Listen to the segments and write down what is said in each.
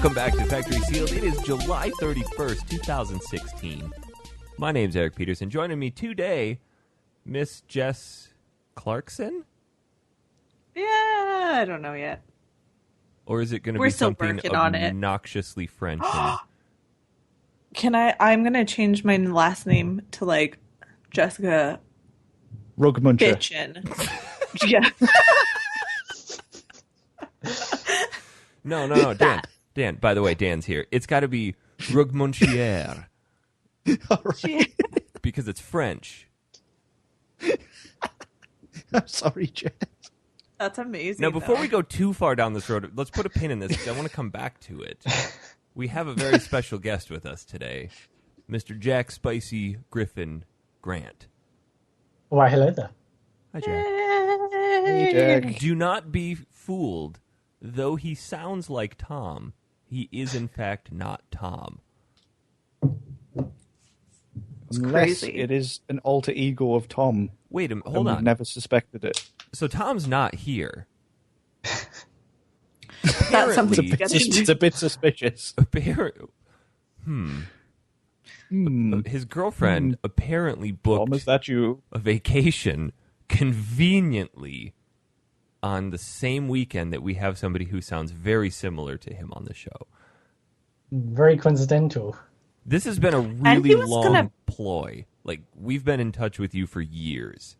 Welcome back to Factory Sealed. It is July 31st, 2016. My name's Eric Peterson. Joining me today, Miss Jess Clarkson? Yeah, I don't know yet. Or is it going to We're be still something working on it. obnoxiously French? I'm going to change my last name to, like, Jessica Rugmuncher. Bitchin. Yeah. No, Dan, by the way, Dan's here. It's got to be Rugmunchier. All right. Because it's French. I'm sorry, Jess. That's amazing. Now, before though. we go too far down this road, let's put a pin in this because I want to come back to it. We have a very special guest with us today, Mr. Jack Spicy Griffin Grant. Why, hello there. Hi, Jack. Hey, Jack. Do not be fooled. Though he sounds like Tom, he is in fact not Tom. Unless crazy. it is an alter ego of Tom. Wait a minute, and hold we've on. never suspected it. So Tom's not here. That's something Apparently- to get It's into. a bit suspicious. His girlfriend apparently booked Tom, is that you? a vacation conveniently on the same weekend that we have somebody who sounds very similar to him on the show. Very coincidental. This has been a he really was long gonna- ploy. Like, we've been in touch with you for years.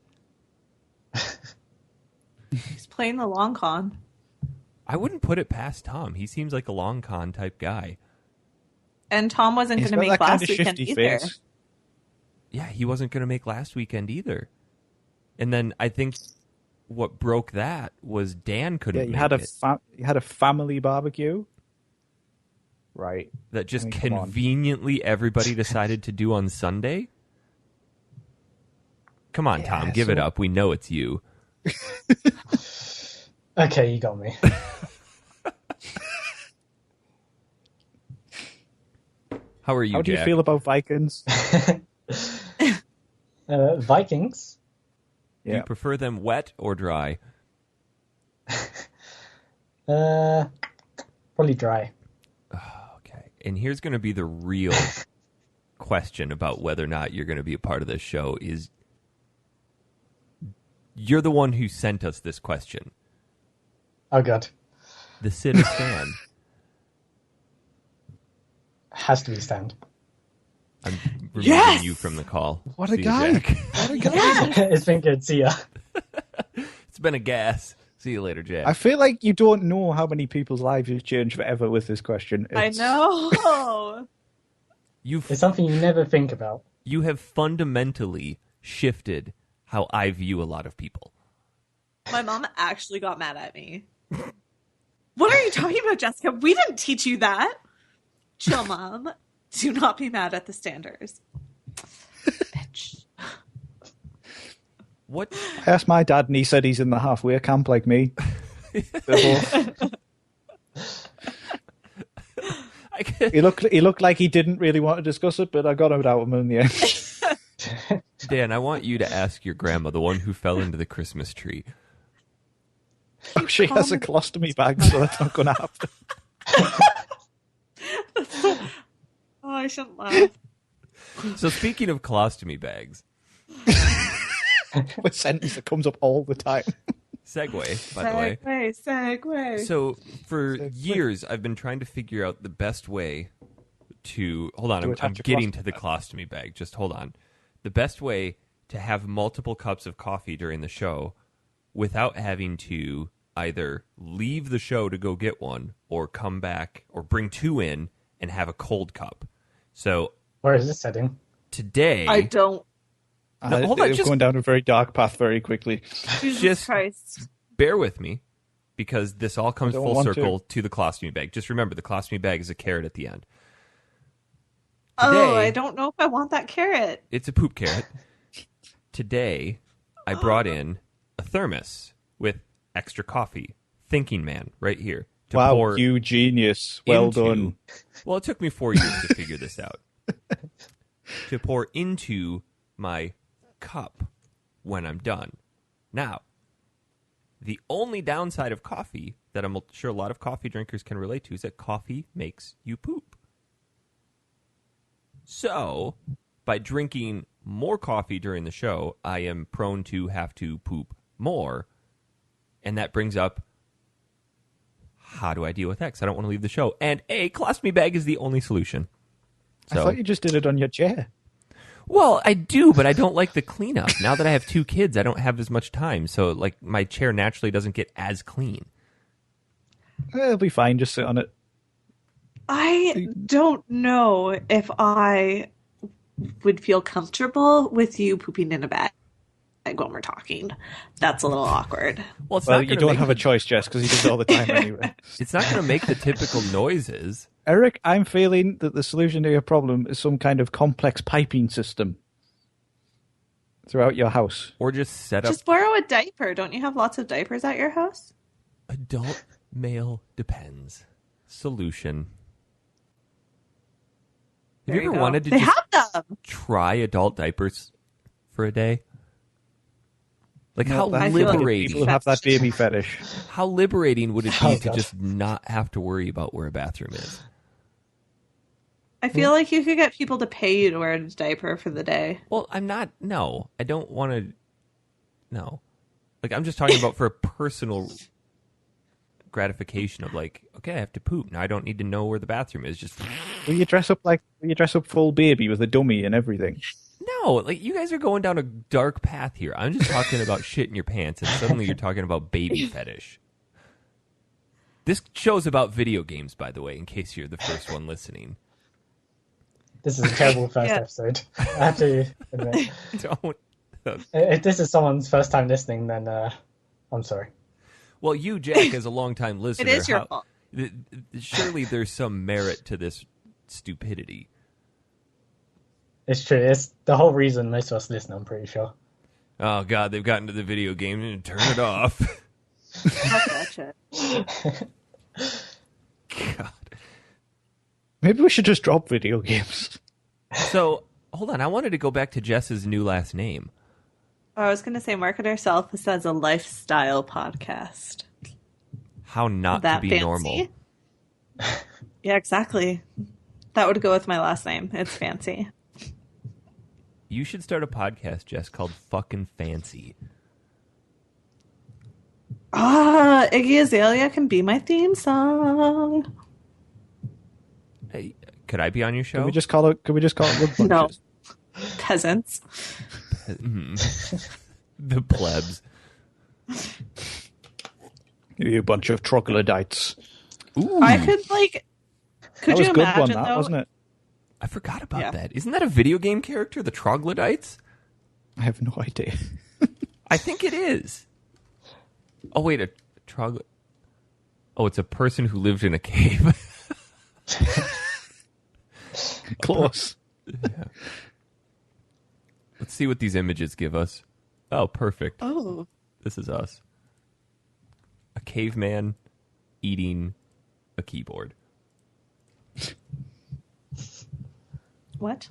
He's playing the long con. I wouldn't put it past Tom. He seems like a long con type guy. And Tom wasn't He's going to got make that kind last of weekend shifty either. face. Yeah, he wasn't going to make last weekend either. And then I think what broke that was Dan couldn't Yeah, you make had a it. you had a family barbecue. Right. That just I mean, come on. conveniently everybody decided to do on Sunday? Come on, Yeah, Tom, give it so- up. We know it's you. Okay, you got me. How are you, How do you Jack? feel about Vikings? Vikings? Do you prefer them wet or dry? Probably dry. Okay. And here's going to be the real question about whether or not you're going to be a part of this show is you're the one who sent us this question. Oh god. The Sid or Stan. Has to be stand. I'm removing Yes! you from the call. What a See you, guy. Jack. What a guy. It's been good. See ya. It's been a gas. See you later, Jack. I feel like you don't know how many people's lives have changed forever with this question. I know. You've It's something you never think about. you have fundamentally shifted how I view a lot of people. My mom actually got mad at me. What are you talking about, Jessica? We didn't teach you that. Chill, Mom. Do not be mad at the standards. Bitch. What? I asked my dad, and he said he's in the halfway camp like me. They're both- I could, he looked like he didn't really want to discuss it, but I got it out of him in the end. Dan, I want you to ask your grandma, the one who fell into the Christmas tree. Oh, she has a colostomy bag, so that's not going to happen. Oh, I shouldn't laugh. So speaking of colostomy bags, A sentence that comes up all the time. segue, by the way. Segue. So for years, I've been trying to figure out the best way to... Hold on, To I'm attach a getting colostomy to the bag. colostomy bag. Just hold on. The best way to have multiple cups of coffee during the show without having to either leave the show to go get one or come back or bring two in and have a cold cup. So Where is this heading? today... I don't. No, hold on, They're just- going down a very dark path very quickly. Jesus Just- Christ. bear with me because this all comes I don't full want circle to the colostomy bag. Just remember, the colostomy bag is a carrot at the end. Oh, Today- I don't know if I want that carrot. It's a poop carrot. Today, I brought in a thermos with extra coffee. Thinking man, right here. To Wow, pour you genius. Well into- done. Well, it took me 4 years to figure this out. To pour into my cup when I'm done. Now, The only downside of coffee that I'm sure a lot of coffee drinkers can relate to is that coffee makes you poop. So, by drinking more coffee during the show, I am prone to have to poop more. And that brings up, how do I deal with that? 'Cause I don't want to leave the show. And a colostomy bag is the only solution. So, I thought you just did it on your chair. well, I do, but I don't like the cleanup. Now that I have 2 kids, I don't have as much time. So, like, my chair naturally doesn't get as clean. It'll be fine. Just sit on it. I don't know if I would feel comfortable with you pooping in a bag when we're talking. That's a little awkward. Well, it's Well, not you gonna don't make have a choice, Jess, because you do it all the time anyway. It's not going to make the typical noises. Eric, I'm feeling that the solution to your problem is some kind of complex piping system throughout your house. Or just set up Just borrow a diaper. Don't you have lots of diapers at your house? adult male depends. Solution. Have There you ever go. wanted to They just have them. try adult diapers for a day? Like, No, how that's I feel like people liberating. who have that baby fetish. How liberating would it be Oh, to God. just not have to worry about where a bathroom is? I feel like you could get people to pay you to wear a diaper for the day. Well, I'm not. No, I don't want to. No. Like, I'm just talking about for a personal gratification of, like, okay, I have to poop. Now I don't need to know where the bathroom is. Just. Will you dress up full baby with a dummy and everything? No, like, you guys are going down a dark path here. I'm just talking about shit in your pants, and suddenly you're talking about baby fetish. This show's about video games, by the way, in case you're the first one listening. This is a terrible first Yeah. episode. I have to admit. Don't. If this is someone's first time listening, then I'm sorry. Well, you, Jack, as a longtime listener, It is your fault. Surely there's some merit to this stupidity. It's true. It's the whole reason most of us listen, I'm pretty sure. Oh, God, they've gotten to the video game and turn it off. I'll watch it. God. Maybe we should just drop video games. So, hold on. I wanted to go back to Jess's new last name. I was going to say, market ourselves as a lifestyle podcast. How not That to be fancy? normal. Yeah, exactly. That would go with my last name. It's fancy. You should start a podcast, Jess, called Fucking Fancy. Iggy Azalea can be my theme song. Hey, could I be on your show? Could we just call it Wood No. Bunches? Peasants. The plebs. You bunch of troglodytes. Ooh, I could, could That was you a good imagine, one, though? wasn't it? I forgot about Yeah. that. Isn't that a video game character, the troglodytes? I have no idea. I think it is. Oh, wait, a troglodyte. Oh, it's a person who lived in a cave. Close. Yeah. Let's see what these images give us. Oh, perfect. Oh. This is us. A caveman eating a keyboard. What?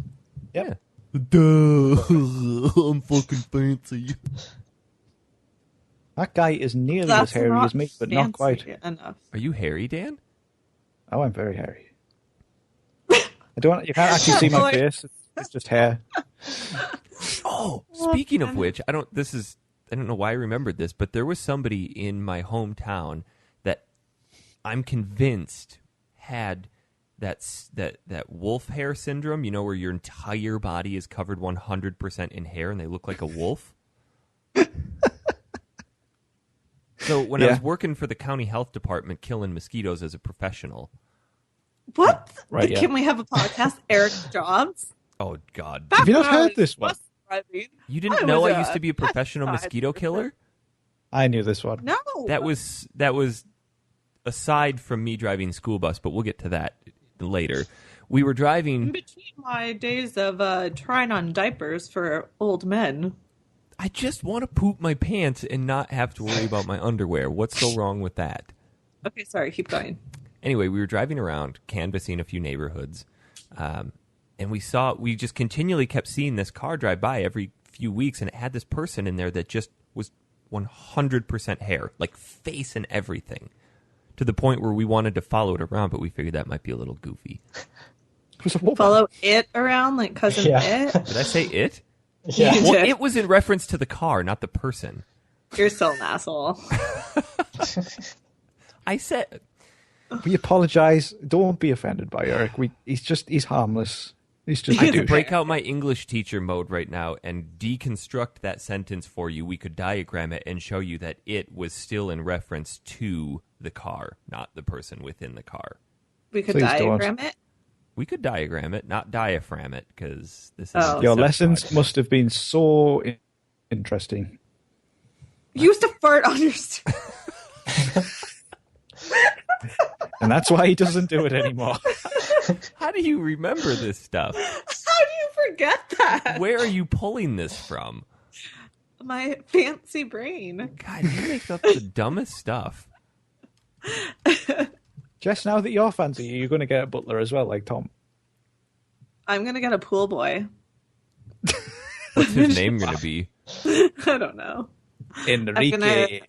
Yep. Yeah. Duh. I'm fucking fancy. That guy is nearly That's as hairy not as me, but fancy not quite. enough. Are you hairy, Dan? Oh, I'm very hairy. You can't actually see my face. It's just hair. Oh, speaking of which, I don't know why I remembered this, but there was somebody in my hometown that I'm convinced had that wolf hair syndrome, you know, where your entire body is covered 100% in hair and they look like a wolf. So when I was working for the county health department killing mosquitoes as a professional. What? Right, yeah. Can we have a podcast? Eric Jobs? Oh, God. Have you not heard this one? You didn't know was I used to be a professional pesticide mosquito killer? I knew this one. No. That was aside from me driving school bus, but we'll get to that later. We were in driving. between my days of trying on diapers for old men. I just want to poop my pants and not have to worry about my underwear. What's so wrong with that? Okay, sorry, keep going. Anyway, we were driving around, canvassing a few neighborhoods, and we just continually kept seeing this car drive by every few weeks, and it had this person in there that just was 100% hair, like face and everything, to the point where we wanted to follow it around, but we figured that might be a little goofy. It was a woman. Follow it around like Cousin Yeah. It. Did I say it? Yeah. You Well, did. it was in reference to the car, not the person. You're still an asshole. I said... We apologize. Don't be offended by Eric. He's harmless. He's just I a could douche. break out my English teacher mode right now and deconstruct that sentence for you. We could diagram it and show you that it was still in reference to the car, not the person within the car. We could Please diagram it. We could diagram it, not diaphragm it, because this is Oh. Your lessons must have been so interesting. You used to fart on your And that's why he doesn't do it anymore. How do you remember this stuff? How do you forget that? Where are you pulling this from? My fancy brain. God, you make up the dumbest stuff. Jess, now that you're fancy, you're going to get a butler as well, like Tom. I'm gonna get a pool boy. What's his name going to be? I don't know. Enrique.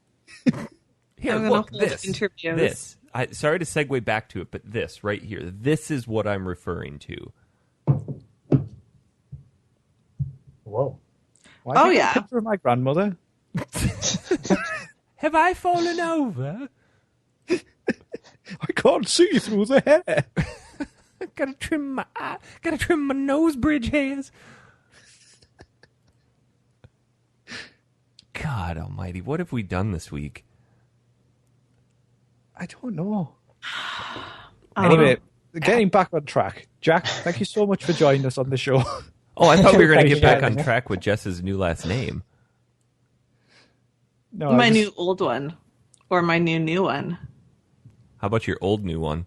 Here, I'm gonna look, hold this. interviews. This. Sorry to segue back to it, but this right here. This is what I'm referring to. Whoa. Why Oh, have you got yeah. a picture of my grandmother? Have I fallen over? I can't see through the hair. Gotta trim my nose bridge hairs. God almighty, what have we done this week? I don't know. Anyway, getting back on track. Jack, thank you so much for joining us on the show. Oh, I thought we were going to Thank get you, back on guys. track with Jess's new last name. No, My I new old one. Or my new one. How about your old new one?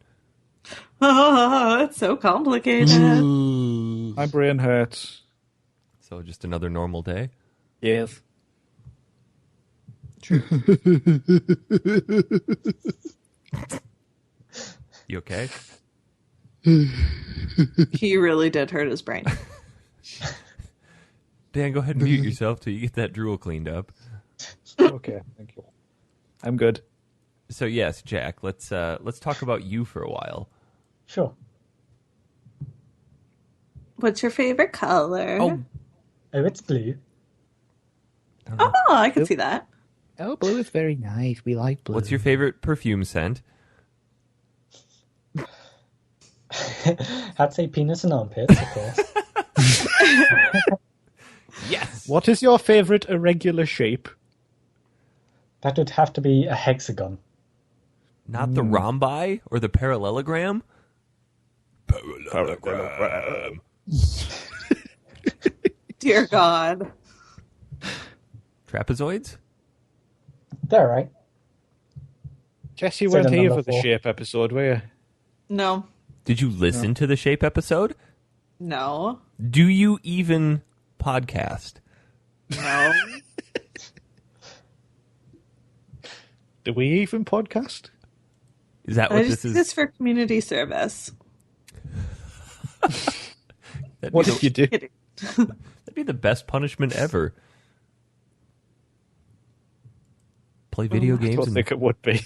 Oh, it's so complicated. my brain hurts. So just another normal day? Yes. You okay? He really did hurt his brain. Dan, go ahead and mute yourself till you get that drool cleaned up. Okay, thank you. I'm good. So yes, Jack, let's talk about you for a while. Sure. What's your favorite color? Oh, Oh, it's blue. Oh, I can see that. Oh, blue is very nice. We like blue. what's your favorite perfume scent? I'd say penis and armpits, of course. Yes. What is your favorite irregular shape? That would have to be a hexagon. Not the rhombi or the parallelogram? Dear God. Trapezoids? They're right. Jess, you Say weren't the here number for the 4. shape episode, were you? No. Did you listen to the Shape episode? No. Do you even podcast? No. Do we even podcast? Is that I what just this do is? this for community service. That'd What be did you do? Kidding. That'd be the best punishment ever. Play video I games. don't And think it would be.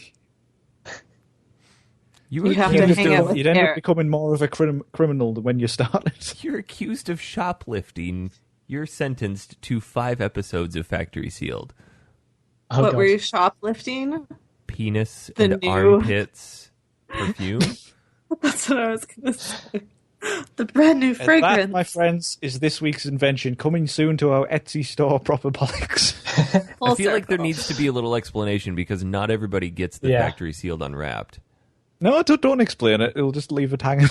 you You were have to accused hang out of, with You'd end up Eric. becoming more of a criminal than when you started. you're accused of shoplifting. You're sentenced to 5 episodes of Factory Sealed. Oh, What God. were you shoplifting? Penis The and new- armpits perfume. That's what I was going to say. The brand new And fragrance. that, my friends, is this week's invention, coming soon to our Etsy store, Properbolics. Full I feel like there circle. needs to be a little explanation because not everybody gets the Yeah. Factory Sealed unwrapped. No, don't explain it. It'll just leave it hanging.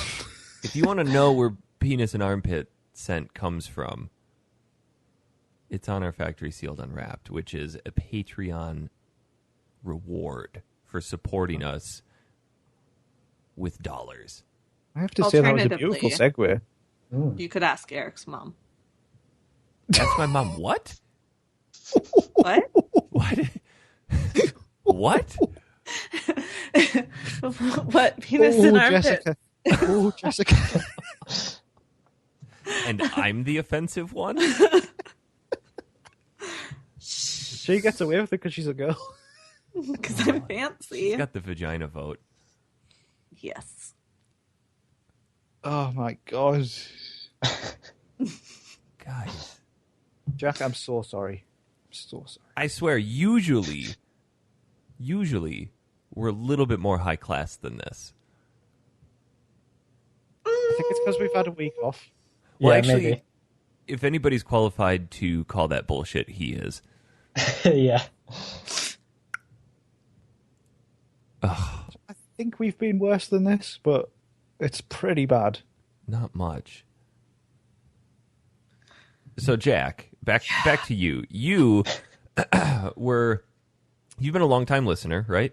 If you want to know where penis and armpit scent comes from, it's on our Factory Sealed Unwrapped, which is a Patreon reward for supporting us with dollars. I have to say that was a Alternatively- beautiful segue. You could ask Eric's mom. That's my mom. What? What? What? What? What? Penis and armpit? Jessica. Oh, Jessica. And I'm the offensive one? She gets away with it because she's a girl. Because I'm fancy. She's got the vagina vote. Yes. Oh my god. Guys. Jack, I'm so sorry. I'm so sorry. I swear, usually, we're a little bit more high class than this. I think it's because we've had a week off. Well, Yeah, actually, maybe. if anybody's qualified to call that bullshit, he is. Yeah. I think we've been worse than this, but it's pretty bad. Not much. So, Jack, back to you. You you've been a long time listener, right?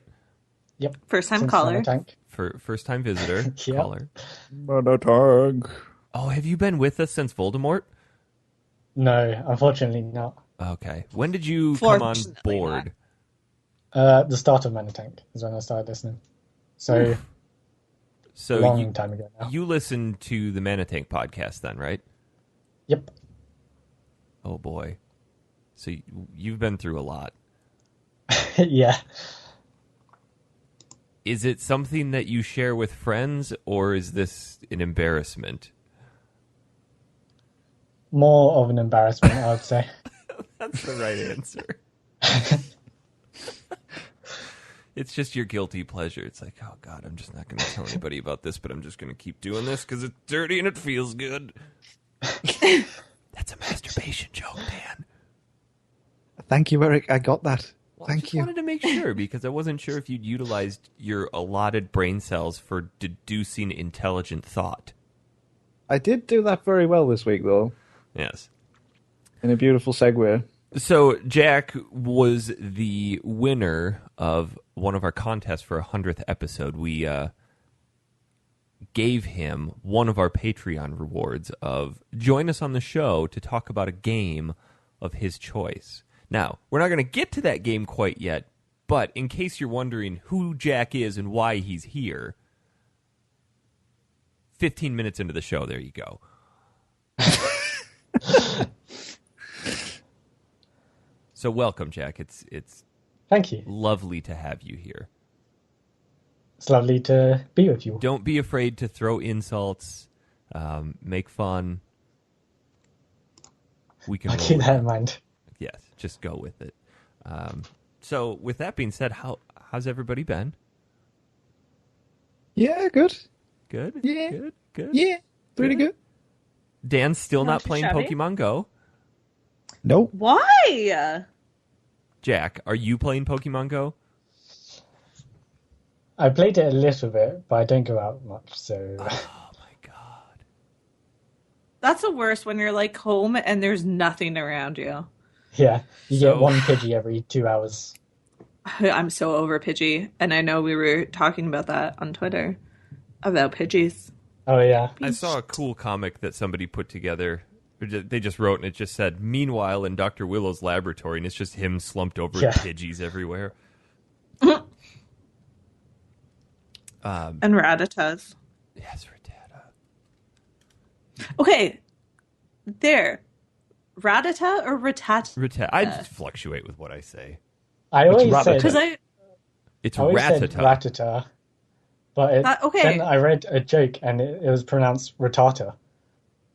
Yep. First time Since caller. Summer Tank. For first time visitor, Yep. caller. Monotag. Oh, have you been with us since Voldemort? No, unfortunately not. Okay. When did you come on Fortunately board? The start of Mana Tank is when I started listening. So, So long time ago now. you listened to the Mana Tank podcast then, right? Yep. Oh boy. So you've been through a lot. Yeah. Is it something that you share with friends, or is this an embarrassment? More of an embarrassment, I would say. That's the right answer. It's just your guilty pleasure. It's like, oh God, I'm just not going to tell anybody about this, but I'm just going to keep doing this because it's dirty and it feels good. That's a masturbation joke, Dan. Thank you, Eric. I got that. Well, I Thank just you. wanted to make sure because I wasn't sure if you'd utilized your allotted brain cells for deducing intelligent thought. I did do that very well this week, though, Yes. in a beautiful segue. So Jack was the winner of one of our contests for 100th episode. We gave him one of our Patreon rewards of join us on the show to talk about a game of his choice. Now, we're not going to get to that game quite yet, but in case you're wondering who Jack is and why he's here, 15 minutes into the show, there you go. So welcome, Jack. It's Thank you. lovely to have you here. It's lovely to be with you. Don't be afraid to throw insults, make fun. We can I'll roll keep with that it. in mind. Yes, just go with it. So with that being said, how's everybody been? Yeah, good. Good? Yeah. Good? Yeah, pretty good. Dan's still Not not too playing shabby. Pokemon Go. Nope. Why? Jack, are you playing Pokemon Go? I played it a little bit, but I don't go out much, so Oh my god. That's the worst when you're like home and there's nothing around you. yeah. You So- get one Pidgey every 2 hours. I'm so over Pidgey, and I know we were talking about that on Twitter about Pidgeys. Oh, yeah. I saw a cool comic that somebody put together. They just wrote, and it just said, "Meanwhile, in Dr. Willow's laboratory," and it's just him slumped over Yeah. with Pidgeys everywhere. And Rattatas. Yes, Rattata. Okay, there. Rattata or Rattata? Rattata. I just fluctuate with what I say. I always Ratata. said, Because It's I always said Rattata. Ratata, but okay. then I read a joke and it was pronounced Ratata.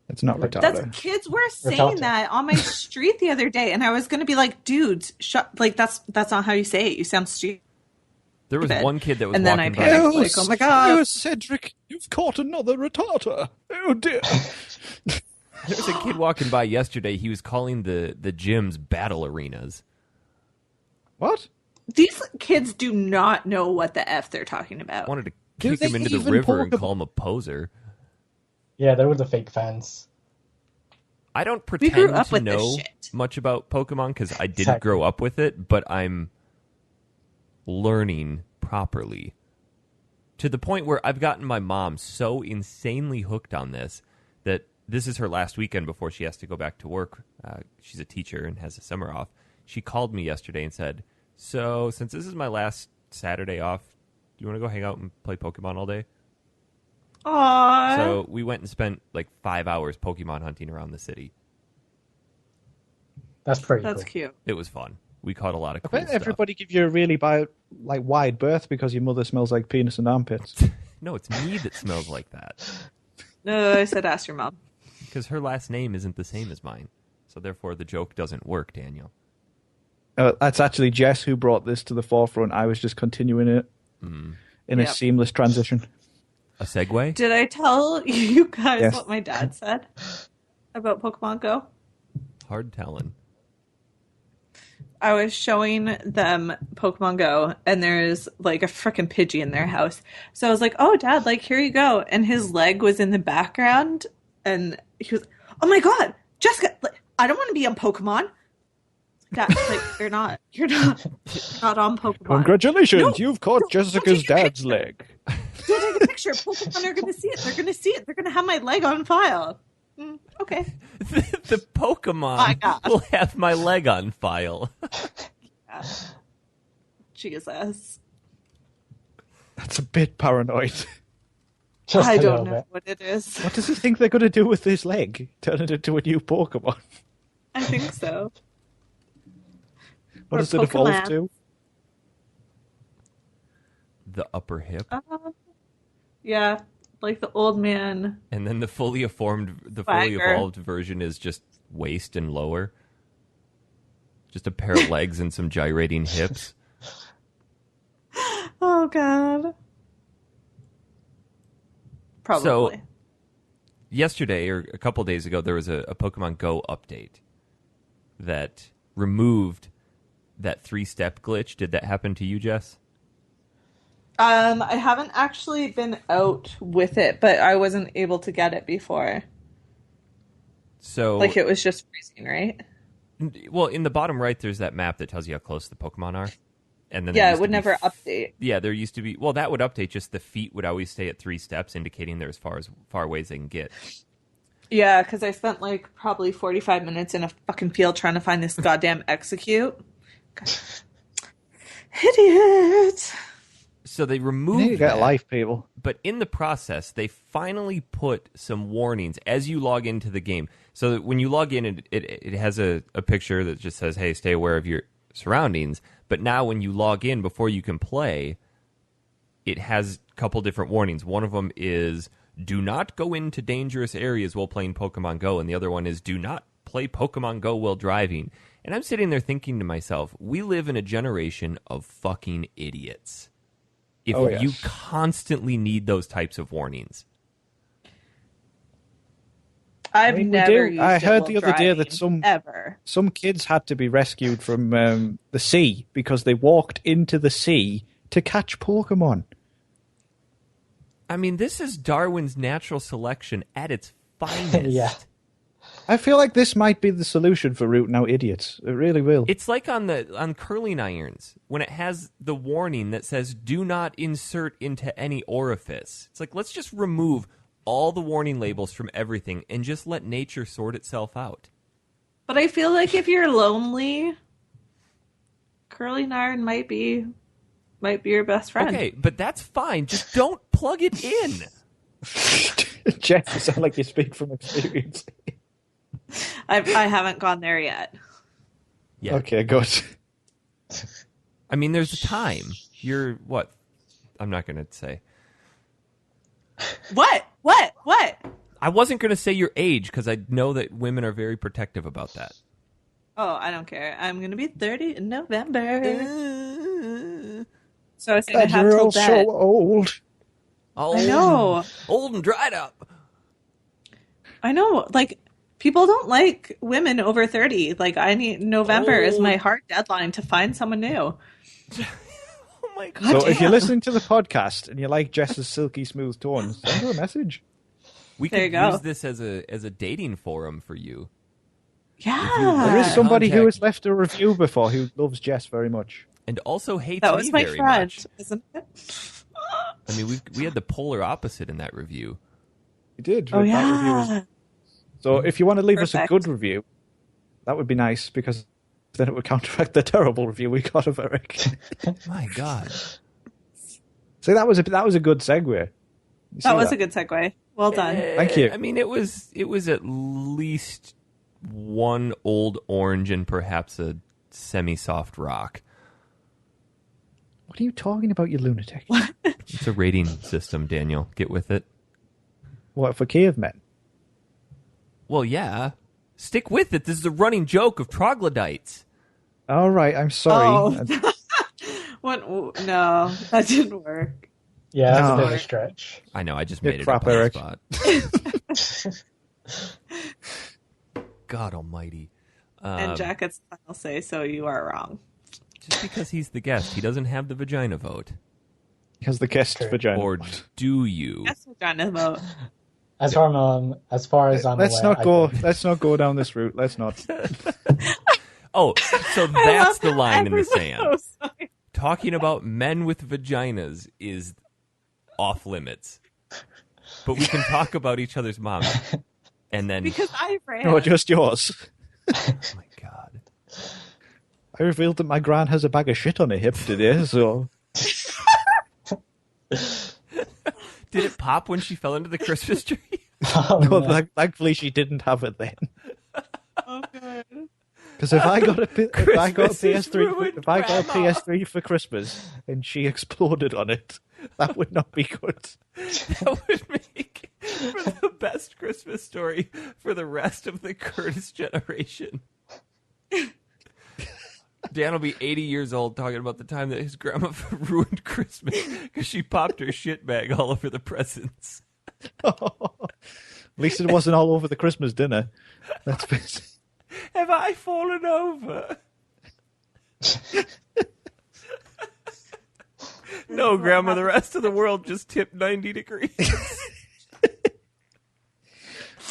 It's not That's- retarded. That's kids were saying Rattata. that on my street the other day, and I was going to be like, "Dudes, shut!" Like that's not how you say it. You sound stupid. There was one kid that was And then I walking panicked. by. Like, oh my God. Oh, Cedric, you've caught another retarded. Oh, dear. There was a kid walking by yesterday. He was calling the gyms battle arenas. What? These kids do not know what the f they're talking I about. wanted to Do kick they him into the even river and talk call him a poser. Yeah, they're all the fake fans. I don't grew pretend up to with this know shit. much about Pokemon because I didn't Exactly. grow up with it, but I'm learning properly to the point where I've gotten my mom so insanely hooked on this that this is her last weekend before she has to go back to work. She's a teacher and has a summer off. She called me yesterday and said, "So since this is my last Saturday off, do you want to go hang out and play Pokemon all day?" Aww. So we went and spent like 5 hours Pokemon hunting around the city. That's pretty That's cool. cute. It was fun. We caught a lot of I cool bet stuff. everybody give you a really wide berth because your mother smells like penis and armpits. No, it's me that smells like that. No, I said ask your mom. Because her last name isn't the same as mine. So therefore the joke doesn't work, Daniel. That's actually Jess who brought this to the forefront. I was just continuing it in a seamless transition. A segue? Did I tell you guys Yes. what my dad said about Pokemon Go? Hard telling. I was showing them Pokemon Go, and there's like a freaking Pidgey in their house. So I was like, "Oh, Dad, like here you go." And his leg was in the background, and he was, "Oh my God, Jessica, like, I don't want to be on Pokemon." Dad, like you're not on Pokemon. Congratulations, No, you've caught no, Jessica's don't take a dad's leg. Don't take a picture. Pokemon are going to see it. They're going to see it. They're going to have my leg on file. Okay. The Pokemon My God. will have my leg on file. Yeah. Jesus. That's a bit paranoid. Just I a don't little know bit. what it is. What does he think they're going to do with this leg? Turn it into a new Pokemon? I think so. What Or does it evolve Pokemon. to? The upper hip. Yeah, like the old man. And then the fully Swagger. evolved version is just waist and lower. Just a pair of legs and some gyrating hips. Oh, God. Probably. So, yesterday, or a couple days ago, there was a Pokemon Go update that removed that 3-step glitch. Did that happen to you, Jess? I haven't actually been out with it, but I wasn't able to get it before. So, Like, it was just freezing, right? well, in the bottom right, there's that map that tells you how close the Pokemon are. And then there Yeah, used it would to be never update. Yeah, there used to be. Well, that would update. Just the feet would always stay at 3 steps, indicating they're as far away as they can get. Yeah, because I spent like probably 45 minutes in a fucking field trying to find this goddamn execute. God. Idiot! So they You removed need to get a that, life, people. but in the process, they finally put some warnings as you log into the game. So that when you log in, it has a picture that just says, "Hey, stay aware of your surroundings." But now when you log in before you can play, it has a couple different warnings. One of them is, do not go into dangerous areas while playing Pokemon Go. And the other one is, do not play Pokemon Go while driving. And I'm sitting there thinking to myself, we live in a generation of fucking idiots. If Oh, yeah. you constantly need those types of warnings. I've I mean, we never do. used I it heard while the other day that driving, ever. some kids had to be rescued from the sea because they walked into the sea to catch Pokemon. I mean, this is Darwin's natural selection at its finest. Yeah. I feel like this might be the solution for rooting out idiots. It really will. It's like on curling irons when it has the warning that says "Do not insert into any orifice." It's like, let's just remove all the warning labels from everything and just let nature sort itself out. But I feel like if you're lonely, curling iron might be your best friend. Okay, but that's fine. Just don't plug it in. Jeff, you sound like you speak from experience. I haven't gone there yet. Yeah. Okay, good. I mean, there's a time. You're what? I'm not going to say. What? I wasn't going to say your age because I know that women are very protective about that. Oh, I don't care. I'm going to be 30 in November. So I was going to have You're till all then. so old. I know. Old and dried up. I know. Like, people don't like women over 30. Like, November is my hard deadline to find someone new. Oh my God. So if you're damn. listening to the podcast and you like Jess's silky smooth tones, send her a message. We There could you go. use this as a dating forum for you. Yeah. There is somebody who Contact- has left a review before who loves Jess very much. And also hates That me was my very friend, much. isn't it? I mean, we had the polar opposite in that review. You did. Oh, That review was- yeah. So if you want to leave us a Perfect. good review, that would be nice because then it would counteract the terrible review we got of Eric. My God. So that was a good segue. You see That was a good segue. Well done. Thank you. I mean, it was at least one old orange and perhaps a semi-soft rock. What are you talking about, you lunatic? It's a rating system, Daniel. Get with it. What, for cavemen? Well, yeah. Stick with it. This is a running joke of troglodytes. All right, I'm sorry. Oh. No, that didn't work. Yeah, that's a No. bit of a stretch. I know, I just Good made it crap, up on Eric. the spot. God almighty. And Jack gets the final say, so you are wrong. Just because he's the guest, he doesn't have the vagina vote. Has the guest True. vagina. Or do you? Yes, we're trying to vote. As far as I'm Let's aware, not go. Let's not go down this route. Let's not. Oh, so that's the line in the Everyone sand. knows. Sorry. Talking about men with vaginas is off limits. But we can talk about each other's moms. And then, Because I ran. No, just yours. oh my God. I revealed that my gran has a bag of shit on her hip today, so... Did it pop when she fell into the Christmas tree? Oh, No, no. thankfully she didn't have it then. Oh, good. Because if I got a Christmas is PS3, ruined, if I got a Grandma. PS3 for Christmas and she exploded on it, that would not be good. That would make for the best Christmas story for the rest of the Curtis generation. Dan will be 80 years old talking about the time that his grandma ruined Christmas because she popped her shit bag all over the presents. At least it wasn't all over the Christmas dinner. That's been... Have I fallen over? No, Grandma, the rest of the world just tipped 90 degrees.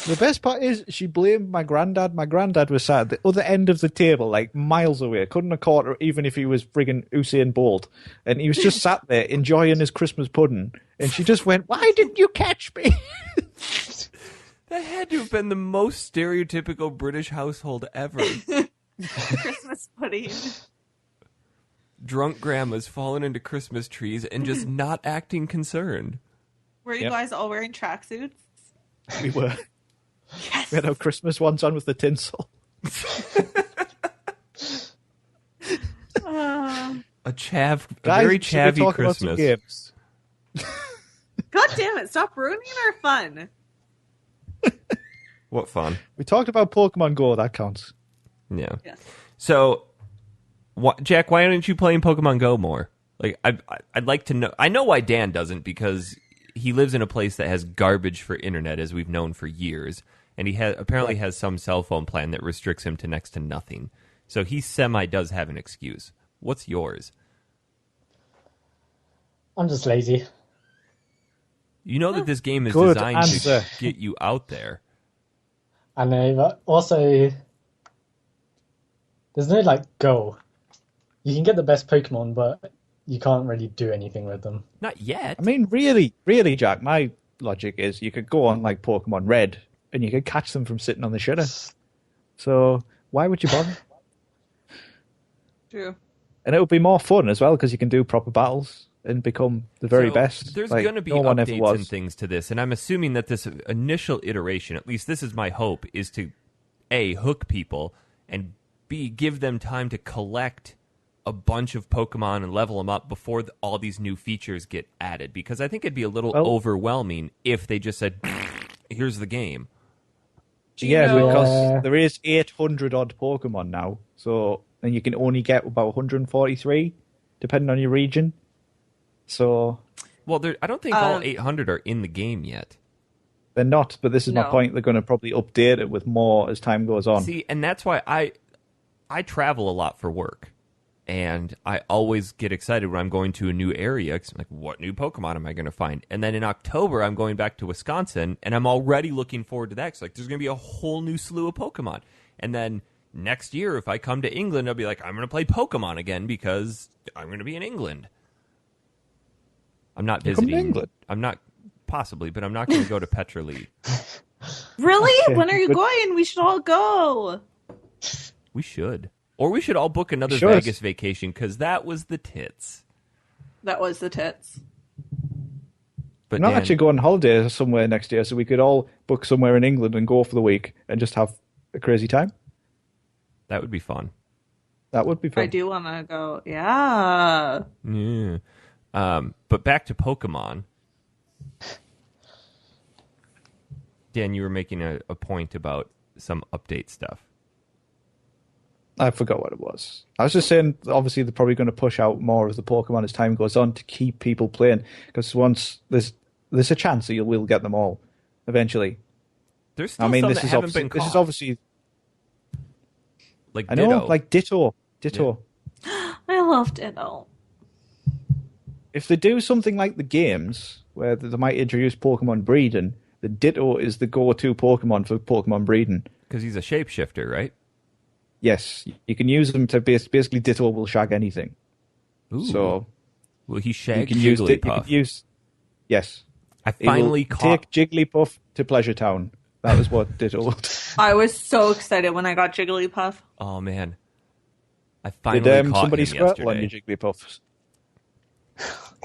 The best part is she blamed my granddad. My granddad was sat at the other end of the table, like miles away. Couldn't have caught her even if he was friggin' Usain Bolt. And he was just sat there enjoying his Christmas pudding. And she just went, "Why didn't you catch me?" That had to have been the most stereotypical British household ever. Christmas pudding. Drunk grandmas falling into Christmas trees and just not acting concerned. Were you Yep. guys all wearing tracksuits? We were. Yes. We had our Christmas ones on with the tinsel. Uh, A Guys, very should we chavvy talk about some Christmas. games? God damn it! Stop ruining our fun. What fun. We talked about Pokemon Go. That counts. Yeah. Yes. So, Jack, why aren't you playing Pokemon Go more? Like, I'd like to know. I know why Dan doesn't, because he lives in a place that has garbage for internet, as we've known for years, and he apparently has some cell phone plan that restricts him to next to nothing. So he does have an excuse. What's yours? I'm just lazy. You know that this game is Good designed answer. to get you out there. I know, but also there's no like goal. You can get the best Pokemon, but you can't really do anything with them. Not yet. I mean, really, Jack, my logic is you could go on like Pokemon Red and you could catch them from sitting on the shitter. So why would you bother? True. And it would be more fun as well because you can do proper battles and become the very So, best. There's like, going to be no one ever updates was. and things to this, and I'm assuming that this initial iteration, at least this is my hope, is to A, hook people, and B, give them time to collect a bunch of Pokemon and level them up before all these new features get added. Because I think it'd be a little overwhelming if they just said, here's the game. Yeah, know- because there is 800 odd Pokemon now, so and you can only get about 143, depending on your region. So Well, I don't think all 800 are in the game yet. they're not, but this is my No. point. They're going to probably update it with more as time goes on. See, and that's why I travel a lot for work. And I always get excited when I'm going to a new area. 'Cause I'm like, what new Pokemon am I going to find? And then in October, I'm going back to Wisconsin, and I'm already looking forward to that. 'Cause like, there's going to be a whole new slew of Pokemon. And then next year, if I come to England, I'll be like, I'm going to play Pokemon again because I'm going to be in England. I'm not You come to visiting. England? I'm not, possibly, but I'm not going to go to Petra Lee. Really? Okay, When are you good. going? We should all go. We should. Or we should all book another Sure. Vegas vacation because that was the tits. That was the tits. But I'm not Dan, actually going on holiday somewhere next year, so we could all book somewhere in England and go for the week and just have a crazy time. that would be fun. That would be fun. I do want to go. Yeah. Yeah. But back to Pokemon. Dan, you were making a point about some update stuff. I forgot what it was. I was just saying, obviously, they're probably going to push out more of the Pokemon as time goes on to keep people playing. Because once there's a chance that you will get them all eventually. There's still some that haven't been caught. This is obviously... Like I Ditto. know, like Ditto. I love Ditto. If they do something like the games, where they might introduce Pokemon breeding, the Ditto is the go-to Pokemon for Pokemon breeding. Because he's a shapeshifter, right? Yes, you can use them to basically Ditto will shag anything. Ooh. So will he shag you can use Jigglypuff? Yes. I finally take Jigglypuff to Pleasure Town. That was what Ditto will do. I was so excited when I got Jigglypuff. Oh man, I finally Did caught somebody him squirtle yesterday. on your Jigglypuffs?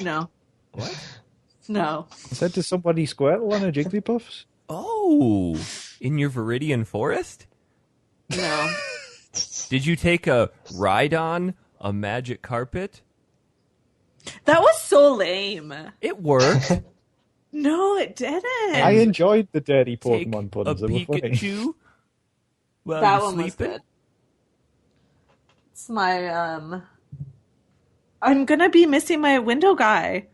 No. What? No. I said, did somebody squirtle on a Jigglypuffs? Oh, in your Viridian Forest? No. Did you take a ride on a magic carpet? That was so lame. It worked. No, it didn't. I enjoyed the dirty Take Pokemon a puns. They were funny. Pikachu while That you're one was sleeping? good. It's my I'm gonna be missing my window guy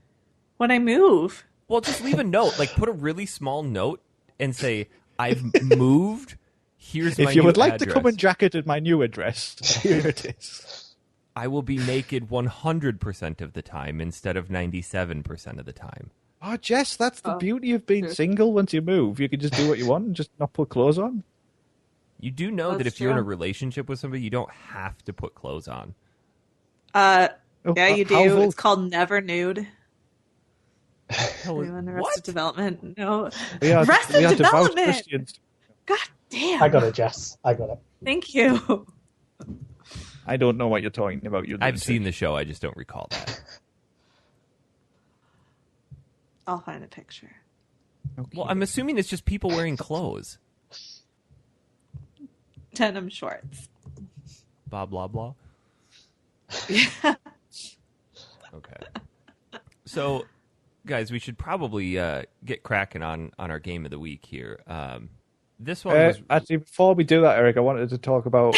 when I move. Well, just leave a note. Like, put a really small note and say, I've moved. Here's my If you new would like to address. come and jacket at my new address, here it is. I will be naked 100% of the time instead of 97% of the time. Oh, Jess, that's the beauty of being single once you move. You can just do what you want and just not put clothes on. You do know that That's if you're in a true. relationship with somebody, you don't have to put clothes on. Yeah, you how do. vul- It's called Never Nude. Hell, Anyone in Arrested what? Development? No. We are Arrested devout Development! Christians. God damn. I got it, Jess. I got it. Thank you. I don't know what you're talking about. You I've seen the show. I just don't recall that. I'll find a picture. Well, I'm assuming it's just people wearing clothes. Denim shorts. Blah, blah, blah. Yeah. Okay. So, guys, we should probably get cracking on our game of the week here. This one was... Actually, before we do that, Eric, I wanted to talk about.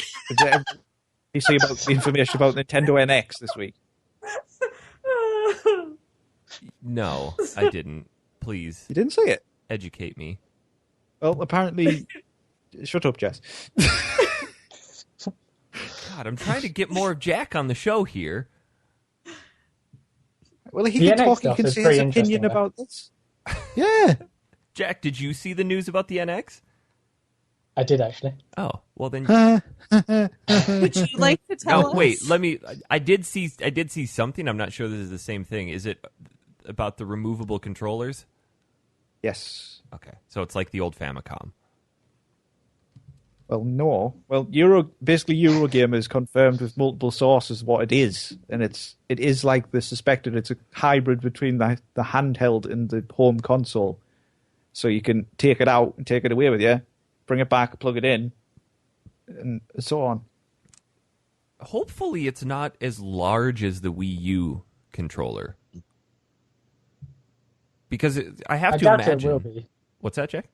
You see about the information about Nintendo NX this week. No, I didn't. Please, You didn't see it. educate me. Well, apparently, shut up, Jess. God, I'm trying to get more of Jack on the show here. Well, he The can NX talk. He stuff can is say his pretty opinion interesting, about this. Yeah. Jack, did you see the news about the NX? I did actually. Oh, well then. Would you like to tell No, us? wait. Let me. I did see something. I'm not sure this is the same thing. Is it about the removable controllers? Yes. Okay, so it's like the old Famicom. Well, no. Well, Eurogamer has confirmed with multiple sources what it is, and it is like the suspected. It's a hybrid between the handheld and the home console, so you can take it out and take it away with you, bring it back, plug it in, and so on. Hopefully, it's not as large as the Wii U controller, because I have I to doubt imagine. it will be. What's that, Jack?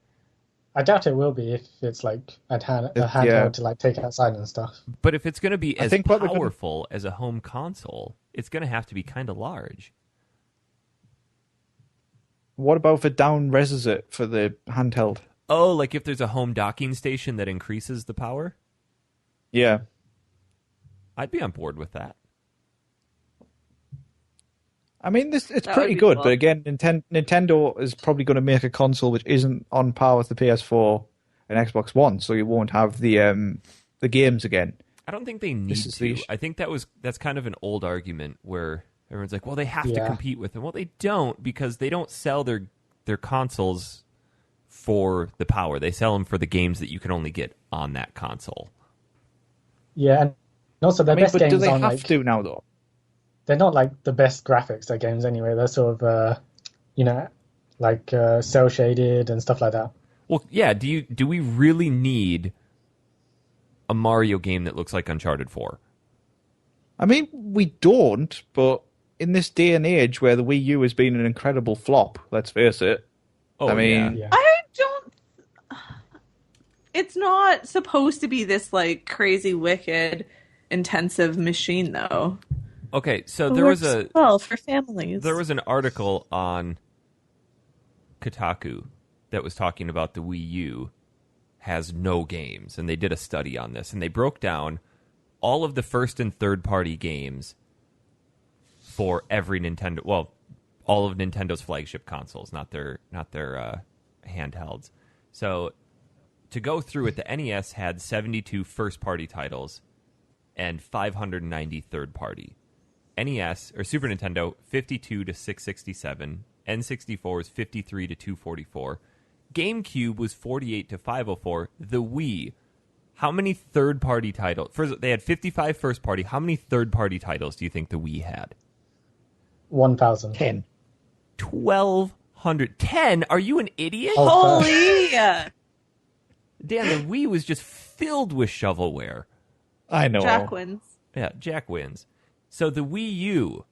I doubt it will be if it's like a handheld Yeah. to like take outside and stuff. But if it's going to be I as think what they're gonna- powerful as a home console, it's going to have to be kind of large. What about if it down reses it for the handheld? Oh, like if there's a home docking station that increases the power? Yeah. I'd be on board with that. I mean, it's That pretty would be good, cool. but again, Nintendo is probably going to make a console which isn't on par with the PS4 and Xbox One, so you won't have the games again. I don't think they need This is the to. issue. I think that's kind of an old argument where everyone's like, well, they have to Yeah. compete with them. Well, they don't, because they don't sell their consoles for the power. They sell them for the games that you can only get on that console. Yeah, and also their best but games do they aren't have like to now, though? they're not like the best graphics. Their games anyway. They're sort of like cell shaded and stuff like that. Well, yeah, do we really need a Mario game that looks like Uncharted 4? I mean, we don't, but in this day and age where the Wii U has been an incredible flop, let's face it. Oh, I mean, Yeah. I don't. It's not supposed to be this like crazy, wicked, intensive machine, though. Okay, so It there was works well for families. There was an article on Kotaku that was talking about the Wii U has no games, and they did a study on this, and they broke down all of the first and third party games for every Nintendo. Well, all of Nintendo's flagship consoles, not their handhelds. So to go through it, the NES had 72 first party titles and 590 third party. NES or Super Nintendo 52 to 667, N64 was 53 to 244, GameCube was 48 to 504. The Wii, how many third party titles? First, they had 55 first party. How many third party titles do you think the Wii had? 1,000. 10. 1,200. 10? Are you an idiot? Oh. Holy! Dan, the Wii was just filled with shovelware. I know. Jack wins. Yeah, Jack wins. So the Wii U,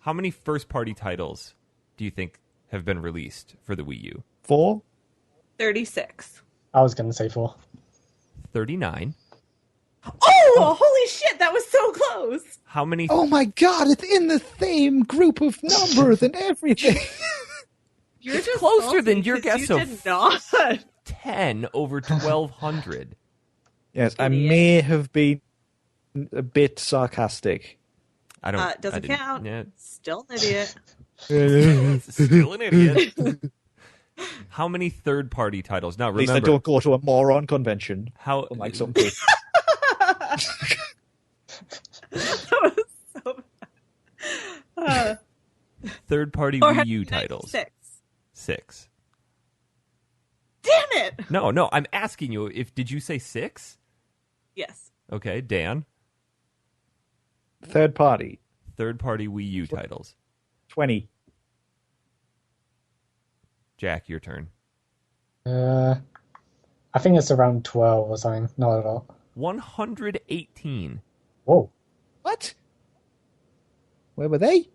how many first-party titles do you think have been released for the Wii U? 4? 36. I was going to say 4. 39. Oh, holy shit! That was so close. How many? Oh my god, it's in the same group of numbers and everything. You're It's just closer salty than your 'cause guess you of- did not. 10 over 1,200. Yes, I Idiot. may have been a bit sarcastic. I don't. I Doesn't didn't- count. Yeah, Still an idiot. still an idiot. How many third-party titles? Now At least I remember don't go to a moron convention. how Like some people. That was so bad. third-party Wii U 496. titles. 6. Damn it! No. I'm asking you. Did you say 6? Yes. Okay, Dan. Third party, Third-party Wii U titles. 20. Jack, your turn. I think it's around 12 or something. Not a lot. 118. Whoa. What? Where were they?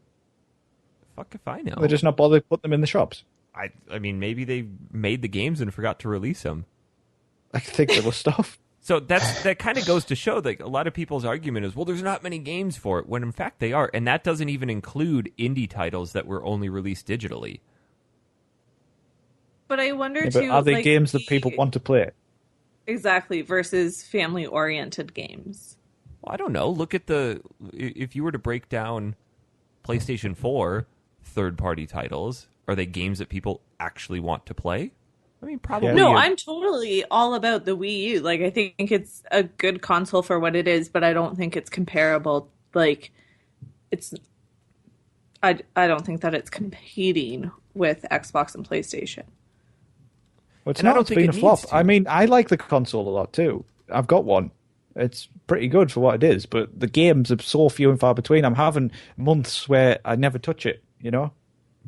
Fuck if I know. They just not bothered putting them in the shops. I mean, maybe they made the games and forgot to release them. I think there was stuff. So that kind of goes to show that a lot of people's argument is, well, there's not many games for it, when in fact they are. And that doesn't even include indie titles that were only released digitally. But I wonder Yeah, too. but are they like, games that people want to play? Exactly, versus family-oriented games. Well, I don't know. Look at if you were to break down PlayStation 4 third-party titles, are they games that people actually want to play? I mean, probably. Yeah. No, I'm totally all about the Wii U. Like, I think it's a good console for what it is, but I don't think it's comparable. Like, it's. I don't think that it's competing with Xbox and PlayStation. Well, it's And I not. don't It's think been it a flop. needs to. I mean, I like the console a lot too. I've got one. It's pretty good for what it is, but the games are so few and far between. I'm having months where I never touch it, you know?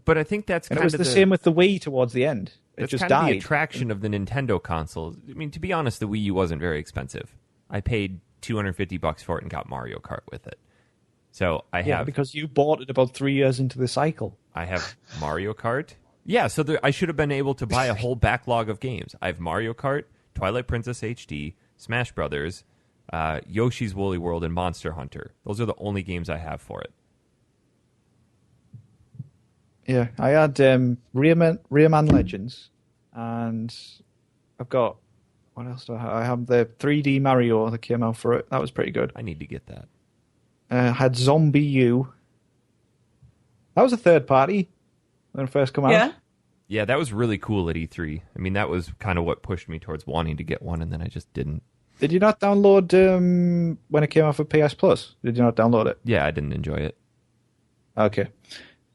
But I think that's And kind it was of the same with the Wii towards the end. It That's just kind of the died. attraction of the Nintendo consoles. I mean, to be honest, the Wii U wasn't very expensive. I paid $250 for it and got Mario Kart with it. So Yeah, because you bought it about 3 years into the cycle. I have Mario Kart. Yeah, so I should have been able to buy a whole backlog of games. I have Mario Kart, Twilight Princess HD, Smash Brothers, Yoshi's Woolly World, and Monster Hunter. Those are the only games I have for it. Yeah, I had Rayman Legends, and I've got, what else do I have? I have the 3D Mario that came out for it. That was pretty good. I need to get that. I had Zombie U. That was a third party when it first came out. Yeah. Yeah, that was really cool at E3. I mean, that was kind of what pushed me towards wanting to get one, and then I just didn't. Did you not download when it came out for PS Plus? Did you not download it? Yeah, I didn't enjoy it. Okay.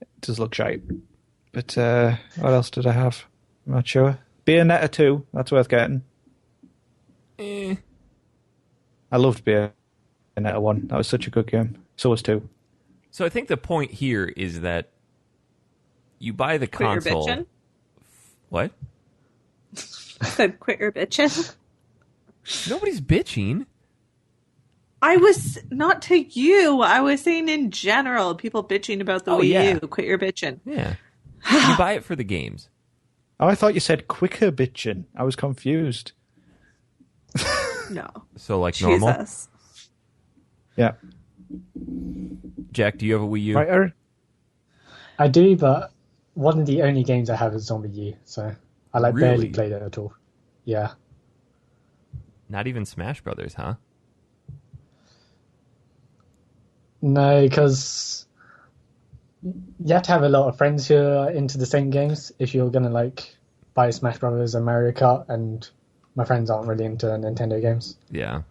It does look shite. But what else did I have? I'm not sure. Bayonetta 2. That's worth getting. I loved Bayonetta 1. That was such a good game. So was 2. So I think the point here is that you buy the Quit your console. bitching. What? I said, quit your bitching. Nobody's bitching. I was not to you. I was saying in general, people bitching about the Wii yeah. U. Quit your bitching. Yeah. You buy it for the games. Oh, I thought you said quicker bitchin'. I was confused. No. So like normal. Jesus. Yeah. Jack, do you have a Wii U? Right, Aaron? I do, but one of the only games I have is on Wii U, so I Really? barely played it at all. Yeah. Not even Smash Brothers, huh? No, because you have to have a lot of friends who are into the same games if you're gonna like buy Smash Brothers and Mario Kart, and my friends aren't really into Nintendo games. Yeah.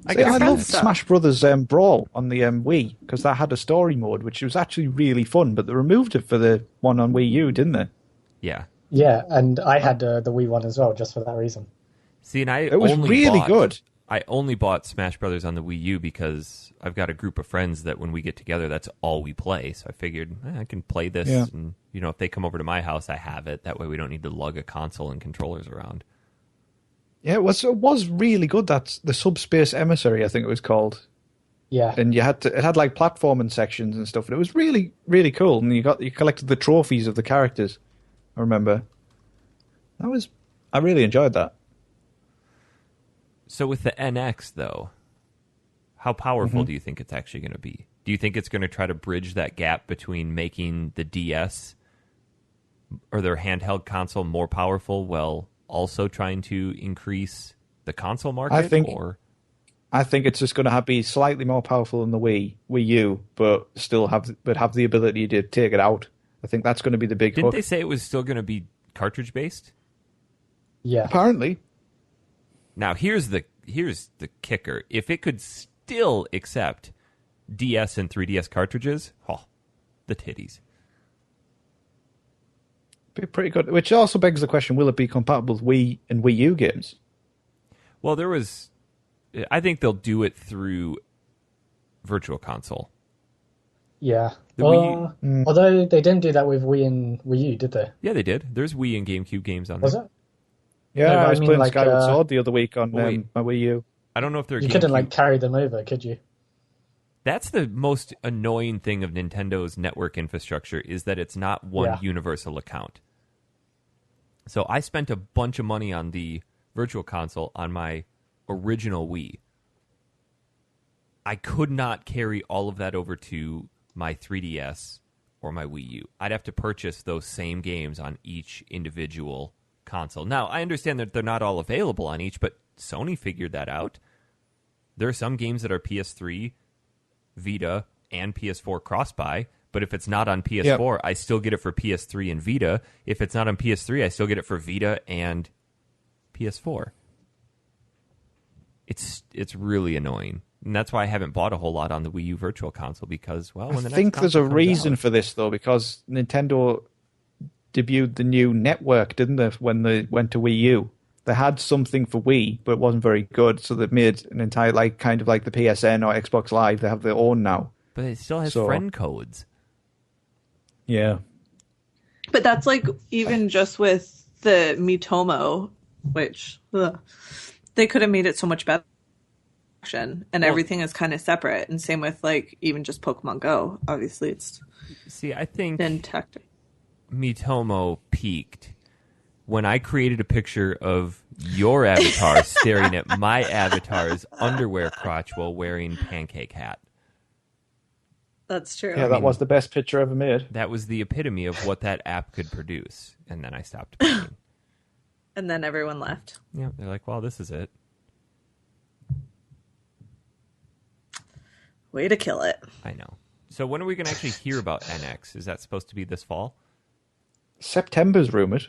See, I friends loved suck. Smash Brothers Brawl on the Wii because that had a story mode, which was actually really fun. But they removed it for the one on Wii U, didn't they? Yeah. Yeah, and I had the Wii one as well, just for that reason. See, and It was really good. I only bought Smash Brothers on the Wii U because I've got a group of friends that when we get together, that's all we play. So I figured I can play this, Yeah. and if they come over to my house, I have it. That way, we don't need to lug a console and controllers around. Yeah, it was really good. That's the Subspace Emissary, I think it was called. Yeah. And it had like platforming sections and stuff, and it was really, really cool. And you collected the trophies of the characters. I remember. I really enjoyed that. So with the NX, though, how powerful do you think it's actually going to be? Do you think it's going to try to bridge that gap between making the DS or their handheld console more powerful while also trying to increase the console market? I think it's just going to be slightly more powerful than the Wii U, but still have the ability to take it out. I think that's going to be the big Didn't hook. they say it was still going to be cartridge based? Yeah. Apparently. Now here's the kicker: if it could still accept DS and 3DS cartridges, the titties. Be pretty good. Which also begs the question: will it be compatible with Wii and Wii U games? Well, I think they'll do it through Virtual Console. Yeah. The Although they didn't do that with Wii and Wii U, did they? Yeah, they did. There's Wii and GameCube games on there. Was it? Yeah, No, but I was playing like, Skyward Sword the other week on wait. my Wii U. I don't know if they're You GameCube. couldn't carry them over, could you? That's the most annoying thing of Nintendo's network infrastructure is that it's not one universal account. So I spent a bunch of money on the Virtual Console on my original Wii. I could not carry all of that over to my 3DS or my Wii U. I'd have to purchase those same games on each individual console. Now, I understand that they're not all available on each, but Sony figured that out. There are some games that are PS3, Vita, and PS4 cross-buy, but if it's not on PS4, I still get it for PS3 and Vita. If it's not on PS3, I still get it for Vita and PS4. It's really annoying. And that's why I haven't bought a whole lot on the Wii U Virtual Console because, well, when the I think next there's a console comes reason out- for this, though, because Nintendo debuted the new network, didn't they, when they went to Wii U? They had something for Wii, but it wasn't very good, so they've made an entire, kind of like the PSN or Xbox Live, they have their own now. But it still has So- friend codes. Yeah. But that's even just with the Miitomo, which they could have made it so much better. And everything is kind of separate. And same with even just Pokemon Go. Obviously, it's See, I think been tech. Miitomo peaked when I created a picture of your avatar staring at my avatar's underwear crotch while wearing pancake hat. That's true. Yeah, that was the best picture ever made. That was the epitome of what that app could produce. And then I stopped playing. And then everyone left. Yeah, they're like, well, this is it. Way to kill it. I know. So when are we going to actually hear about NX? Is that supposed to be this fall? September's rumoured,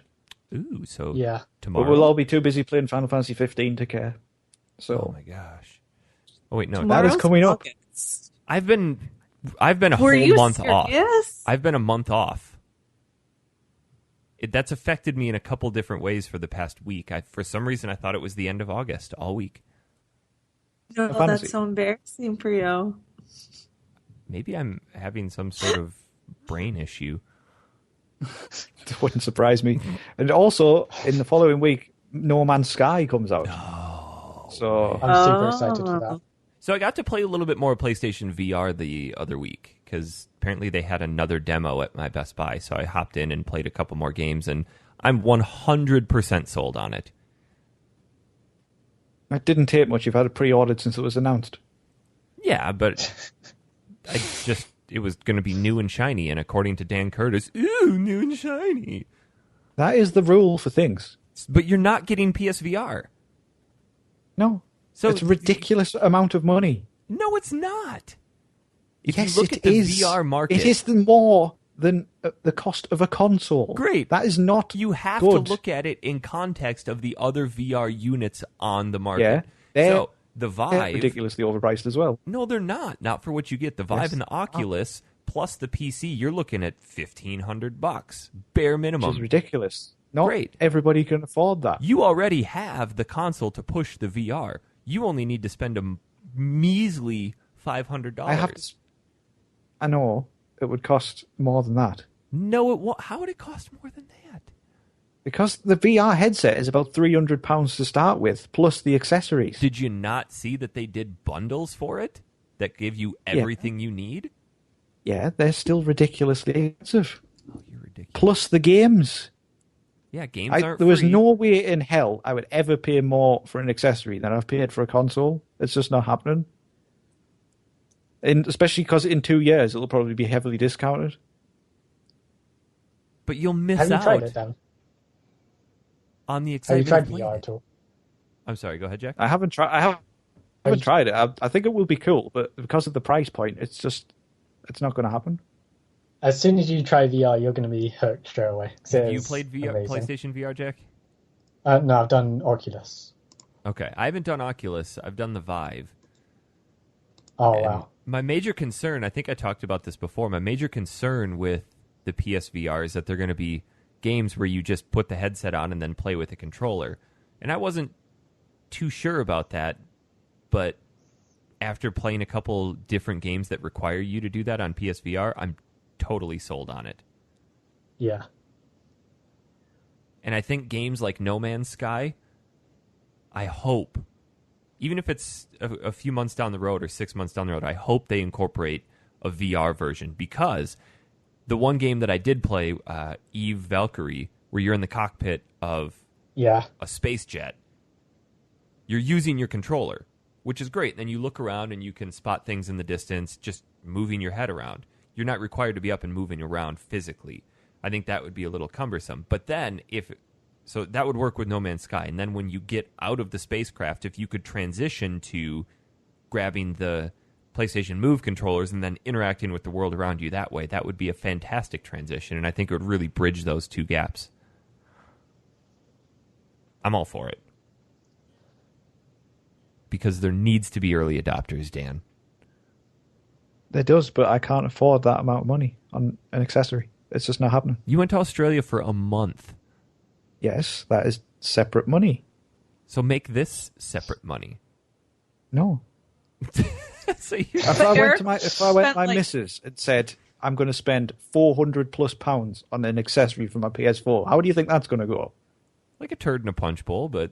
Ooh, so Yeah. but tomorrow. we'll all be too busy playing Final Fantasy 15 to care. So Oh my gosh. Oh wait, no. Tomorrow? coming up. August. I've been a Were whole you month off. serious? I've been a month off. That's affected me in a couple different ways for the past week. For some reason, I thought it was the end of August all week. No, Fantasy. that's so embarrassing for you. Maybe I'm having some sort of brain issue. it wouldn't surprise me. And also, in the following week, No Man's Sky comes out. So I'm super excited for that. So I got to play a little bit more PlayStation VR the other week because apparently they had another demo at my Best Buy. So I hopped in and played a couple more games, and I'm 100% sold on it. it didn't take much. You've had it pre-ordered since it was announced. Yeah, but it was going to be new and shiny, and according to Dan Curtis, ooh, new and shiny. That is the rule for things. But you're not getting PSVR. No. So it's a ridiculous amount of money. No, it's not. If Yes, you look it at the is. VR market, It is more than the cost of a console. Great. That is not you have good. to look at it in context of the other VR units on the market. Yeah, So the they're Vive, ridiculously overpriced as well. no, they're not. Not for what you get. The Vive Yes. and the Oculus plus the PC, you're looking at $1,500 bare minimum. Which is ridiculous. Not Great. everybody can afford that. You already have the console to push the VR. You only need to spend a measly $500. I know it would cost more than that. No, it won't. How would it cost more than that? Because the VR headset is about £300 to start with, plus the accessories. Did you not see that they did bundles for it that give you everything you need? Yeah, they're still ridiculously expensive. Oh, you're ridiculous. Plus the games. Yeah, games aren't There was free. no way in hell I would ever pay more for an accessory than I've paid for a console. It's just not happening. And especially because in 2 years it'll probably be heavily discounted. But you'll miss Have you out tried it then? on the Have you excitement. tried of playing VR it. at all? I'm sorry, go ahead, Jack. I haven't tried it. I think it will be cool, but because of the price point, it's not going to happen. As soon as you try VR, you're going to be hooked straight away. 'Cause it Have you is played VR, amazing. PlayStation VR, Jack? No, I've done Oculus. Okay, I haven't done Oculus. I've done the Vive. Oh, And wow. my major concern, I think I talked about this before, my major concern with the PSVR is that they're going to be games where you just put the headset on and then play with a controller. And I wasn't too sure about that, but after playing a couple different games that require you to do that on PSVR, I'm totally sold on it. Yeah. And I think games like No Man's Sky, I hope, even if it's a few months down the road or 6 months down the road, I hope they incorporate a VR version, because the one game that I did play, Eve Valkyrie, where you're in the cockpit of Yeah. a space jet, you're using your controller, which is great. Then you look around and you can spot things in the distance, just moving your head around. You're not required to be up and moving around physically. I think that would be a little cumbersome. But then so that would work with No Man's Sky. And then when you get out of the spacecraft, if you could transition to grabbing the PlayStation Move controllers and then interacting with the world around you that way, that would be a fantastic transition. And I think it would really bridge those two gaps. I'm all for it. Because there needs to be early adopters, Dan. There does, but I can't afford that amount of money on an accessory. It's just not happening. You went to Australia for a month. Yes, that is separate money. So make this separate money. No. So you If I went to my spent, like- missus and said, I'm going to spend £400+ on an accessory for my PS4, how do you think that's going to go? like a turd in a punch bowl, but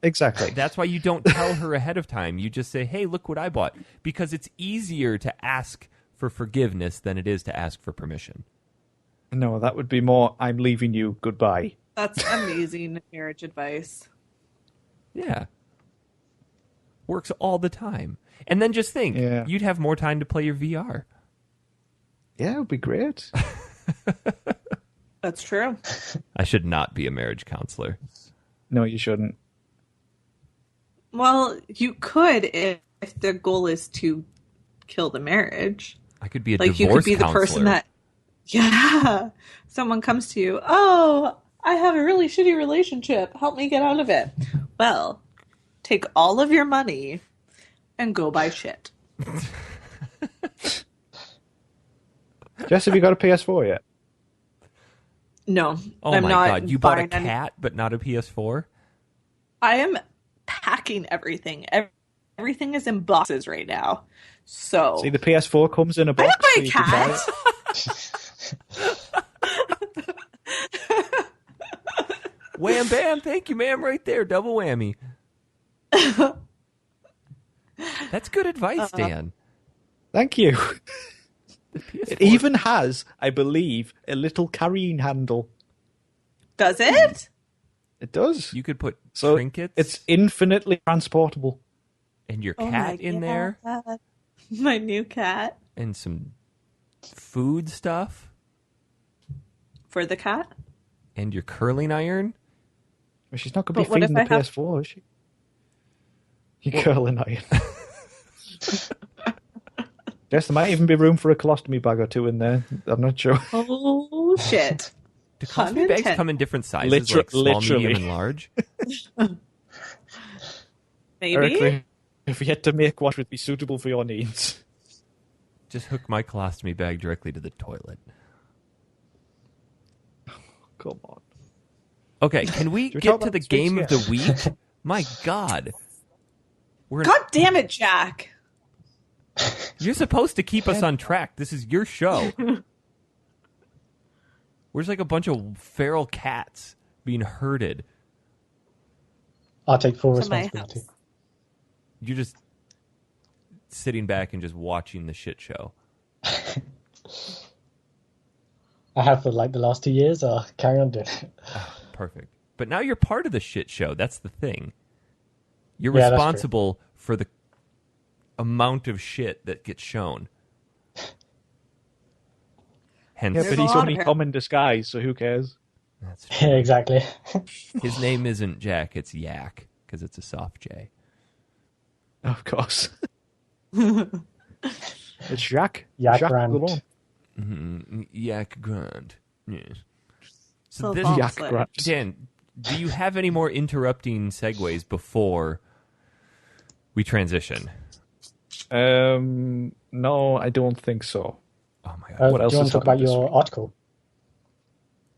Exactly. that's why you don't tell her ahead of time. You just say, hey, look what I bought. Because it's easier to ask for forgiveness than it is to ask for permission. No, that would be more, I'm leaving you, goodbye. That's amazing marriage advice. Yeah. Works all the time. And then just think, Yeah. you'd have more time to play your VR. Yeah, it would be great. That's true. I should not be a marriage counselor. No, you shouldn't. Well, you could if the goal is to kill the marriage. I could be a Like, divorce you could be the counselor. person that, yeah, someone comes to you, oh, I have a really shitty relationship. Help me get out of it. Well, take all of your money and go buy shit. Jess, have you got a PS4 yet? No, Oh I'm my not god, you bought a buying any- cat but not a PS4? I am packing everything. Everything is in boxes right now. So See, the PS4 comes in a I box. didn't buy so a you can buy cat. it. Wham bam, thank you, ma'am, right there. Double whammy. That's good advice, Dan. Thank you. PS4. It even has, I believe, a little carrying handle. Does it? It does. You could put So trinkets it's infinitely transportable. and your Oh cat my in there God. My new cat. and some food stuff For the cat? and your curling iron. Well, she's not going to be But what feeding if the I have- PS4, is she? You curling iron. Guess there might even be room for a colostomy bag or two in there. I'm not sure. Oh, shit. Do Pun colostomy bags intended. come in different sizes, like small, literally. medium, and large? Maybe? Eric, if we had to make one, it would be suitable for your needs. Just hook my colostomy bag directly to the toilet. Come on. Okay, can we Should we get talk to about the Space game of Jam? the week? My God. God damn it, Jack. You're supposed to keep us on track. This is your show. Where's like a bunch of feral cats being herded? I'll take full To my responsibility. house. You're just sitting back and just watching the shit show. I have for like the last 2 years. I'll carry on doing it. Perfect. But now you're part of the shit show. That's the thing. You're Yeah, that's responsible for the amount of shit that gets shown. Hence, Yeah, There's but a he's lot only of him. come in disguise, so who cares? that's true. Yeah, exactly. His name isn't Jack, it's Yak, because it's a soft J. Of course. It's Jacques. Yak Jacques Grant. Delon. Yak Grant. Yes. So So this, false. Yak Grant. Dan, do you have any more interrupting segues before we transition? No, I don't think so. Oh my God. What else Do you want has to talk about happened this your week? article?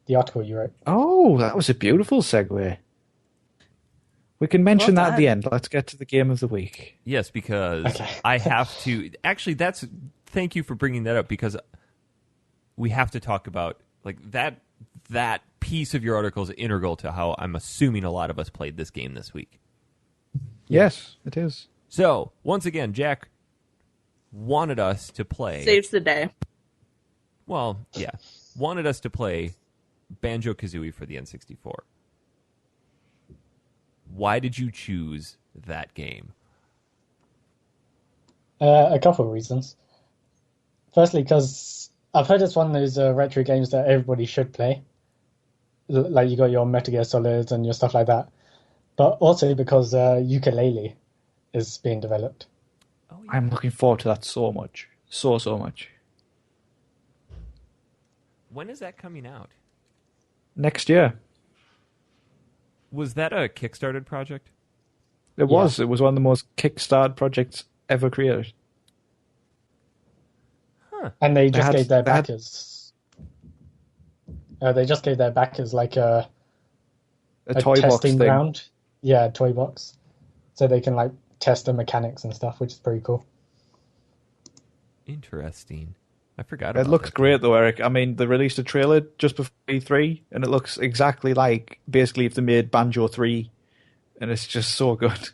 The article you wrote. Oh, that was a beautiful segue. We can mention Well that at the done. end. Let's get to the game of the week. Yes, because Okay. I have to. Actually, thank you for bringing that up because we have to talk about like that piece of your article is integral to how I'm assuming a lot of us played this game this week. Yes, it is. So once again, Jack wanted us to play. Saves the day. Well, yeah, wanted us to play Banjo Kazooie for the N64. Why did you choose that game? A couple of reasons. Firstly, because I've heard it's one of those retro games that everybody should play. Like you got your Metal Gear Solids and your stuff like that. But also because Ukulele is being developed. Oh, yeah. I'm looking forward to that so much. So much. When is that coming out? Next year. Was that a Kickstarted project? It was. It was one of the most kickstart projects ever created. And they just had- gave their they had- backers. They just gave their backers like a Toy box testing thing. round. Yeah, toy box. So they can like test the mechanics and stuff, which is pretty cool. Interesting. I forgot about It looks that. great though, Eric. I mean, they released a trailer just before E3, and it looks exactly like basically if they made Banjo 3, and it's just so good.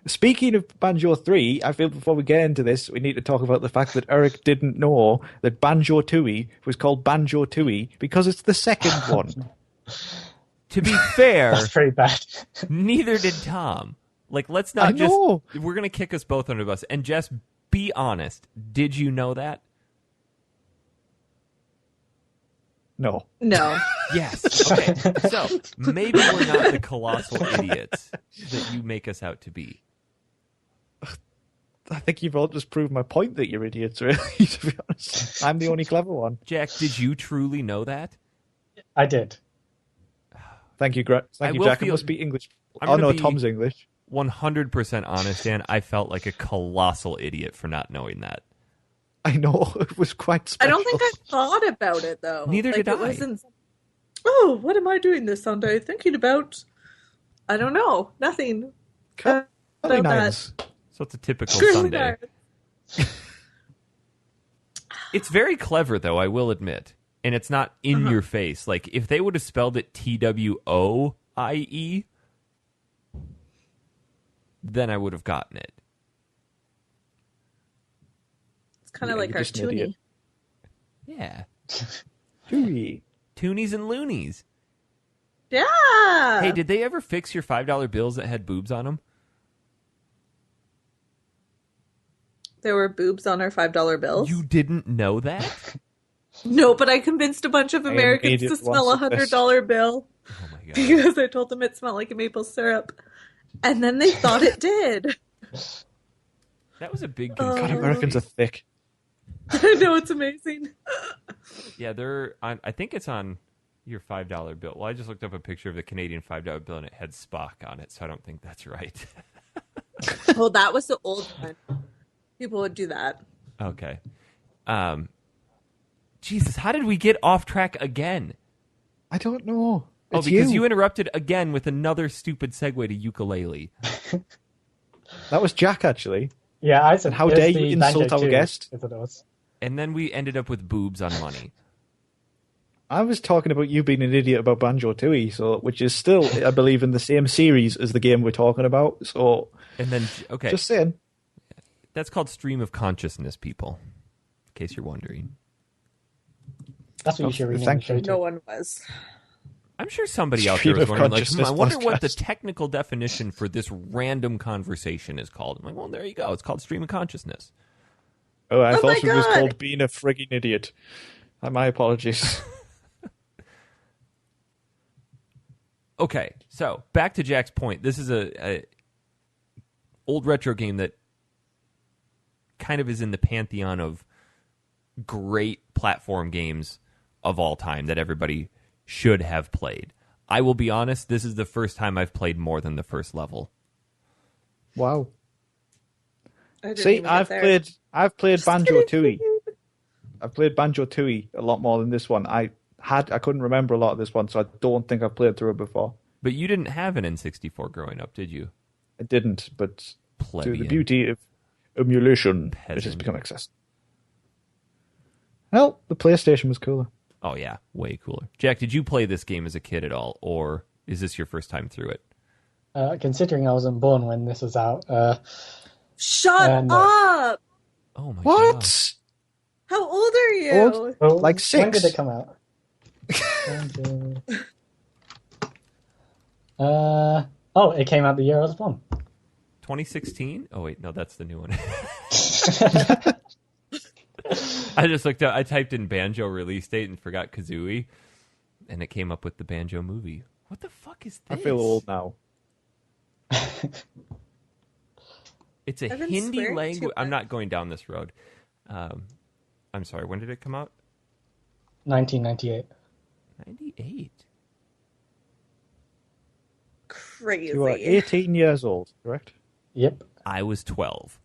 Speaking of Banjo 3, I feel before we get into this, we need to talk about the fact that Eric didn't know that Banjo Tooie was called Banjo Tooie because it's the second one. To be fair, That's pretty bad. neither did Tom. Like, let's I not just. know. We're going to kick us both under the bus. And Jess, be honest. Did you know that? No. No. Yes. Okay. So maybe we're not the colossal idiots that you make us out to be. I think you've all just proved my point that you're idiots, really, to be honest. I'm the only clever one. Jack, did you truly know that? I did. Thank you, Thank I you, will Jack. feel- It must be English. I'm Oh, gonna no, be- Tom's English. 100% honest, Dan. I felt like a colossal idiot for not knowing that. I know. It was quite I special. don't think I thought about it though. Neither Like, did I. it wasn't. Oh, what am I doing this Sunday? Thinking about. I don't know. Nothing. Curly about Nines. So it's a typical Curly Sunday. Nines. It's very clever, though, I will admit. And it's not in your face. Like, if they would have spelled it Twoie, then I would have gotten it. It's kind of Yeah, like you're our just an idiot. toonie. Yeah. Dewey. Toonies and loonies. Yeah. Hey, did they ever fix your $5 bills that had boobs on them? There were boobs on our $5 bills. You didn't know that? No, but I convinced a bunch of I Americans immediately to smell wanted this. $100 bill Oh my god. because I told them it smelled like a maple syrup. And then they thought it did. That was a big God, conspiracy. Americans are thick. I know, it's amazing. Yeah, they're on, I think it's on your $5 bill. Well, I just looked up a picture of the Canadian $5 bill and it had Spock on it, so I don't think that's right. Well, that was the old one. People would do that. Okay. Jesus, how did we get off track again? I don't know. Oh, It's because you interrupted again with another stupid segue to ukulele. That was Jack, actually. Yeah, I said. And how it was dare the you insult Banjo our Kazooie, guest? I thought it was. And then we ended up with boobs on money. I was talking about you being an idiot about Banjo Tooie, so which is still, I believe, in the same series as the game we're talking about. So, And then, okay, just saying. that's called stream of consciousness, people. In case you're wondering. That's what you should rename the Thank show you. to. No one was. I'm sure somebody out Stream there was of wondering, like, consciousness I wonder what the podcast. technical definition for this random conversation is called. I'm like, well, there you go. It's called stream of consciousness. Oh, I Oh thought my it was God. called being a frigging idiot. My apologies. Okay, so back to Jack's point. This is a old retro game that kind of is in the pantheon of great platform games of all time that everybody should have played. I will be honest, this is the first time I've played more than the first level. Wow. I didn't See, even get there. I've played Just Banjo kidding. Tooie. I've played Banjo Tooie a lot more than this one. I couldn't remember a lot of this one, so I don't think I've played through it before. But you didn't have an N64 growing up, did you? I didn't, but through Plebeian. the beauty of emulation, it has Peasant. become accessible. Well, the PlayStation was cooler. Oh, yeah. Way cooler. Jack, did you play this game as a kid at all, or is this your first time through it? Considering I wasn't born when this was out, Shut No. up! Oh, my God. What? How old are you? Old? well, Like When 6. did it come out? It came out the year I was born. 2016? Oh, wait. No, that's the new one. I just looked up. I typed in Banjo release date and forgot Kazooie, and it came up with the Banjo movie. What the fuck is I this? feel old now. It's a I've been Hindi swearing language. too I'm much. not going down this road. I'm sorry. When did it come out? 1998. 98. Crazy. You are 18 years old, correct? Yep. I was 12.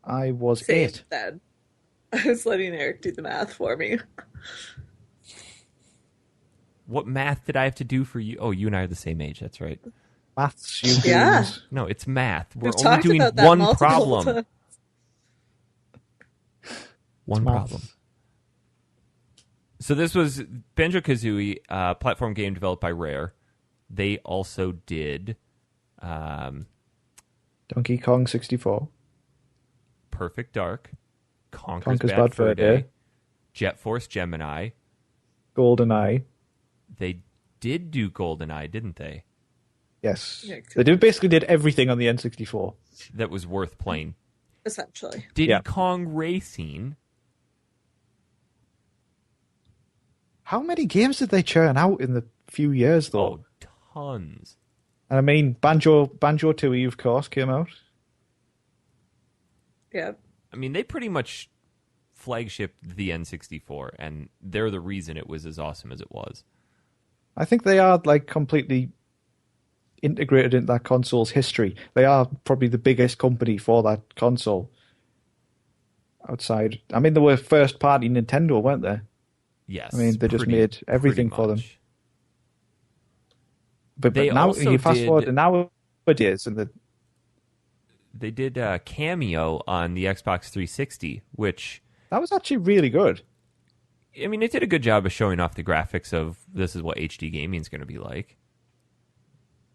I was Same 8. then. I was letting Eric do the math for me. What math did I have to do for you? Oh, you and I are the same age. That's right. Maths, you Yeah. goons. No, it's math. We're We've only talked doing about that one multiple problem. times. One Math. problem. So this was Banjo Kazooie, platform game developed by Rare. They also did Donkey Kong 64. Perfect Dark, Conker's Conker's Bad Fur Day, Day. Jet Force Gemini. GoldenEye. They did do GoldenEye, didn't they? Yes. Yeah, They basically did everything on the N64. That was worth playing. Essentially. Diddy Yeah. Kong Racing. How many games did they churn out in the few years, though? Oh, tons. And I mean, Banjo Tooie, of course, came out. Yeah. I mean, they pretty much flagshipped the N64, and they're the reason it was as awesome as it was. I think they are like completely integrated into that console's history. They are probably the biggest company for that console. Outside, I mean, they were first party Nintendo, weren't they? Yes. I mean, they just made everything pretty for them. much. But They now also you fast did- forward to nowadays, and They did a Cameo on the Xbox 360, which, that was actually really good. I mean, it did a good job of showing off the graphics of this is what HD gaming is going to be like.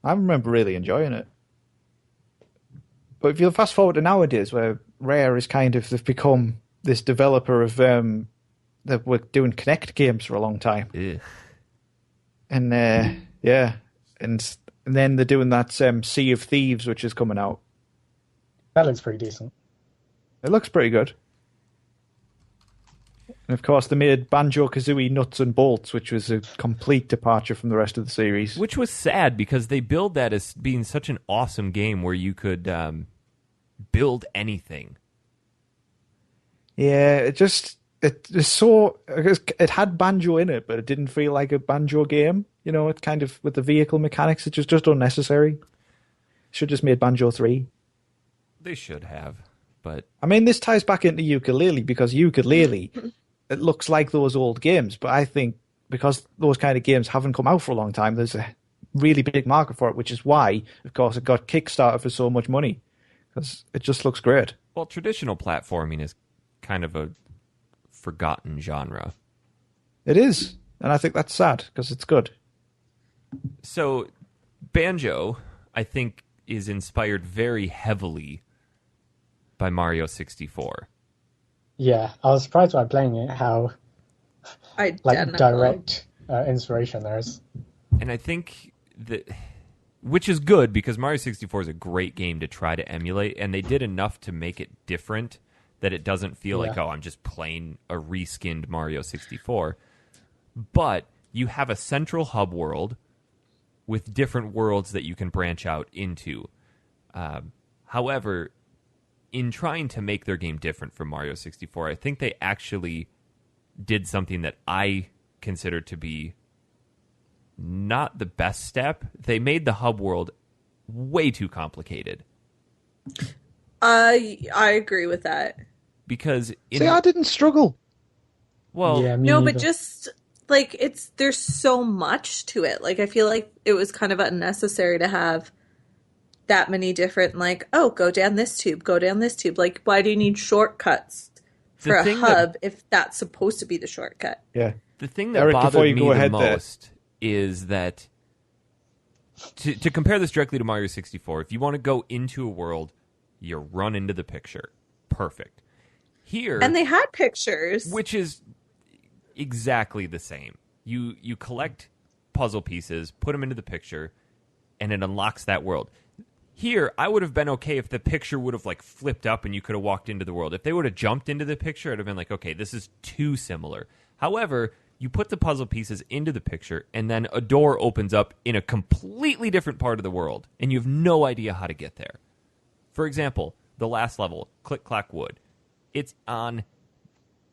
I remember really enjoying it. But if you fast forward to nowadays, where Rare is kind of, they've become this developer of, that were doing Kinect games for a long time. Ugh. And, yeah. And then they're doing that Sea of Thieves, which is coming out. That looks pretty decent. It looks pretty good. And of course, they made Banjo Kazooie Nuts and Bolts, which was a complete departure from the rest of the series. Which was sad because they billed that as being such an awesome game where you could build anything. Yeah, it had Banjo in it, but it didn't feel like a Banjo game. You know, it kind of, with the vehicle mechanics, it was just unnecessary. Should just made Banjo 3. They should have, but... I mean, this ties back into ukulele, because ukulele, it looks like those old games, but I think because those kind of games haven't come out for a long time, there's a really big market for it, which is why, of course, it got Kickstarter for so much money, because it just looks great. Well, traditional platforming is kind of a forgotten genre. It is, and I think that's sad, because it's good. So, Banjo, I think, is inspired very heavily by Mario 64. Yeah, I was surprised by playing it how direct inspiration there is. And I think that, which is good because Mario 64 is a great game to try to emulate, and they did enough to make it different that it doesn't feel like, oh, I'm just playing a reskinned Mario 64. But you have a central hub world with different worlds that you can branch out into. However, in trying to make their game different from Mario 64, I think they actually did something that I consider to be not the best step. They made the hub world way too complicated. I agree with that. Because I didn't struggle. Well, yeah, no, neither. but just like there's so much to it. Like I feel like it was kind of unnecessary to have that many different, like, oh, go down this tube, go down this tube. Like, why do you need shortcuts for a hub if that's supposed to be the shortcut? Yeah. The thing that Eric, bothered me the most is that to compare this directly to Mario 64, if you want to go into a world, you run into the picture. Perfect. Here, and they had pictures, which is exactly the same. You collect puzzle pieces, put them into the picture, and it unlocks that world. Here, I would have been okay if the picture would have like flipped up and you could have walked into the world. If they would have jumped into the picture, I'd have been like, okay, this is too similar. However, you put the puzzle pieces into the picture, and then a door opens up in a completely different part of the world, and you have no idea how to get there. For example, the last level, Click Clack Wood. It's on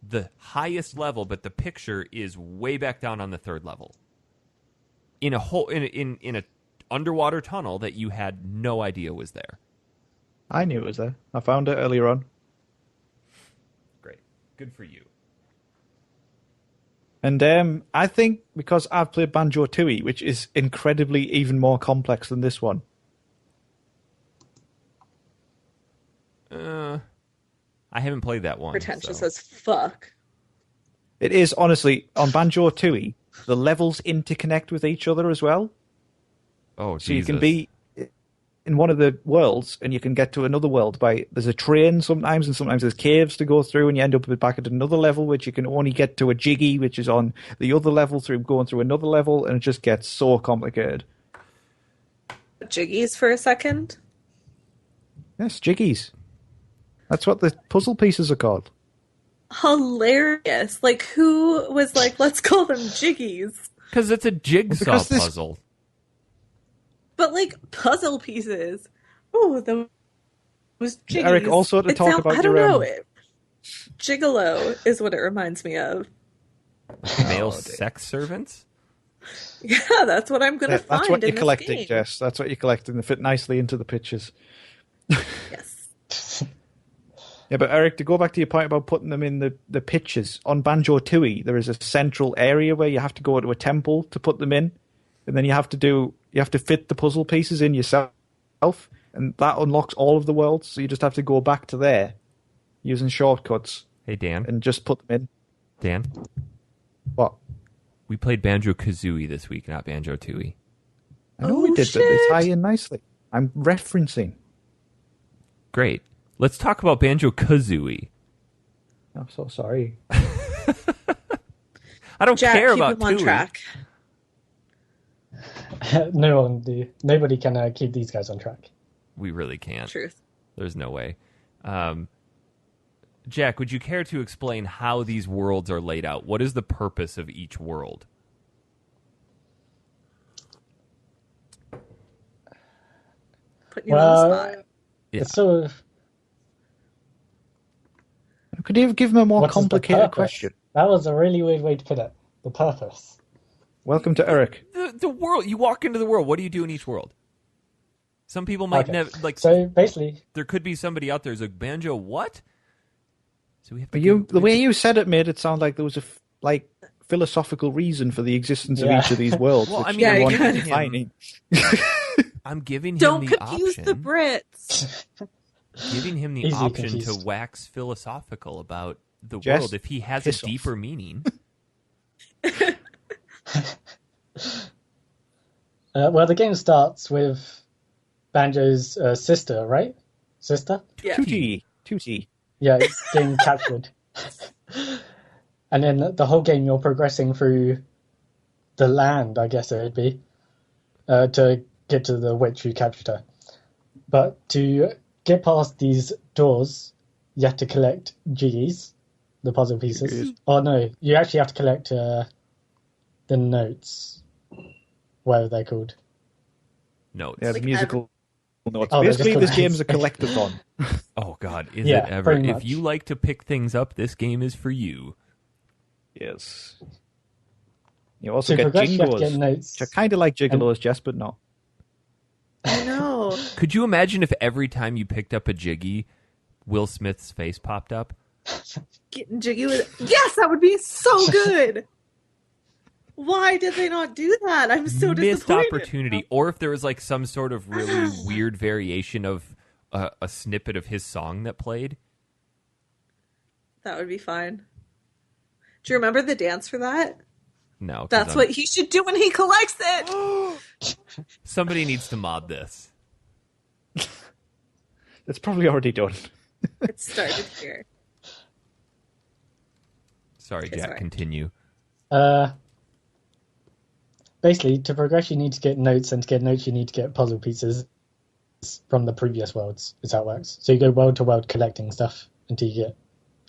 the highest level, but the picture is way back down on the third level. In a whole in a underwater tunnel that you had no idea was there. I knew it was there. I found it earlier on. Great. Good for you. And I think because I've played Banjo Tooie, which is incredibly even more complex than this one. I haven't played that one. Pretentious as fuck. It is, honestly, on Banjo Tooie, the levels interconnect with each other as well. Oh, so Jesus. You can be in one of the worlds and you can get to another world by, there's a train sometimes, and sometimes there's caves to go through, and you end up back at another level, which you can only get to a jiggy, which is on the other level through going through another level, and it just gets so complicated. Jiggies for a second? Yes, jiggies. That's what the puzzle pieces are called. Hilarious. Like, who was like, let's call them jiggies? Because it's a jigsaw puzzle. But, like, puzzle pieces. Oh, those jiggies. Eric, also to talk about I don't know. Gigolo is what it reminds me of. Male sex servants? Yeah, that's what I'm going to find. That's what in you're collecting, game. Jess. That's what you're collecting. They fit nicely into the pictures. Yes. Yeah, but Eric, to go back to your point about putting them in the pictures, on Banjo Tooie, there is a central area where you have to go to a temple to put them in, and then you have to fit the puzzle pieces in yourself, and that unlocks all of the worlds, so you just have to go back to there using shortcuts. Hey, Dan. And just put them in. Dan? What? We played Banjo Kazooie this week, not Banjo Tooie. I know we did, but they tie in nicely. I'm referencing. Great. Let's talk about Banjo Kazooie. I'm so sorry. I don't Jack, care keep about him on Tooie. track. Nobody can keep these guys on track. We really can't. Truth. There's no way. Jack, would you care to explain how these worlds are laid out? What is the purpose of each world? Putting you on the spot. Yeah. It's sort of Could you give him a more what is the complicated purpose? question? That was a really weird way to put it. The purpose. Welcome to Eric. The world. You walk into the world. What do you do in each world? Some people might Okay. never like. So basically, There could be somebody out there who's like, Banjo, what? So we have to. But the way you said it made it sound like there was a philosophical reason for the existence of Yeah. each of these worlds. Well, which I mean, you yeah, want you to can- define it. I'm giving him Don't the confuse option. the Brits. Giving him the Easily option to confused. wax philosophical about the Just world if he has a piss off. deeper meaning. well, the game starts with Banjo's sister, right? Sister? Yeah. Tutti. Yeah, it's getting captured. And then the whole game you're progressing through the land, I guess it would be, to get to the witch who captured her. But to get past these doors, you have to collect G's, the puzzle pieces. Jiggies. Oh no, you actually have to collect the notes, whatever they're called. Notes. Yeah, the Like musical notes. Oh, they're Basically, just this called game's a notes. collectathon. Oh God, is Yeah, it ever? pretty If much. you like to pick things up, this game is for you. Yes. You also To get progress, you have to jingles, get notes. which are kind of like gigolos, Jess, but no. I know. Could you imagine if every time you picked up a Jiggy, Will Smith's face popped up? Getting jiggy with it. Yes, that would be so good. Why did they not do that? I'm so Missed disappointed. opportunity. Or if there was like some sort of really weird variation of a snippet of his song that played. That would be fine. Do you remember the dance for that? No, 'cause That's I'm- what he should do when he collects it. somebody needs to mod this. It's probably already done. It started here. Sorry, Okay, Jack. sorry. Continue. Basically, to progress, you need to get notes, and to get notes, you need to get puzzle pieces from the previous worlds. Is how it works. So you go world to world collecting stuff until you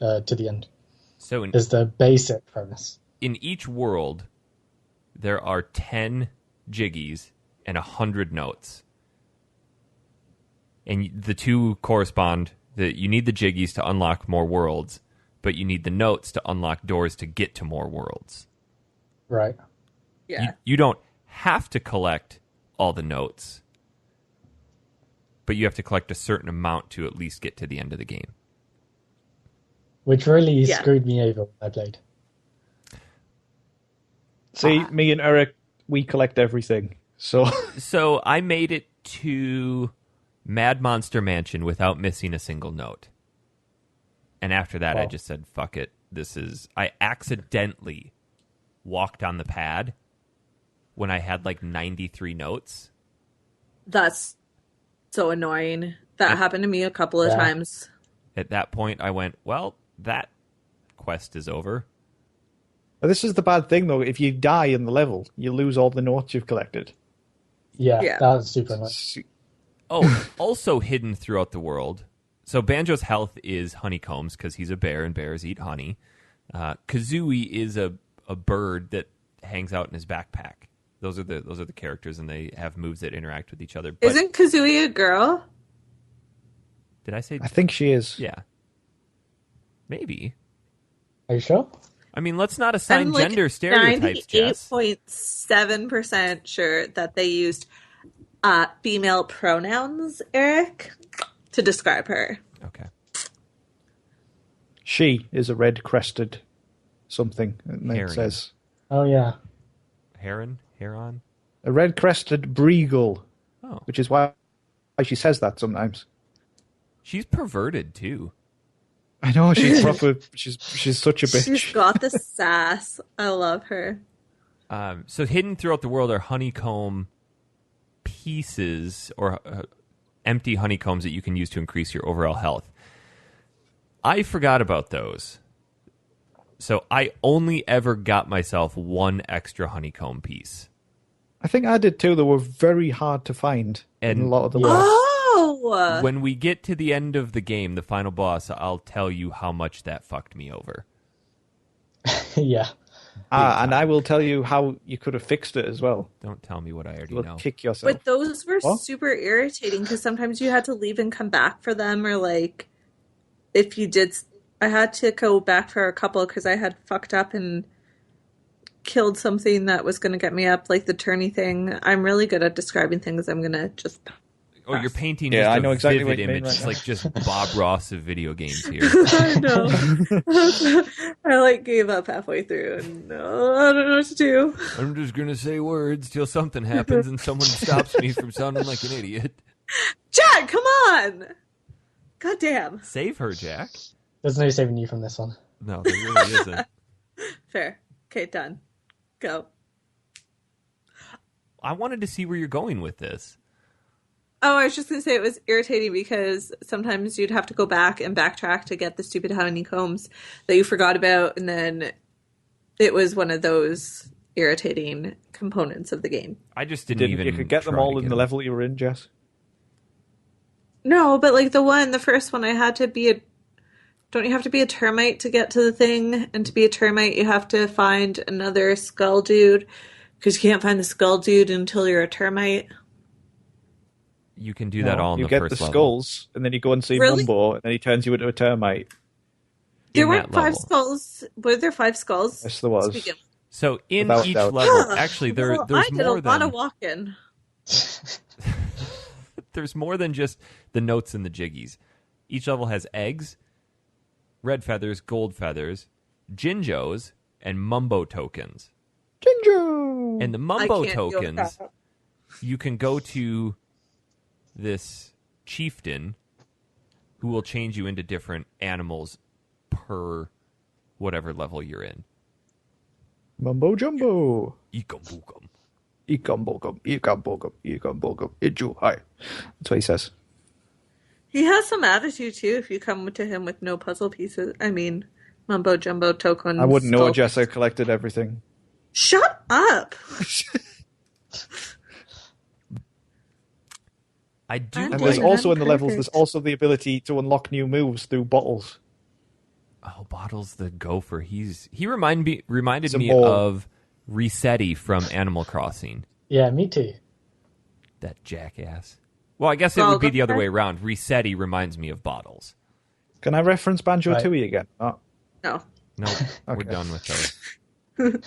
get to the end. So Is the basic premise. in each world, there are 10 Jiggies and 100 notes. And the two correspond. That you need the Jiggies to unlock more worlds, but you need the notes to unlock doors to get to more worlds. Right. Yeah. You don't have to collect all the notes, but you have to collect a certain amount to at least get to the end of the game. Which really Yeah. screwed me over when I played. See, me and Eric, we collect everything. So So I made it to Mad Monster Mansion without missing a single note. And after that, I Wow. just said, fuck it. I accidentally walked on the pad when I had like 93 notes. That's so annoying. That happened to me a couple of Yeah. times. At that point, I went, well, that quest is over. But this is the bad thing, though. If you die in the level, you lose all the notes you've collected. Yeah, Yeah. that was super annoying. Oh, also hidden throughout the world. So Banjo's health is honeycombs because he's a bear and bears eat honey. Kazooie is a bird that hangs out in his backpack. Those are the characters, and they have moves that interact with each other. But Isn't Kazooie a girl? did I say? I think she is. Yeah, maybe. Are you sure? I mean, let's not assign I'm like gender stereotypes, Jess. 98.7% sure that they used female pronouns, Eric, to describe her. Okay. She is a red-crested something. And it Herring. says Oh, yeah. Heron? a red-crested breagle, Oh. which is why she says that sometimes. She's perverted, too. I know she's proper. She's such a bitch. She's got the sass. I love her. So hidden throughout the world are honeycomb pieces or empty honeycombs that you can use to increase your overall health. I forgot about those. So I only ever got myself one extra honeycomb piece. I think I did too. They were very hard to find in a lot of the levels. Oh! When we get to the end of the game, the final boss, I'll tell you how much that fucked me over. Yeah. And I will tell you how you could have fixed it as well. Don't tell me what I already You'll know. kick yourself. But those were What? super irritating because sometimes you had to leave and come back for them, or like if you did, I had to go back for a couple because I had fucked up and killed something that was going to get me up, like the turny thing. I'm really good at describing things. I'm going to just. Oh, you're painting Yeah, just I a know exactly vivid what you mean image. right It's now. like just Bob Ross of video games here. I know. I like gave up halfway through and I don't know what to do. I'm just going to say words till something happens and someone stops me from sounding like an idiot. Jack, come on! God damn. Save her, Jack. There's no saving you from this one. No, there really isn't. Fair. Okay, done. Go. I wanted to see where you're going with this. Oh, I was just going to say it was irritating because sometimes you'd have to go back and backtrack to get the stupid honeycombs that you forgot about, and then it was one of those irritating components of the game. I just didn't even You could get them try to all in get the them. level you were in, Jess. No, but like the first one, I had to be a... Don't you have to be a termite to get to the thing? And to be a termite, you have to find another skull dude, because you can't find the skull dude until you're a termite. You can do that all in you the get first the level. skulls, and then you go and see Really? Mumbo, and then he turns you into a termite. There in weren't that 5 level. skulls. Were there 5 skulls? Yes, there was. Speaking of- So in Without each doubt. level, actually, there's I did more a lot than of walking. there's more than just the notes and the jiggies. Each level has eggs, red feathers, gold feathers, Jinjos, and Mumbo tokens. Jinjo! And the I Mumbo can't deal with tokens, that. you can go to this chieftain who will change you into different animals per whatever level you're in. Mumbo Jumbo! Eekum-bookum. Ecum-bogum, ecum-bogum, ecum-bogum, ichu, hi. That's what he says. He has some attitude too if you come to him with no puzzle pieces. I mean, mumbo jumbo tokens. I wouldn't know, skull- Jess. I collected everything. Shut up! I do And And like... there's also in the levels, perfect. there's also the ability to unlock new moves through bottles. Oh, Bottles the Gopher. He reminded He's a me mole. of Resetti from Animal Crossing. Yeah, me too. That jackass. Well, I guess it Well, would be the other Gopher? way around. Resetti reminds me of Bottles. Can I reference Banjo Right. Tooie again? Oh, No. No, we're Okay. done with those.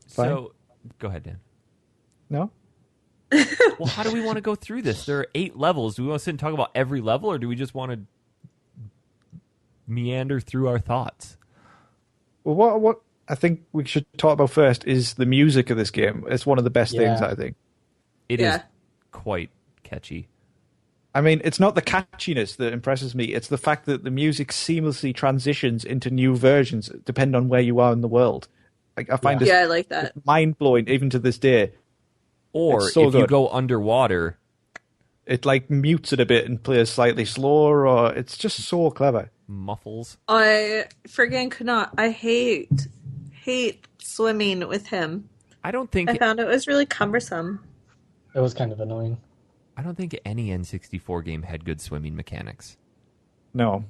So, go ahead, Dan. no? Well, how do we want to go through this? There are 8 levels. Do we want to sit and talk about every level, or do we just want to meander through our thoughts? Well, what I think we should talk about first is the music of this game. It's one of the best things, Yeah. I think. It is Yeah. quite catchy. I mean, it's not the catchiness that impresses me. It's the fact that the music seamlessly transitions into new versions, depending on where you are in the world. Like, I find Yeah, I like that. it mind-blowing, even to this day. Or It's so if you good. go underwater, It, like, mutes it a bit and plays slightly slower, or it's just so clever. muffles. I friggin' could not. I hate swimming with him. I don't think I found it was really cumbersome. It was kind of annoying. I don't think any N64 game had good swimming mechanics. No.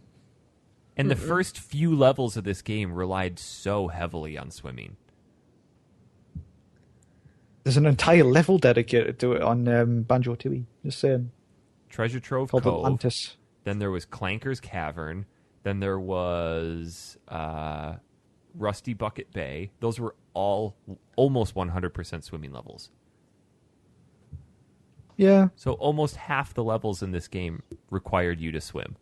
And the first few levels of this game relied so heavily on swimming. There's an entire level dedicated to it on Banjo Tooie. Just saying. Treasure Trove Called Cove. Atlantis. Then there was Clanker's Cavern. Then there was Rusty Bucket Bay. Those were all almost 100% swimming levels. Yeah. So almost half the levels in this game required you to swim.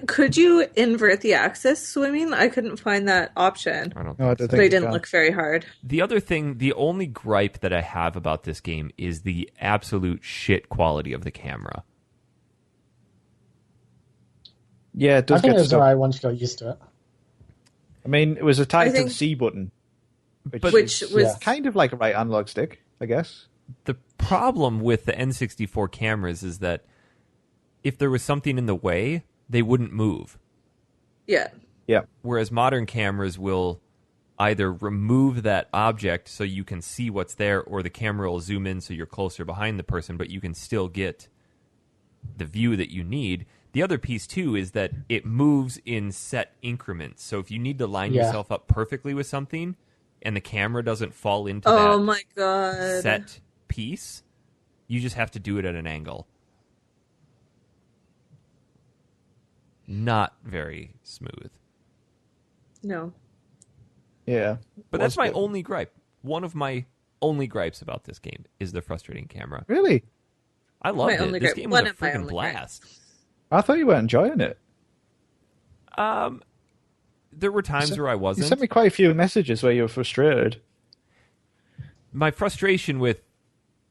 Could you invert the axis swimming? I couldn't find that option. I don't No, I think don't so. think But I you didn't can. look very hard. The other thing, the only gripe that I have about this game is the absolute shit quality of the camera. Yeah, it I does think get it was stuck. alright once you got used to it. I mean, it was tied to think- the C button. Which was Yeah. kind of like a right analog stick, I guess. The problem with the N64 cameras is that if there was something in the way, they wouldn't move. Yeah. Yeah. Whereas modern cameras will either remove that object so you can see what's there, or the camera will zoom in so you're closer behind the person, but you can still get the view that you need. The other piece, too, is that it moves in set increments. So if you need to line yourself up perfectly with something and the camera doesn't fall into Oh that my god. set piece, you just have to do it at an angle. Not very smooth. No. Yeah. But that's my only gripe. One of my only gripes about this game is the frustrating camera. Really? I loved My it. only This gripe. game was One a of my freaking only blast. I thought you were enjoying it. There were times where I You wasn't. sent me quite a few messages where you were frustrated. My frustration with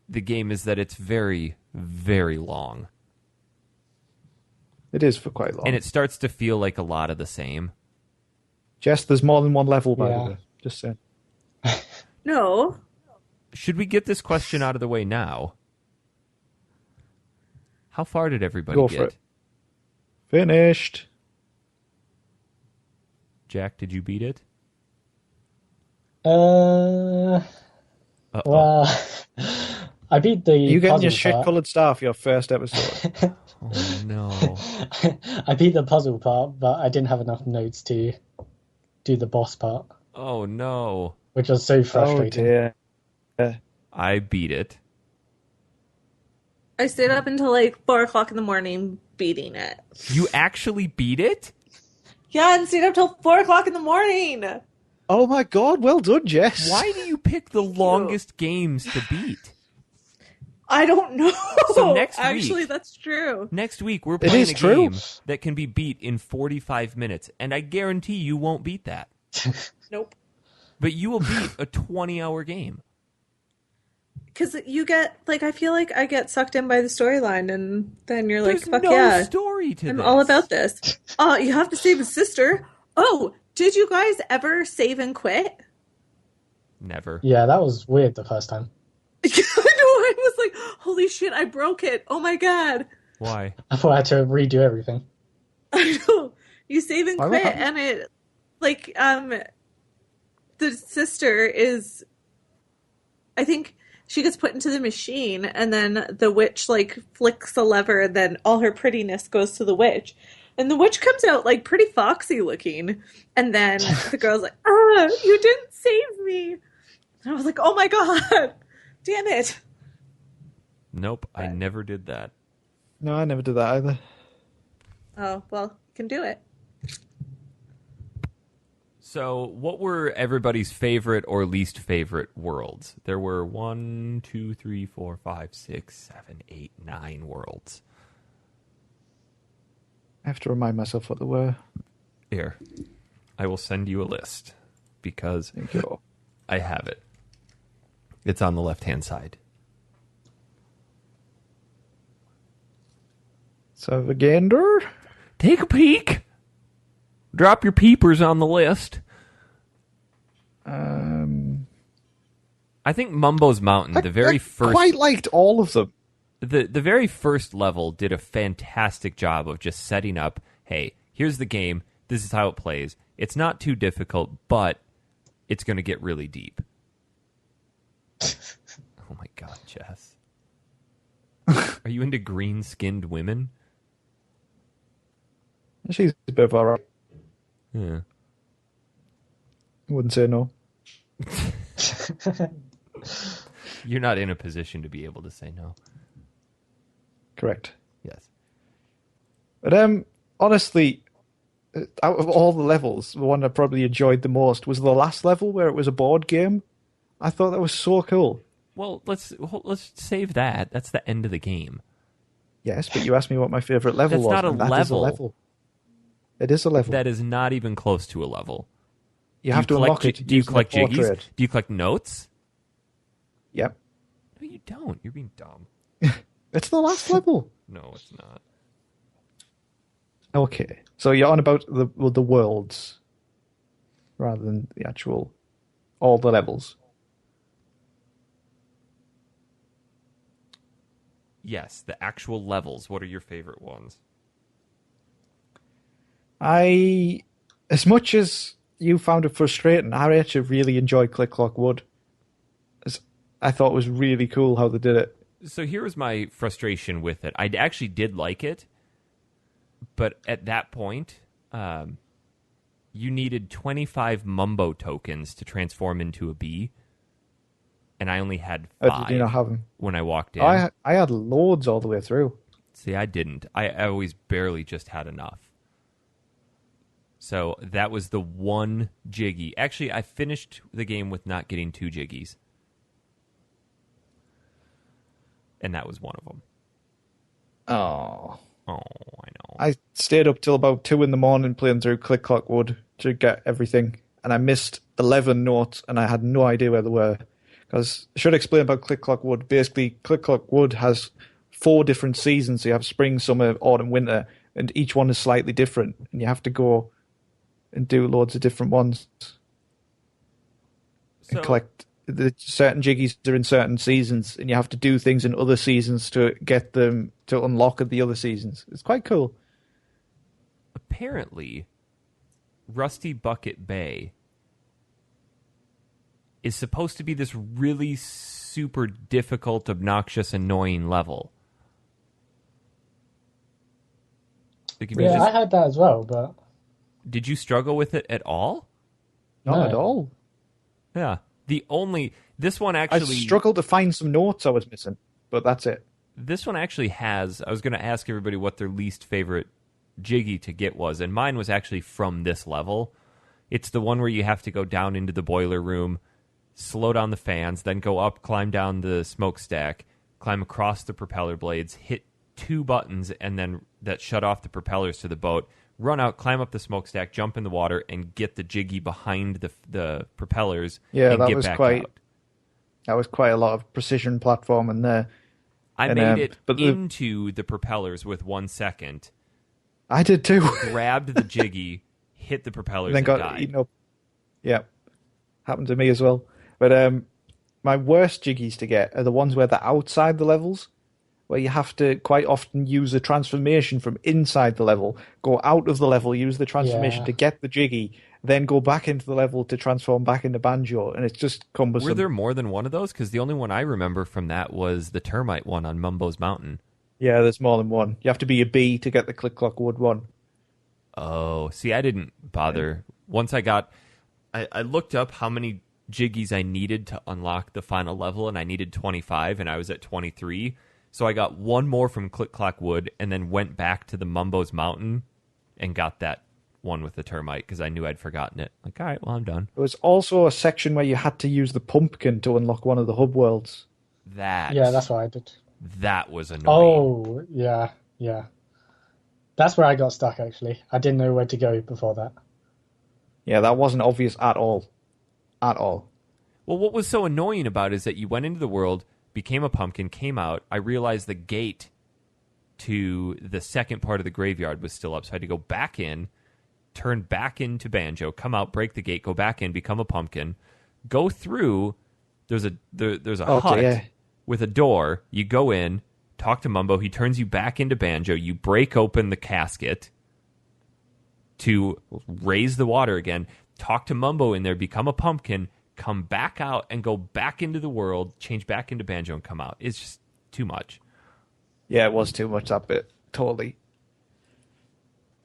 the game is that it's very, very long. It is for quite long. And it starts to feel like a lot of the same. Jess, there's more than one level, by the Yeah. way. Just saying. No. Should we get this question out of the way now? How far did everybody Go get? for it. Finished. Jack, did you beat it? Well, I beat the. You getting your puzzle part. shit-coloured star for your first episode? Oh, no. I beat the puzzle part, but I didn't have enough notes to do the boss part, Oh, no. which was so Oh, frustrating. dear. I beat it. I stayed up until like 4 o'clock in the morning beating it. You actually beat it? Yeah, and stayed up till 4 o'clock in the morning. Oh, my God. Well done, Jess. Why do you pick the longest games to beat? I don't know. So next week- Actually, that's true. Next week, we're It playing is a true. game that can be beat in 45 minutes, and I guarantee you won't beat that. Nope. But you will beat a 20-hour game. Because you get, like, I feel like I get sucked in by the storyline, and then you're like, There's fuck no yeah. story to I'm this. all about this. You have to save his sister. Oh, did you guys ever save and quit? Never. Yeah, that was weird the first time. I know, I was like, holy shit, I broke it. Oh my god. Why? I thought I had to redo everything. I know. You save and Why would quit, that- and it, like, the sister is, I think she gets put into the machine, and then the witch, like, flicks a lever, and then all her prettiness goes to the witch. And the witch comes out, like, pretty foxy looking. And then the girl's like, you didn't save me. And I was like, oh my god. Damn it. Nope, I never did that. No, I never did that either. Oh, well, you can do it. So, what were everybody's favorite or least favorite worlds? There were 1, 2, 3, 4, 5, 6, 7, 8, 9 worlds. I have to remind myself what they were. Here, I will send you a list because Thank you. I have it. It's on the left-hand side. Salvagander? Take a peek. Drop your peepers on the list. I think Mumbo's Mountain, the very I first, quite liked all of them. the very first level did a fantastic job of just setting up, hey, here's the game, this is how it plays. It's not too difficult, but it's going to get really deep. Oh my god, Jess. Are you into green-skinned women? She's a bit of alright. Yeah. I wouldn't say no. You're not in a position to be able to say no. Correct. Yes. But honestly, out of all the levels, the one I probably enjoyed the most was the last level where it was a board game. I thought that was so cool. Well, let's save that. That's the end of the game. Yes, but you asked me what my favorite level That's was. not a and that is level. It is a level. That is not even close to a level. you have to unlock it. Do you using collect the jiggies? portrait. Do you collect notes? Yep. No, you don't. You're being dumb. It's the last level. No, it's not. Okay. So you're on about the worlds rather than the actual all the levels. Yes, the actual levels. What are your favorite ones? As much as you found it frustrating, I actually really enjoyed Click Clock Wood. I thought it was really cool how they did it. So here was my frustration with it. I actually did like it, but at that point, you needed 25 Mumbo tokens to transform into a bee, and I only had 5 Did you not have them? when I walked in. I had loads all the way through. See, I didn't. I always barely just had enough. So that was the one Jiggy. Actually, I finished the game with not getting 2 Jiggies. And that was one of them. Oh, I know. I stayed up till about 2 in the morning playing through Click Clock Wood to get everything, and I missed 11 notes, and I had no idea where they were. Because I should explain about Click Clock Wood. Basically, Click Clock Wood has 4 different seasons. So you have spring, summer, autumn, winter, and each one is slightly different, and you have to go and do loads of different ones and collect. The certain Jiggies are in certain seasons, and you have to do things in other seasons to get them to unlock the other seasons. It's quite cool. Apparently, Rusty Bucket Bay is supposed to be this really super difficult, obnoxious, annoying level. I heard that as well, but... Did you struggle with it at all? Not at all. Yeah. This one actually... I struggled to find some notes I was missing, but that's it. This one actually has... I was going to ask everybody what their least favorite Jiggy to get was, and mine was actually from this level. It's the one where you have to go down into the boiler room, slow down the fans, then go up, climb down the smokestack, climb across the propeller blades, hit 2 buttons and then that shut off the propellers to the boat, run out, climb up the smokestack, jump in the water, and get the Jiggy behind the propellers and get back out. That was quite a lot of precision platforming there. I made it into the propellers with 1 second. I did too. Grabbed the Jiggy, hit the propellers, and then got died. eaten up. Yeah, happened to me as well. But my worst Jiggies to get are the ones where they're outside the levels, where you have to quite often use a transformation from inside the level, go out of the level, use the transformation to get the Jiggy, then go back into the level to transform back into Banjo, and it's just cumbersome. Were there more than one of those? Because the only one I remember from that was the termite one on Mumbo's Mountain. Yeah, there's more than one. You have to be a bee to get the Click Clock Wood one. Oh, see, I didn't bother. Once I looked up how many Jiggies I needed to unlock the final level, and I needed 25, and I was at 23. So I got one more from Click Clock Wood, and then went back to the Mumbo's Mountain and got that one with the termite, because I knew I'd forgotten it. Like, all right, well, I'm done. There was also a section where you had to use the pumpkin to unlock one of the hub worlds. Yeah, that's what I did. That was annoying. Oh, yeah. That's where I got stuck, actually. I didn't know where to go before that. Yeah, that wasn't obvious at all. At all. Well, what was so annoying about it is that you went into the world, became a pumpkin, came out. I realized the gate to the second part of the graveyard was still up, so I had to go back in, turn back into Banjo, come out, break the gate, go back in, become a pumpkin, go through. There's a hut with a door. You go in, talk to Mumbo. He turns you back into Banjo. You break open the casket to raise the water again. Talk to Mumbo in there, become a pumpkin, come back out and go back into the world, change back into Banjo and come out. It's just too much. Yeah, it was too much, that bit. Totally.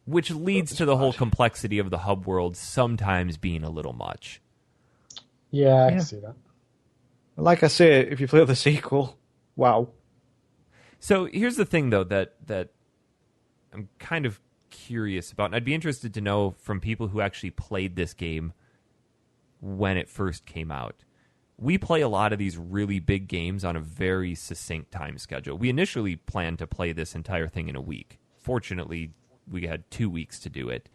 Which leads to the whole complexity of the hub world sometimes being a little much. Yeah, I can see that. Like I say, if you play the sequel, wow. So here's the thing, though, that I'm kind of curious about, and I'd be interested to know from people who actually played this game when it first came out. We play a lot of these really big games on a very succinct time schedule. We initially planned to play this entire thing in a week. Fortunately, we had 2 weeks to do it.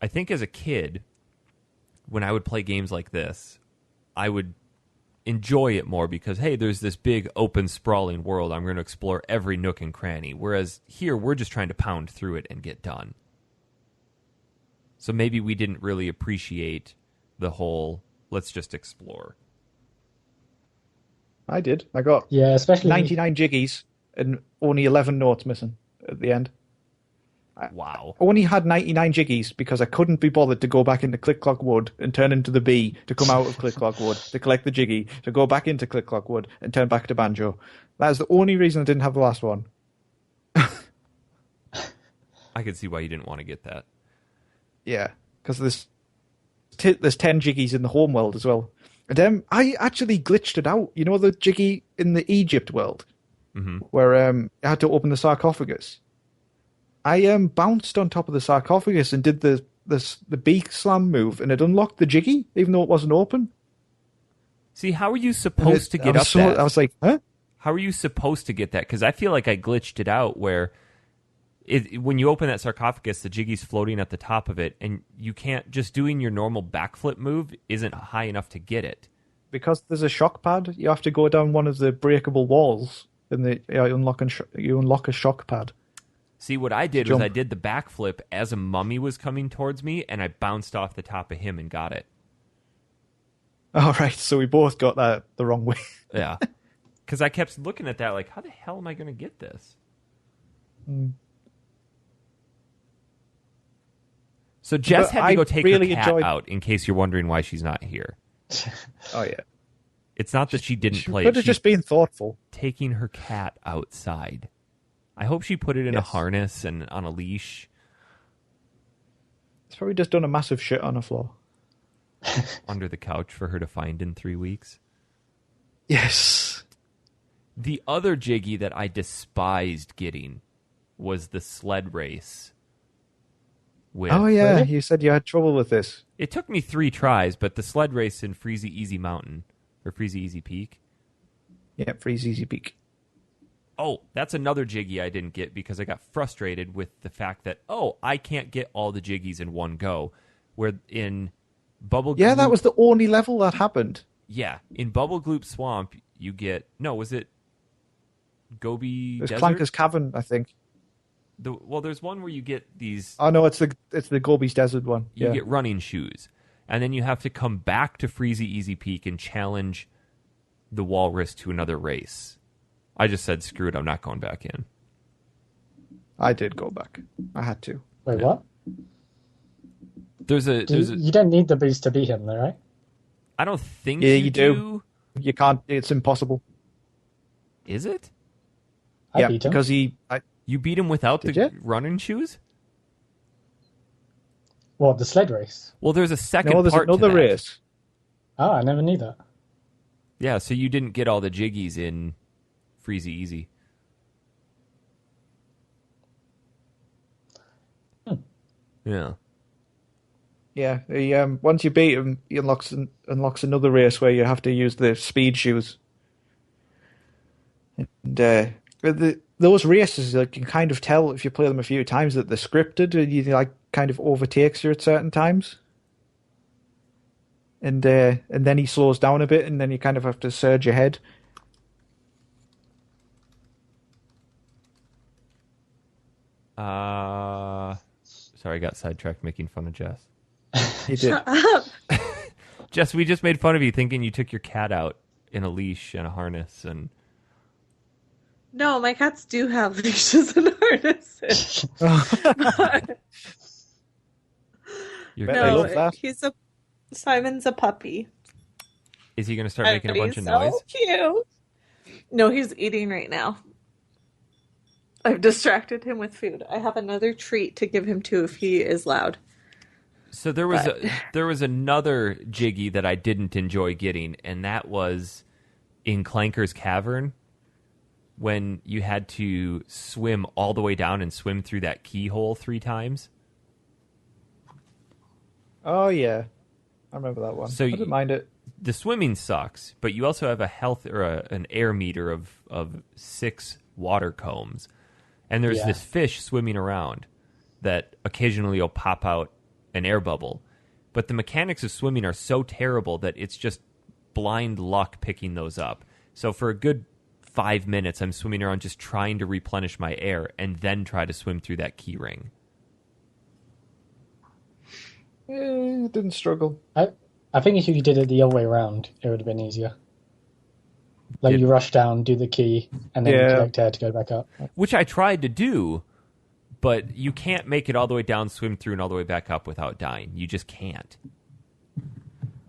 I think as a kid, when I would play games like this, I would enjoy it more because, hey, there's this big, open, sprawling world. I'm going to explore every nook and cranny. Whereas here, we're just trying to pound through it and get done. So maybe we didn't really appreciate the whole, let's just explore. I did. I got especially 99 Jiggies and only 11 notes missing at the end. Wow. I only had 99 jiggies because I couldn't be bothered to go back into Click Clock Wood and turn into the bee to come out of Click Clock Wood to collect the jiggy, to go back into Click Clock Wood and turn back to Banjo. That is the only reason I didn't have the last one. I could see why you didn't want to get that. Yeah, because there's 10 jiggies in the home world as well. And I actually glitched it out. You know the jiggy in the Egypt world? Mm-hmm. Where I had to open the sarcophagus. I bounced on top of the sarcophagus and did the beak slam move, and it unlocked the jiggy, even though it wasn't open. See, how are you supposed to get up that? I was like, huh? How are you supposed to get that? Because I feel like I glitched it out where when you open that sarcophagus, the jiggy's floating at the top of it, and you can't, just doing your normal backflip move isn't high enough to get it. Because there's a shock pad, you have to go down one of the breakable walls, and you unlock a shock pad. See, what I did was I did the backflip as a mummy was coming towards me, and I bounced off the top of him and got it. All right, so we both got that the wrong way. Yeah. Because I kept looking at that like, how the hell am I going to get this? So Jess had to go take her cat out, in case you're wondering why she's not here. Oh, yeah. It's not that she didn't play. Could have just been thoughtful. Taking her cat outside. I hope she put it in a harness and on a leash. It's probably just done a massive shit on the floor. Under the couch for her to find in 3 weeks. Yes. The other jiggy that I despised getting was the sled race. Oh, yeah. You said you had trouble with this. It took me 3 tries, but the sled race in Freezy Easy Mountain, or Freezy Easy Peak. Yeah, Freezy Easy Peak. Oh, that's another jiggy I didn't get because I got frustrated with the fact that, I can't get all the jiggies in one go. Where in Bubble Gloop... Yeah, that was the only level that happened. Yeah, in Bubble Gloop Swamp, you get... No, was it Gobi There's Desert? Clanker's Cavern, I think. There's one where you get these... Oh, no, it's the Gobi's Desert one. You get running shoes. And then you have to come back to Freezy Easy Peak and challenge the walrus to another race. I just said, screw it, I'm not going back in. I did go back. I had to. Wait, what? You don't need the beast to beat him, though, right? I don't think you do. You can't. It's impossible. Is it? I beat him. Because you beat him without the running shoes? What, the sled race? Well, there's a second there's part another to that. race. Oh, I never knew that. Yeah, so you didn't get all the jiggies in Freezy Easy. Yeah. Yeah. Once you beat him, he unlocks another race where you have to use the speed shoes. And those races, you can kind of tell if you play them a few times that they're scripted, and you kind of overtakes you at certain times. And then he slows down a bit, and then you kind of have to surge ahead. Sorry, I got sidetracked making fun of Jess. You did. Shut up. Jess, we just made fun of you thinking you took your cat out in a leash and a harness. And No, my cats do have leashes and harnesses. Simon's a puppy. Is he going to start making a bunch of so noise? Cute. No, he's eating right now. I've distracted him with food. I have another treat to give him too if he is loud. So there was another jiggy that I didn't enjoy getting, and that was in Clanker's Cavern when you had to swim all the way down and swim through that keyhole 3 times. Oh yeah, I remember that one. So I didn't mind it. The swimming sucks, but you also have a health or an air meter of 6 water combs, and there's this fish swimming around that occasionally will pop out an air bubble. But the mechanics of swimming are so terrible that it's just blind luck picking those up. So for a good 5 minutes, I'm swimming around just trying to replenish my air and then try to swim through that key ring. Didn't struggle. I think if you did it the other way around, it would have been easier. Like you rush down, do the key, and then Yeah. collect air to go back up. Which I tried to do, but you can't make it all the way down, swim through, and all the way back up without dying. You just can't.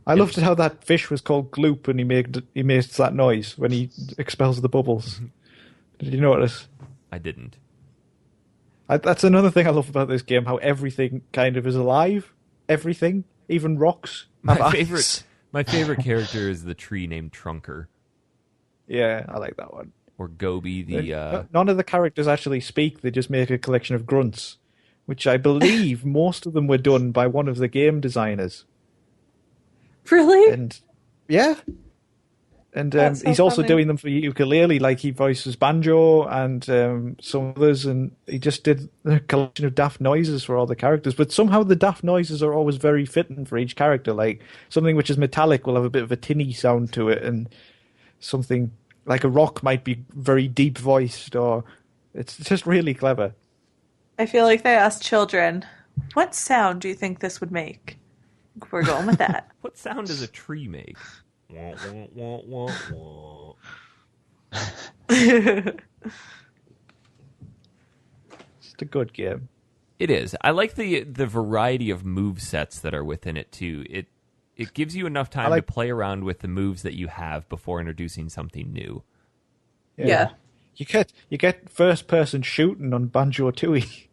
I loved how that fish was called Gloop, and he makes that noise when he expels the bubbles. Did you notice? I didn't. That's another thing I love about this game, how everything kind of is alive. Everything, even rocks, have eyes. My favorite character is the tree named Trunker, Yeah, I like that one. or Gobi. None of the characters actually speak; they just make a collection of grunts, which I believe most of them were done by one of the game designers. Really? And yeah, and That's so he's also funny. doing them for ukulele, like he voices Banjo and some others, and he just did a collection of daft noises for all the characters. But somehow the daft noises are always very fitting for each character. Like something which is metallic will have a bit of a tinny sound to it, and something like a rock might be very deep voiced, or it's just really clever. I feel like they asked children, what sound do you think this would make? We're going with that. What sound does a tree make? Wah, wah, wah, wah, wah. It's a good game. It is. I like the variety of move sets that are within it too. It gives you enough time to play around with the moves that you have before introducing something new. Yeah. You get first person shooting on Banjo Tooie.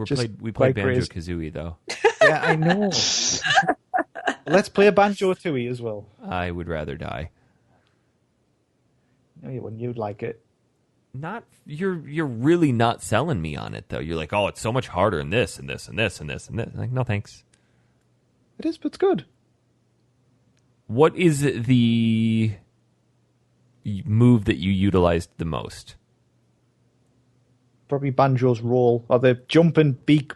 We played quite Banjo crazy. Kazooie though. Yeah, I know. Let's play a Banjo Tooie as well. I would rather die. No, you wouldn't. You'd like it. Not you're really not selling me on it though. You're like, oh, it's so much harder in this and this and this and this and this. Like, no thanks. It is, but it's good. What is the move that you utilized the most? Probably Banjo's roll, or the jump and beak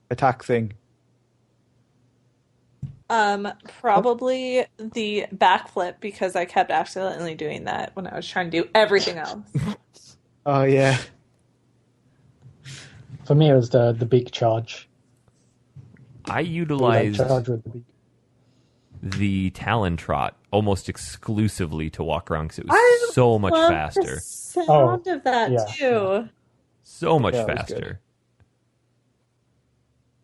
attack thing. Probably the backflip, because I kept accidentally doing that when I was trying to do everything else. Oh, yeah. For me, it was the big charge. I You, like, utilized charge with the beak. the Talon Trot almost exclusively to walk around because it was so much Love faster. the sound of that yeah. too. So much Yeah, it was faster. good.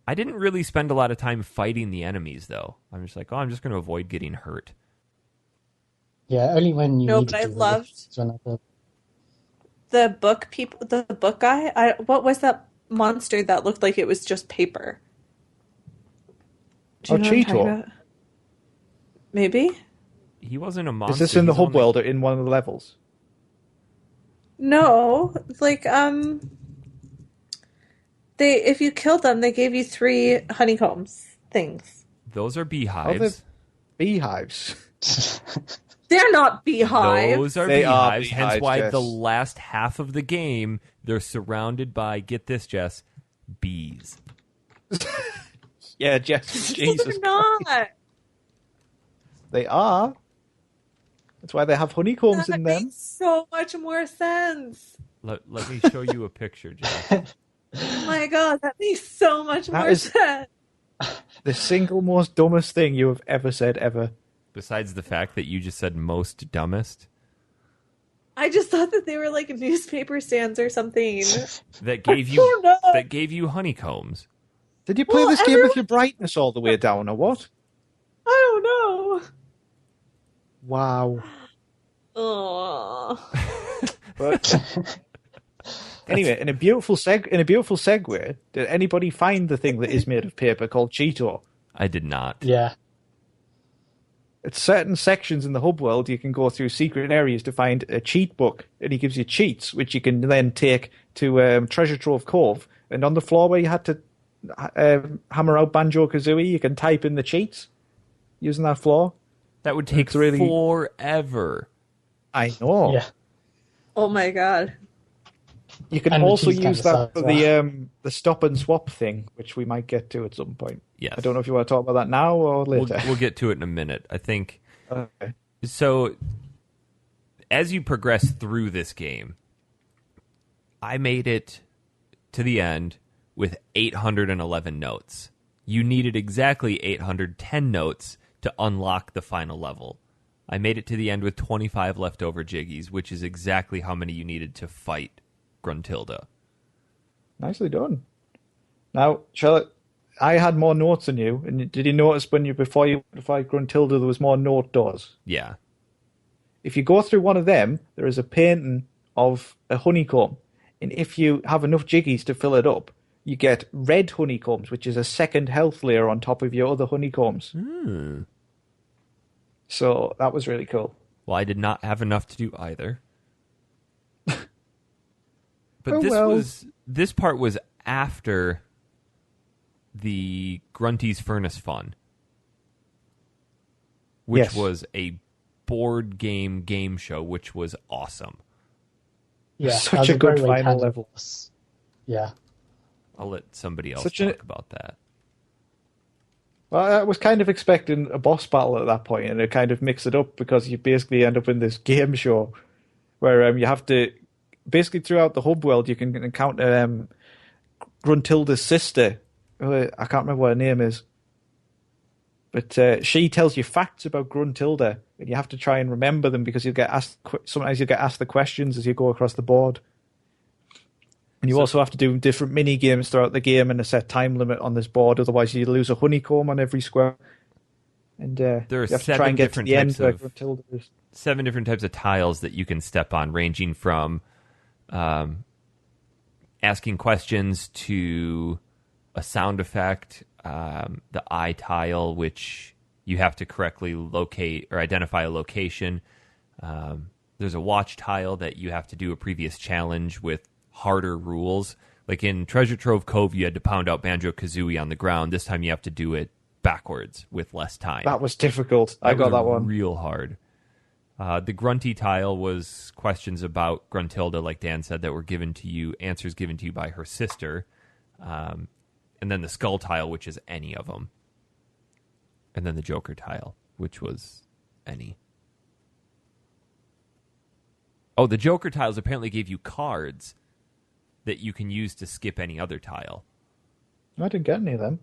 I didn't really spend a lot of time fighting the enemies, though. I'm just like, oh, I'm just going to avoid getting hurt. Yeah, only when you No, needed but I to. Really. loved Is when I thought, the book people. The book guy. What was that monster that looked like it was just paper? Do you know what I'm talking Cheetor. about? Maybe. He wasn't a monster. Is this in the he's on hub world or in one of the levels? No, like they if you killed them, they gave you 3 honeycombs things. Those are beehives. Beehives. They're not beehives. Those are They are beehives. Hence beehives, why Jess. the last half of the game, they're surrounded by, get this, Jess, bees. Yeah, Jess. Jesus. They're not. They are. That's why they have honeycombs That in them. makes so much more sense. Let me show you a picture, Jess. Oh my god, that makes so much That more is- sense. The single most dumbest thing you have ever said ever. Besides the fact that you just said most dumbest, I just thought that they were like newspaper stands or something. that gave you Oh, no. that gave you honeycombs. Did you play Well, this game everyone- with your brightness all the way down, or what? I don't know. Wow. Oh. But anyway, in a beautiful segue, did anybody find the thing that is made of paper called Cheetor? I did not. yeah. At certain sections in the hub world, you can go through secret areas to find a cheat book, and he gives you cheats, which you can then take to Treasure Trove Cove. And on the floor where you had to hammer out Banjo Kazooie, you can type in the cheats using that floor. That would take It's really- forever. I know. Yeah. Oh my god. You can And the also cheese kind use of that sucks, for the stop and swap thing, which we might get to at some point. Yes. I don't know if you want to talk about that now or later. We'll get to it in a minute. I think Okay. so. As you progress through this game, I made it to the end with 811 notes. You needed exactly 810 notes to unlock the final level. I made it to the end with 25 leftover Jiggies, which is exactly how many you needed to fight Gruntilda. Nicely done. Now, Charlotte, I had more notes than you, and did you notice before you fight Gruntilda, there was more note doors? Yeah. If you go through one of them, there is a painting of a honeycomb, and if you have enough Jiggies to fill it up, you get red honeycombs, which is a second health layer on top of your other honeycombs. So that was really cool. Well, I did not have enough to do either. But this part was after the Grunty's Furnace Fun, which was a board game show, which was awesome. Yeah, such a good final level. Yeah. I'll let somebody else talk about that. Well, I was kind of expecting a boss battle at that point, and it kind of mixed it up because you basically end up in this game show where you have to basically throughout the hub world you can encounter Gruntilda's sister. I can't remember what her name is, but she tells you facts about Gruntilda, and you have to try and remember them because you get asked. Sometimes you get asked the questions as you go across the board. And you also have to do different mini games throughout the game and a set time limit on this board. Otherwise, you lose a honeycomb on every square. And there are you have to try and get to the end where Gruntilda is. 7 different types of tiles that you can step on, ranging from asking questions to a sound effect, the eye tile, which you have to correctly locate or identify a location. There's a watch tile that you have to do a previous challenge with harder rules. Like in Treasure Trove Cove, you had to pound out Banjo Kazooie on the ground. This time you have to do it backwards with less time. That was difficult. I got that one. Real hard. The Grunty tile was questions about Gruntilda, like Dan said, that were given to you, answers given to you by her sister. And then the Skull tile, which is any of them. And then the Joker tile, which was any. Oh, the Joker tiles apparently gave you cards that you can use to skip any other tile. I didn't get any of them.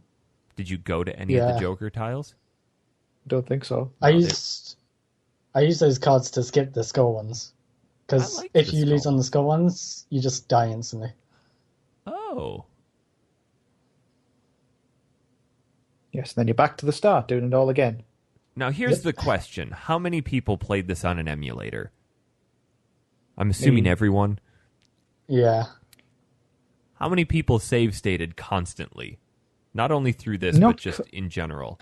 Did you go to any of the Joker tiles? Don't think so. I used those cards to skip the skull ones. Because if you lose on the skull ones, you just die instantly. Oh. Yes, then you're back to the start, doing it all again. Now, here's the question. How many people played this on an emulator? I'm assuming everyone. Yeah. How many people save stated constantly? Not only through this, but just in general.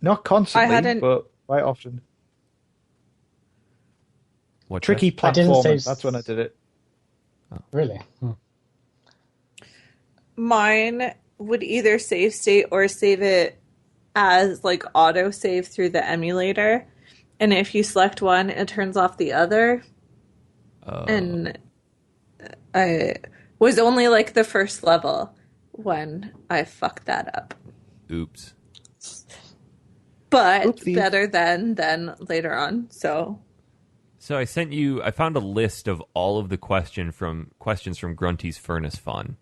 Not constantly, but quite often. What Tricky platforming, that's when I did it. Oh. Really? Mine would either save state or save it as like auto save through the emulator. And if you select one, it turns off the other. And I was only like the first level when I fucked that up. Oops. But better than later on. So I found a list of all of the questions from Grunty's Furnace Fun.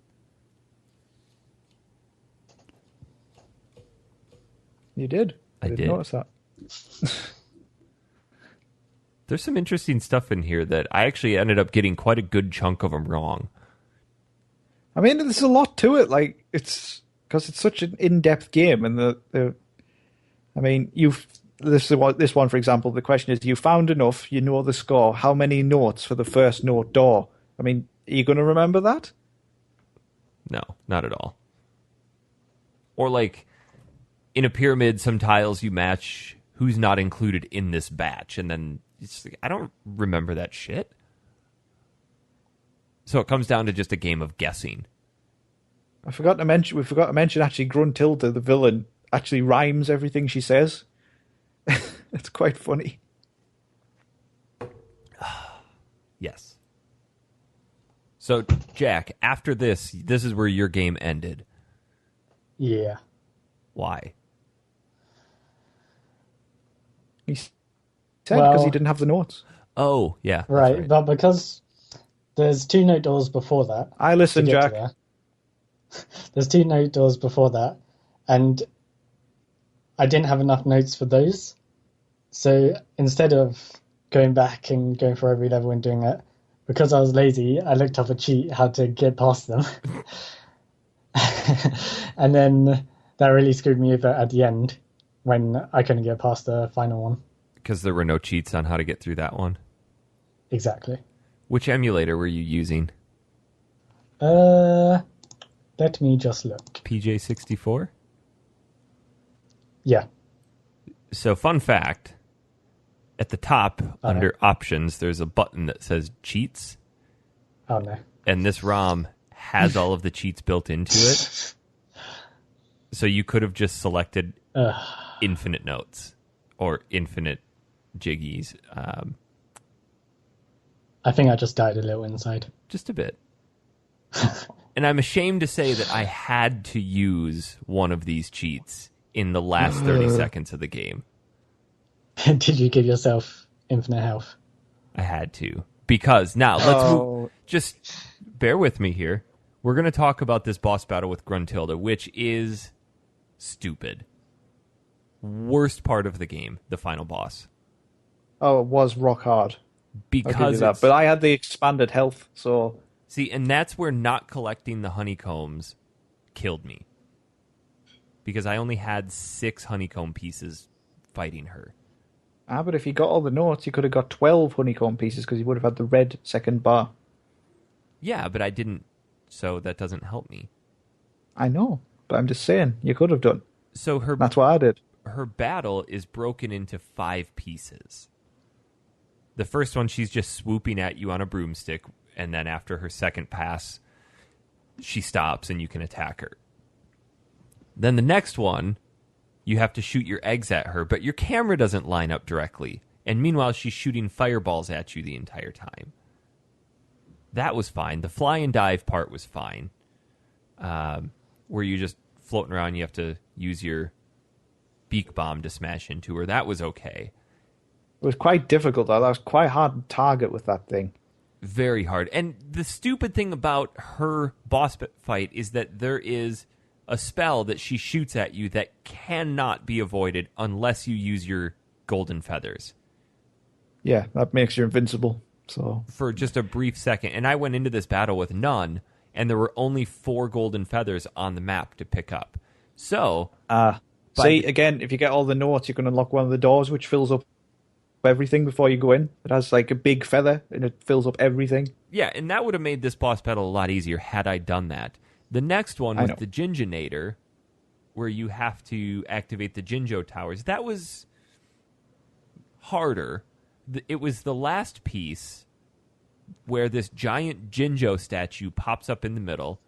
You did? I didn't notice that. There's some interesting stuff in here that I actually ended up getting quite a good chunk of them wrong. I mean, there's a lot to it. Like, it's because it's such an in-depth game, and I mean, this one, for example. The question is: you found enough, you know the score. How many notes for the first note door? I mean, are you going to remember that? No, not at all. Or like in a pyramid, some tiles you match who's not included in this batch, and then it's like, I don't remember that shit. So it comes down to just a game of guessing. We forgot to mention actually Gruntilda, the villain, actually rhymes everything she says. It's quite funny. Yes. So, Jack, after this is where your game ended. Yeah. Why? He said because he didn't have the notes. Oh, yeah. Right, but because there's 2 note doors before that. I listen, Jack. There's 2 note doors before that, and I didn't have enough notes for those. So instead of going back and going for every level and doing it, because I was lazy, I looked up a cheat how to get past them. And then that really screwed me over at the end when I couldn't get past the final one. Because there were no cheats on how to get through that one. Exactly. Which emulator were you using? Let me just look. PJ64? Yeah. So, fun fact, at the top, under options, there's a button that says cheats. Oh, no. And this ROM has all of the cheats built into it. So you could have just selected infinite notes or infinite jiggies. I think I just died a little inside. Just a bit. And I'm ashamed to say that I had to use one of these cheats in the last 30 seconds of the game. Did you give yourself infinite health? I had to. Because now, let's move. Just bear with me here. We're going to talk about this boss battle with Gruntilda, which is stupid. Worst part of the game, the final boss. Oh, it was rock hard. Because that. But I had the expanded health, so... See, and that's where not collecting the honeycombs killed me. Because I only had 6 honeycomb pieces fighting her. But if you got all the notes, you could have got 12 honeycomb pieces because you would have had the red second bar. Yeah, but I didn't, so that doesn't help me. I know, but I'm just saying, you could have done. So that's what I did. Her battle is broken into 5 pieces. The first one, she's just swooping at you on a broomstick, and then after her second pass, she stops and you can attack her. Then the next one, you have to shoot your eggs at her, but your camera doesn't line up directly. And meanwhile, she's shooting fireballs at you the entire time. That was fine. The fly and dive part was fine. Where you're just floating around, you have to use your beak bomb to smash into her. That was okay. It was quite difficult, though. That was quite hard to target with that thing. Very hard. And the stupid thing about her boss fight is that there is a spell that she shoots at you that cannot be avoided unless you use your golden feathers. Yeah, that makes you invincible. So for just a brief second. And I went into this battle with none, and there were only 4 golden feathers on the map to pick up. So... see, again, if you get all the notes, you can unlock one of the doors, which fills up everything before you go in. It has like a big feather, and it fills up everything. Yeah, and that would have made this boss battle a lot easier had I done that. The next one was the Ginginator, where you have to activate the Jinjo towers. That was harder. It was the last piece where this giant Jinjo statue pops up in the middle,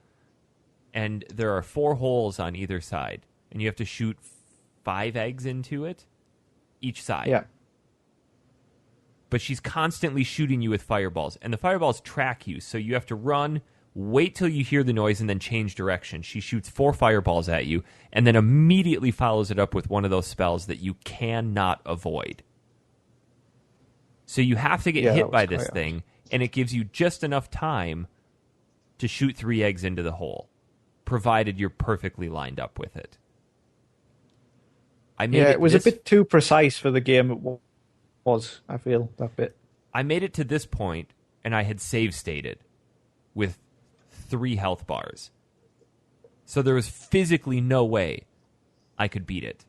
and there are 4 holes on either side, and you have to shoot 5 eggs into it, each side. Yeah. But she's constantly shooting you with fireballs, and the fireballs track you, so you have to run, wait till you hear the noise, and then change direction. She shoots 4 fireballs at you, and then immediately follows it up with one of those spells that you cannot avoid. So you have to get hit by this thing, and it gives you just enough time to shoot 3 eggs into the hole, provided you're perfectly lined up with it. It was a bit too precise for the game it was, I feel, that bit. I made it to this point, and I had save stated with 3 health bars. So there was physically no way I could beat it,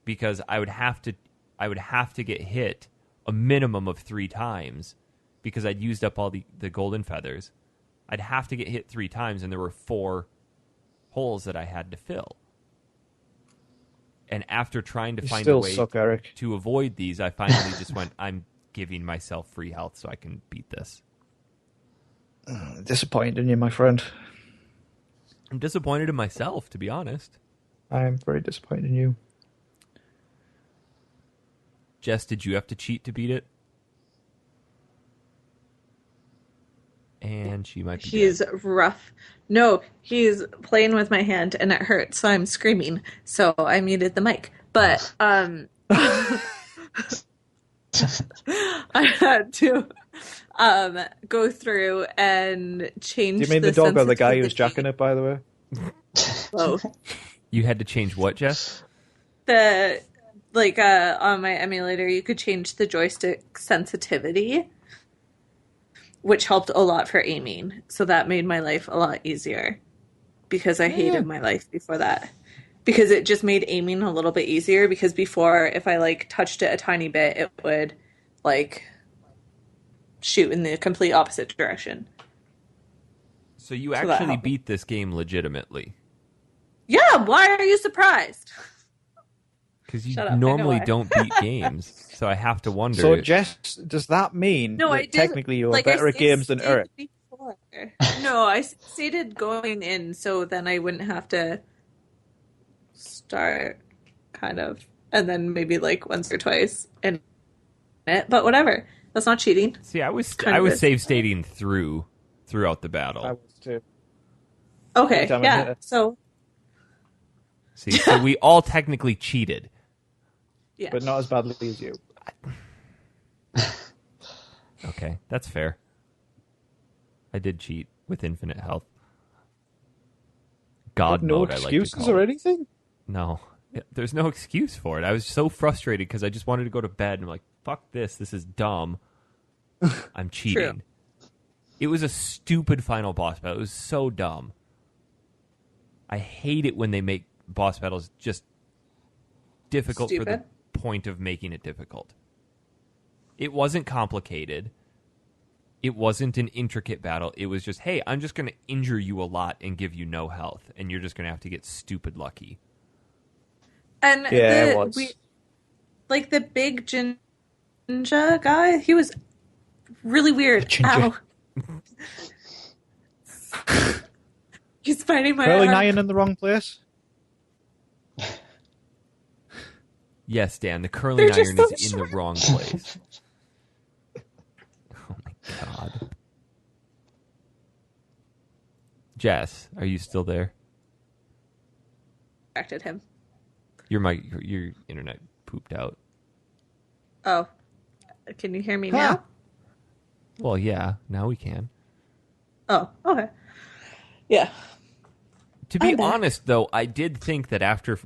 because I would have to get hit a minimum of 3 times, because I'd used up all the golden feathers. I'd have to get hit 3 times, and there were 4 holes that I had to fill. And after trying to find a way to avoid these, I finally just went, I'm giving myself free health so I can beat this. Disappointed in you, my friend. I'm disappointed in myself, to be honest. I'm very disappointed in you. Jess, did you have to cheat to beat it? And she might be He's dead. rough. No, he's playing with my hand and it hurts, so I'm screaming. So I muted the mic. But I had to go through and change. Do you mean the dog or the guy who's jacking it, by the way? Both. You had to change what, Jess? The like on my emulator, you could change the joystick sensitivity, which helped a lot for aiming. So that made my life a lot easier because I hated my life before that. Because it just made aiming a little bit easier because before, if I like touched it a tiny bit, it would like shoot in the complete opposite direction. So you actually beat this game legitimately? Yeah, why are you surprised? Because you normally don't beat games, so I have to wonder. So, Jess, does that mean that technically you're better at games than Eric? No, I stated going in, so then I wouldn't have to start, kind of, and then maybe like once or twice in it. But whatever, that's not cheating. See, I was save stating throughout the battle. I was too. Okay, yeah. So we all technically cheated. Yeah. But not as badly as you. Okay, that's fair. I did cheat with infinite health. God mode, I like to call it. No excuses or anything? No. There's no excuse for it. I was so frustrated because I just wanted to go to bed and I'm like, fuck this. This is dumb. I'm cheating. True. It was a stupid final boss battle. It was so dumb. I hate it when they make boss battles just difficult for the point of making it difficult. It wasn't complicated. It wasn't an intricate battle. It was just, hey, I'm just going to injure you a lot and give you no health, and you're just going to have to get stupid lucky. And like the big Jinja guy, he was really weird. Ow. He's fighting my Curling arm. iron in the wrong place? Yes, Dan, the curling iron is in the wrong place. Oh my god. Jess, are you still there? Distracted him. Your internet pooped out. Oh. Can you hear me now? Well, yeah, now we can. Oh, okay. Yeah. To be honest, though, I did think that after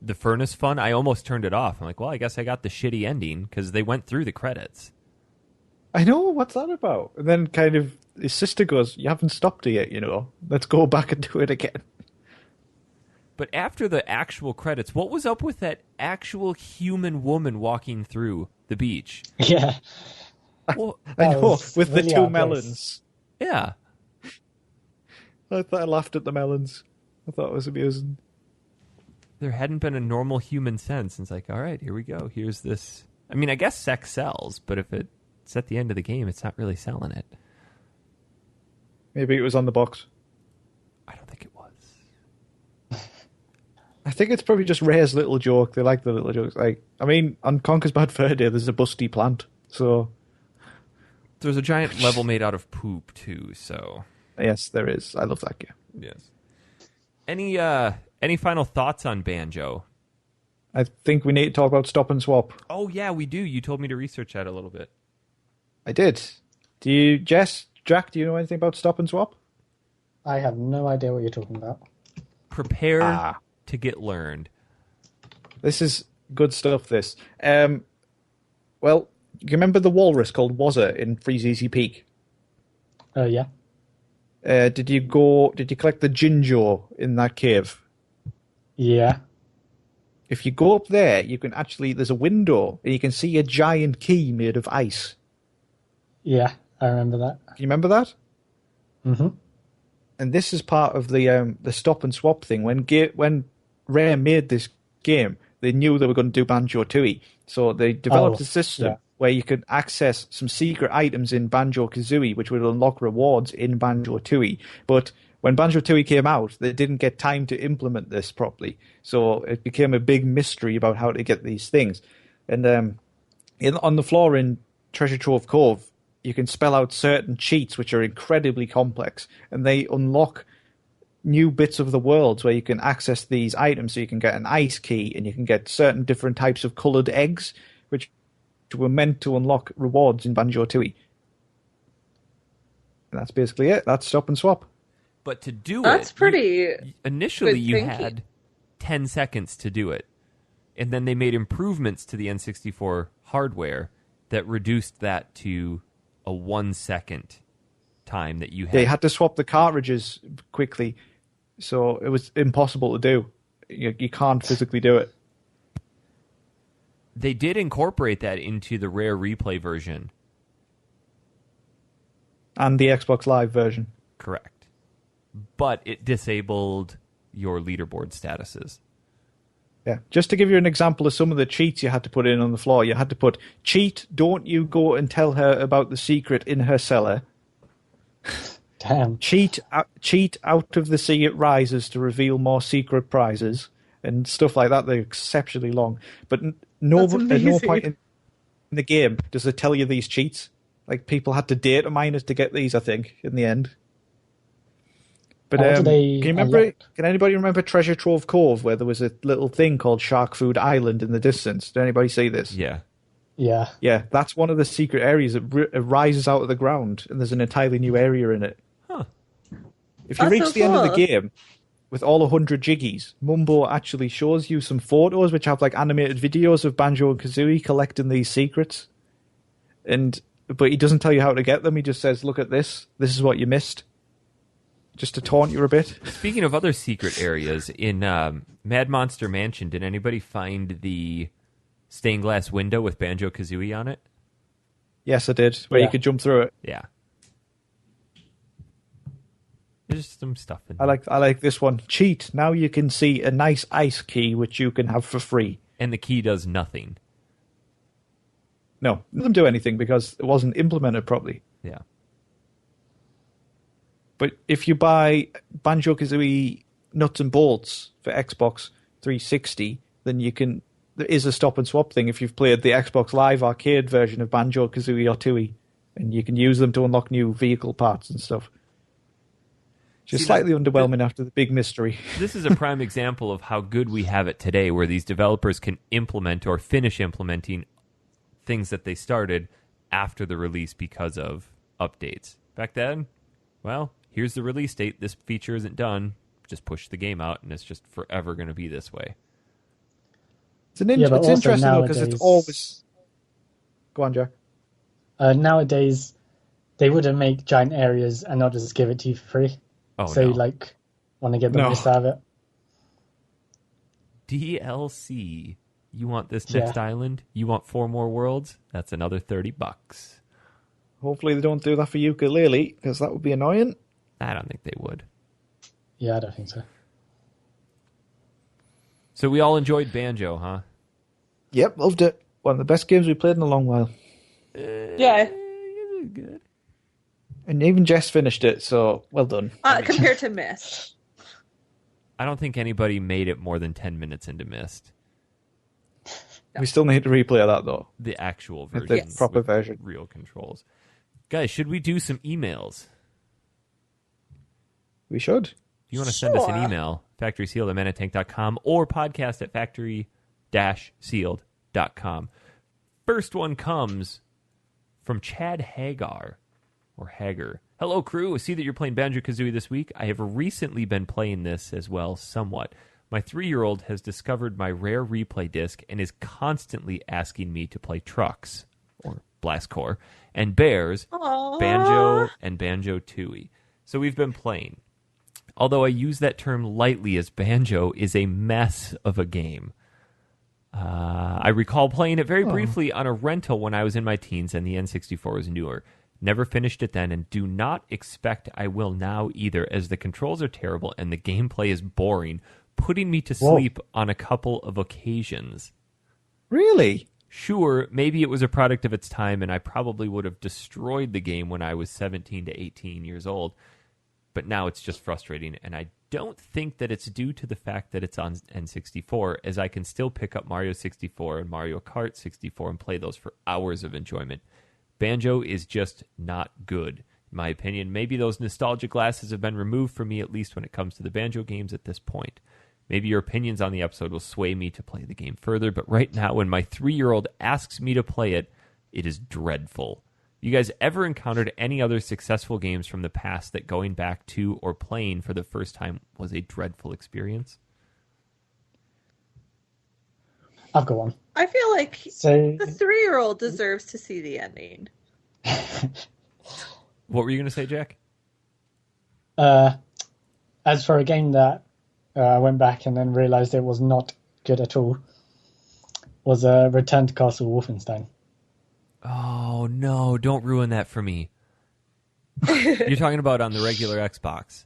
the furnace fun, I almost turned it off. I'm like, well, I guess I got the shitty ending because they went through the credits. I know, what's that about? And then kind of his sister goes, you haven't stopped it yet, let's go back and do it again. But after the actual credits, what was up with that actual human woman walking through the beach? Yeah. Well, I know, with the two melons. Yeah. I laughed at the melons. I thought it was amusing. There hadn't been a normal human sense. And it's like, all right, here we go. Here's this. I mean, I guess sex sells, but if it's at the end of the game, it's not really selling it. Maybe it was on the box. I don't think it was. I think it's probably just Ray's little joke. They like the little jokes. On Conker's Bad Fur Day, there's a busty plant. So there's a giant level made out of poop, too, so... Yes, there is. I love that game. Yes. Any final thoughts on Banjo? I think we need to talk about Stop and Swap. Oh, yeah, we do. You told me to research that a little bit. I did. Jack, do you know anything about Stop and Swap? I have no idea what you're talking about. Prepare to get learned. This is good stuff, this. Well, you remember the walrus called Wazza in Freeze Easy Peak? Yeah. Did you collect the Jinjo in that cave? Yeah. If you go up there, you can there's a window, and you can see a giant key made of ice. Yeah, I remember that. Can you remember that? Mm-hmm. And this is part of the Stop and Swap thing. When Rare made this game, they knew they were going to do Banjo Tooie, so they developed a system where you could access some secret items in Banjo Kazooie, which would unlock rewards in Banjo Tooie. But when Banjo Tooie came out, they didn't get time to implement this properly, so it became a big mystery about how to get these things. And on the floor in Treasure Trove Cove, you can spell out certain cheats which are incredibly complex, and they unlock new bits of the worlds where you can access these items. So you can get an ice key, and you can get certain different types of coloured eggs, which were meant to unlock rewards in Banjo Tooie. And that's basically it. That's Stop and Swap. But to do that's pretty. Initially, you had 10 seconds to do it. And then they made improvements to the N64 hardware that reduced that to a 1 second time that you had. They had to swap the cartridges quickly, so it was impossible to do. You can't physically do it. They did incorporate that into the Rare Replay version. And the Xbox Live version. Correct. But it disabled your leaderboard statuses. Yeah. Just to give you an example of some of the cheats you had to put in on the floor, you had to put, cheat, don't you go and tell her about the secret in her cellar. Damn. Cheat out of the sea it rises to reveal more secret prizes and stuff like that. They're exceptionally long. But at no point in the game does it tell you these cheats. Like, people had to data mine it to get these, I think, in the end. But can anybody remember Treasure Trove Cove, where there was a little thing called Shark Food Island in the distance? Did anybody see this? Yeah. Yeah. Yeah, that's one of the secret areas. It rises out of the ground, and there's an entirely new area in it. Huh. If you reach the end of the game with all 100 jiggies, Mumbo actually shows you some photos which have like animated videos of Banjo and Kazooie collecting these secrets. But he doesn't tell you how to get them. He just says, look at this. This is what you missed. Just to taunt you a bit. Speaking of other secret areas, in Mad Monster Mansion, did anybody find the stained glass window with Banjo Kazooie on it? Yes, I did. Where you could jump through it. Yeah. There's some stuff in I there. I like this one. Cheat. Now you can see a nice ice key which you can have for free. And the key does nothing. No, it doesn't do anything because it wasn't implemented properly. Yeah. But if you buy Banjo Kazooie nuts and bolts for Xbox 360, then there is a stop and swap thing if you've played the Xbox Live arcade version of Banjo Kazooie or Tooie, and you can use them to unlock new vehicle parts and stuff. Just slightly underwhelming after the big mystery. This is a prime example of how good we have it today, where these developers can implement or finish implementing things that they started after the release because of updates. Back then, well, here's the release date. This feature isn't done. Just push the game out, and it's just forever going to be this way. It's interesting, though, because it's always... Go on, Jack. Nowadays, they wouldn't make giant areas and not just give it to you for free. Oh, so no. you, want to get the most out of it. DLC. You want this next island? You want 4 more worlds? That's another $30. Hopefully they don't do that for Ukulele, because that would be annoying. I don't think they would. Yeah, I don't think so. So we all enjoyed Banjo, huh? Yep, loved it. One of the best games we played in a long while. Yeah. Good. And even Jess finished it, so well done. Compared to Myst. I don't think anybody made it more than 10 minutes into Myst. We still need to replay that, though. The actual The version. proper with version. Real controls. Guys, should we do some emails? We should. If you want to send us an Sure. email, factorysealed@manatank.com or podcast@factory-sealed.com. First one comes from Chad Hagar, or Hager. Hello, crew. I see that you're playing Banjo-Kazooie this week. I have recently been playing this as well, somewhat. My 3-year-old has discovered my rare replay disc and is constantly asking me to play Trucks, or Blast Corps, and Bears, Aww. Banjo, and Banjo-Tooie. So we've been playing. Although I use that term lightly, as Banjo is a mess of a game. I recall playing it very briefly on a rental when I was in my teens and the N64 was newer. Never finished it then, and do not expect I will now either, as the controls are terrible and the gameplay is boring, putting me to sleep on a couple of occasions. Really? Sure, maybe it was a product of its time, and I probably would have destroyed the game when I was 17 to 18 years old. But now it's just frustrating, and I don't think that it's due to the fact that it's on N64, as I can still pick up Mario 64 and Mario Kart 64 and play those for hours of enjoyment. Banjo is just not good, in my opinion. Maybe those nostalgia glasses have been removed from me, at least when it comes to the Banjo games at this point. Maybe your opinions on the episode will sway me to play the game further, but right now, when my 3-year-old asks me to play it, it is dreadful. You guys ever encountered any other successful games from the past that going back to or playing for the first time was a dreadful experience? I've got one. I feel like So, the 3-year-old deserves to see the ending. What were you going to say, Jack? as for a game that I went back and then realized it was not good at all, was Return to Castle Wolfenstein. Oh, no, don't ruin that for me. You're talking about on the regular Xbox.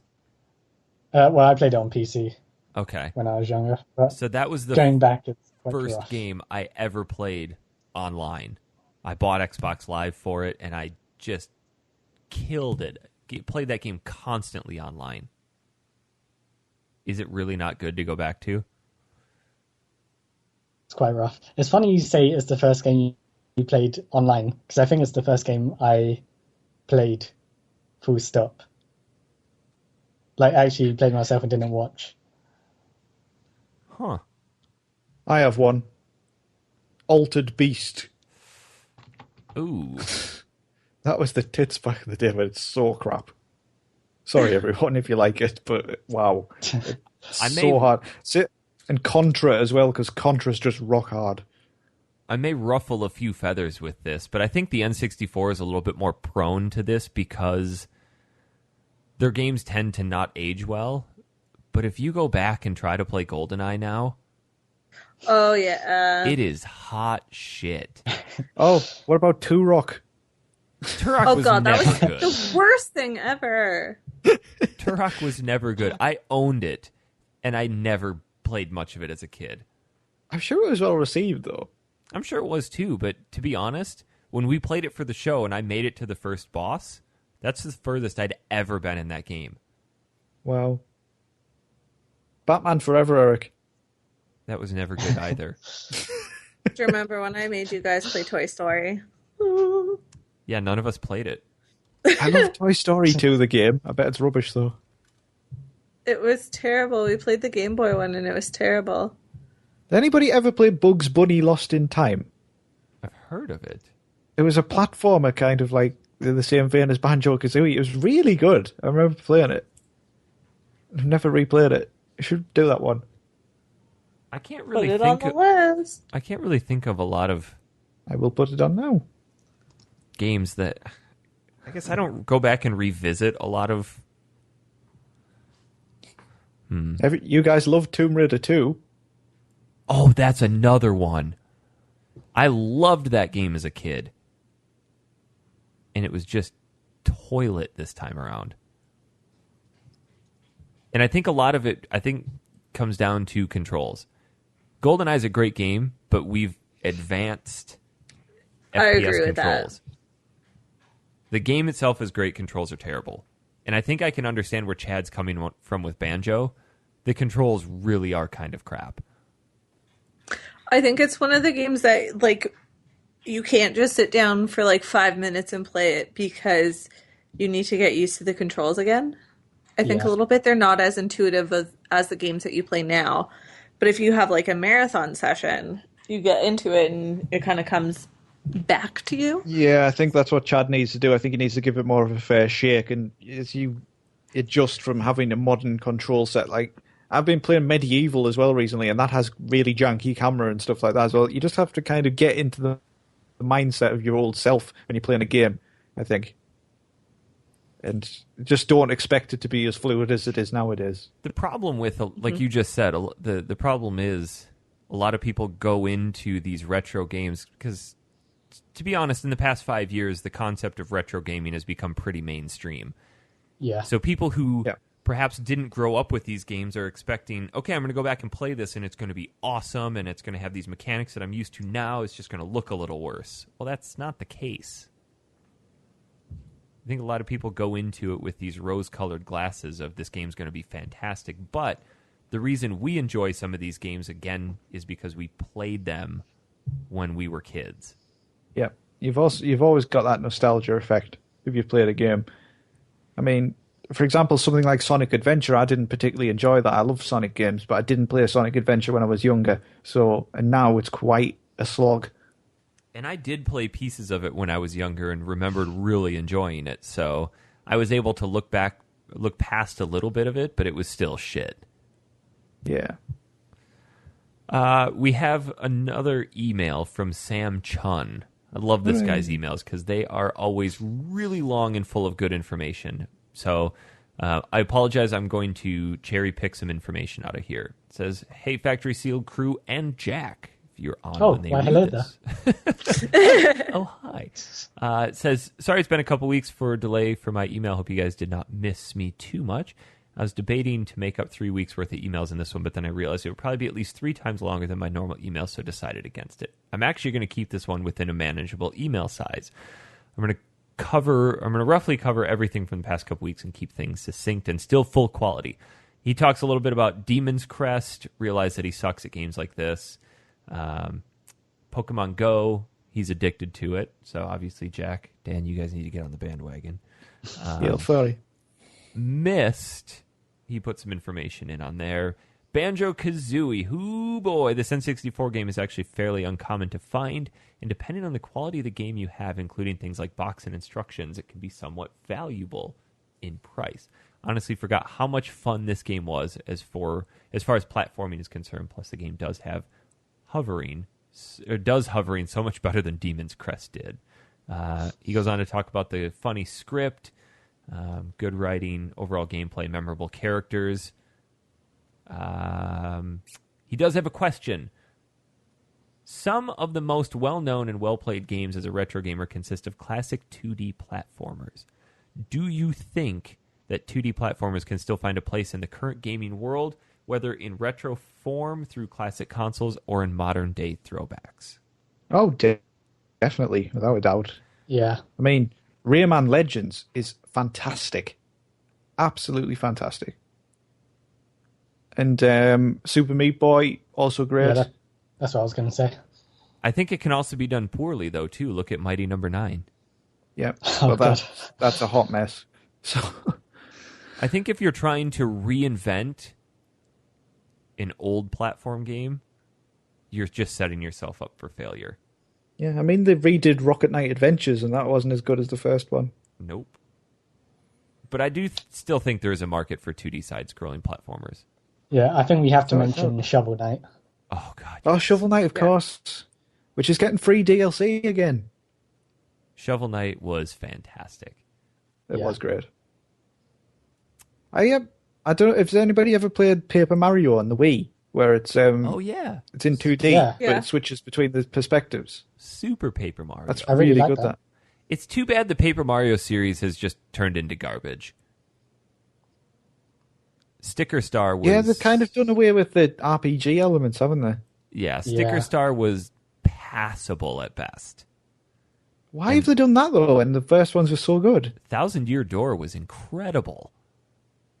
Well, I played it on PC Okay. when I was younger, but So that was the going back, it's quite first rough. game I ever played online. I bought Xbox Live for it, and I just killed it. Played that game constantly online. Is it really not good to go back to? It's quite rough. It's funny you say it's the first game you played online, because I think it's the first game I played full stop. Like, actually played myself and didn't watch. Huh. I have one. Altered Beast. Ooh. That was the tits back in the day, but it's so crap. Sorry, everyone, if you like it, but wow. It's so hard. And Contra as well, because Contra's just rock hard. I may ruffle a few feathers with this, but I think the N64 is a little bit more prone to this because their games tend to not age well. But if you go back and try to play GoldenEye now, Oh, yeah. it is hot shit. Oh, what about Turok? Turok Oh, was God, that never was good. the worst thing ever. Turok was never good. I owned it, and I never played much of it as a kid. I'm sure it was well received, though. I'm sure it was too, but to be honest, when we played it for the show and I made it to the first boss, that's the furthest I'd ever been in that game. Wow. Batman Forever, Eric. That was never good either. Do you remember when I made you guys play Toy Story? Yeah, none of us played it. I love Toy Story 2, the game. I bet it's rubbish, though. It was terrible. We played the Game Boy one and it was terrible. Did anybody ever play Bugs Bunny Lost in Time? I've heard of it. It was a platformer, kind of like in the same vein as Banjo Kazooie. It was really good. I remember playing it. I've never replayed it. You should do that one. I can't Put really it on think the list. I can't really think of a lot of I will put it on now. games that I guess I don't go back and revisit a lot of. You guys love Tomb Raider 2. Oh, that's another one. I loved that game as a kid. And it was just toilet this time around. And I think a lot of it, comes down to controls. GoldenEye is a great game, but we've advanced FPS I agree with controls. that. The game itself is great, controls are terrible. And I think I can understand where Chad's coming from with Banjo. The controls really are kind of crap. I think it's one of the games that, like, you can't just sit down for, like, 5 minutes and play it because you need to get used to the controls again. I think Yeah. a little bit they're not as intuitive as the games that you play now. But if you have, like, a marathon session, you get into it and it kind of comes back to you. Yeah, I think that's what Chad needs to do. I think he needs to give it more of a fair shake. And as you adjust from having a modern control set, like I've been playing Medieval as well recently, and that has really janky camera and stuff like that as well. You just have to kind of get into the mindset of your old self when you're playing a game, I think. And just don't expect it to be as fluid as it is nowadays. The problem with, like you just said, the problem is a lot of people go into these retro games because, to be honest, in the past 5 years, the concept of retro gaming has become pretty mainstream. Yeah. So people who perhaps didn't grow up with these games are expecting, okay, I'm going to go back and play this, and it's going to be awesome, and it's going to have these mechanics that I'm used to now. It's just going to look a little worse. Well, that's not the case. I think a lot of people go into it with these rose-colored glasses of this game's going to be fantastic, but the reason we enjoy some of these games, again, is because we played them when we were kids. Yeah, you've always got that nostalgia effect if you've played a game. I mean, for example, something like Sonic Adventure, I didn't particularly enjoy that. I love Sonic games, but I didn't play Sonic Adventure when I was younger. And now it's quite a slog. And I did play pieces of it when I was younger and remembered really enjoying it. So I was able to look past a little bit of it, but it was still shit. Yeah. We have another email from Sam Chun. I love this guy's emails because they are always really long and full of good information. So I apologize. I'm going to cherry pick some information out of here. It says, "Hey, Factory Sealed crew and Jack." If you're on when they read hello this. Oh, hi. It says, "Sorry, it's been a couple weeks for a delay for my email. Hope you guys did not miss me too much. I was debating to make up 3 weeks worth of emails in this one, but then I realized it would probably be at least 3 times longer than my normal email, so decided against it. I'm actually going to keep this one within a manageable email size. I'm going to roughly cover everything from the past couple weeks and keep things succinct and still full quality." He talks a little bit about Demon's Crest, realized that he sucks at games like this. Pokemon Go, he's addicted to it. So obviously, Jack, Dan, you guys need to get on the bandwagon. Yeah, sorry. Myst, he put some information in on there. Banjo Kazooie, hoo boy, this N64 game is actually fairly uncommon to find, and depending on the quality of the game you have, including things like box and instructions, it can be somewhat valuable in price. Honestly, forgot how much fun this game was as far as platforming is concerned. Plus, the game does hovering so much better than Demon's Crest did. He goes on to talk about the funny script, good writing, overall gameplay, memorable characters. He does have a question. Some of the most well-known and well-played games as a retro gamer consist of classic 2D platformers. Do you think that 2D platformers can still find a place in the current gaming world, whether in retro form through classic consoles or in modern-day throwbacks? Oh, definitely, without a doubt. Yeah. I mean, Rayman Legends is fantastic. Absolutely fantastic. And Super Meat Boy, also great. Yeah, that's what I was going to say. I think it can also be done poorly, though, too. Look at Mighty Number 9. Yeah, Oh, but that's a hot mess. So I think if you're trying to reinvent an old platform game, you're just setting yourself up for failure. yeah, I mean, they redid Rocket Knight Adventures, and that wasn't as good as the first one. Nope. But I do still think there is a market for 2D side-scrolling platformers. Yeah, I think we have to mention Shovel Knight. Oh, God. Oh, Shovel Knight, of course, which is getting free DLC again. Shovel Knight was fantastic. It Yeah. was great. I don't know if anybody ever played Paper Mario on the Wii, where it's Oh, yeah. it's in 2D, Yeah. but it switches between the perspectives. Super Paper Mario. That's I really really like good. that. That. It's too bad the Paper Mario series has just turned into garbage. Sticker Star was... Yeah, they've kind of done away with the RPG elements, haven't they? Yeah, Sticker Yeah. Star was passable at best. Why have they done that though? And the first ones were so good. Thousand Year Door was incredible.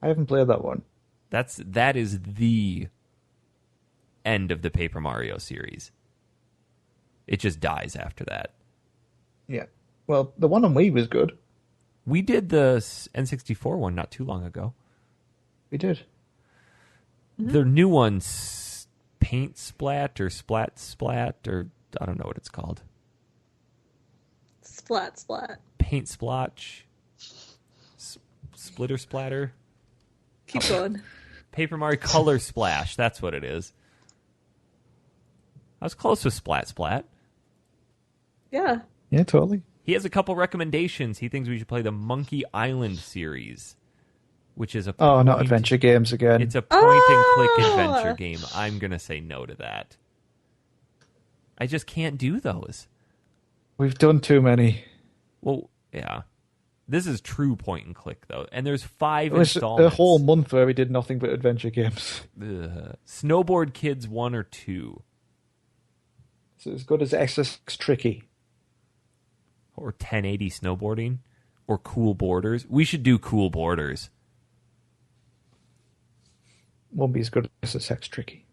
I haven't played that one. That is the end of the Paper Mario series. It just dies after that. Yeah. Well, the one on Wii was good. We did the N64 one not too long ago. We did. The new one's Paint Splat or Splat or I don't know what it's called. Splat, splat. Paint Splotch. Splitter Splatter. Keep going. Paper Mario Color Splash. That's what it is. I was close with Splat. Yeah. Yeah, totally. He has a couple recommendations. He thinks we should play the Monkey Island series, which is a Oh, not adventure games again. It's a point-and-click Oh! adventure game. I'm going to say no to that. I just can't do those. We've done too many. Well, yeah. This is true point-and-click, though. And there's 5 It was a installments. whole month where we did nothing but adventure games. Ugh. Snowboard Kids 1 or 2. It's as good as SSX Tricky. Or 1080 snowboarding. Or Cool Borders. We should do Cool Borders. Won't be as good as SSX Tricky.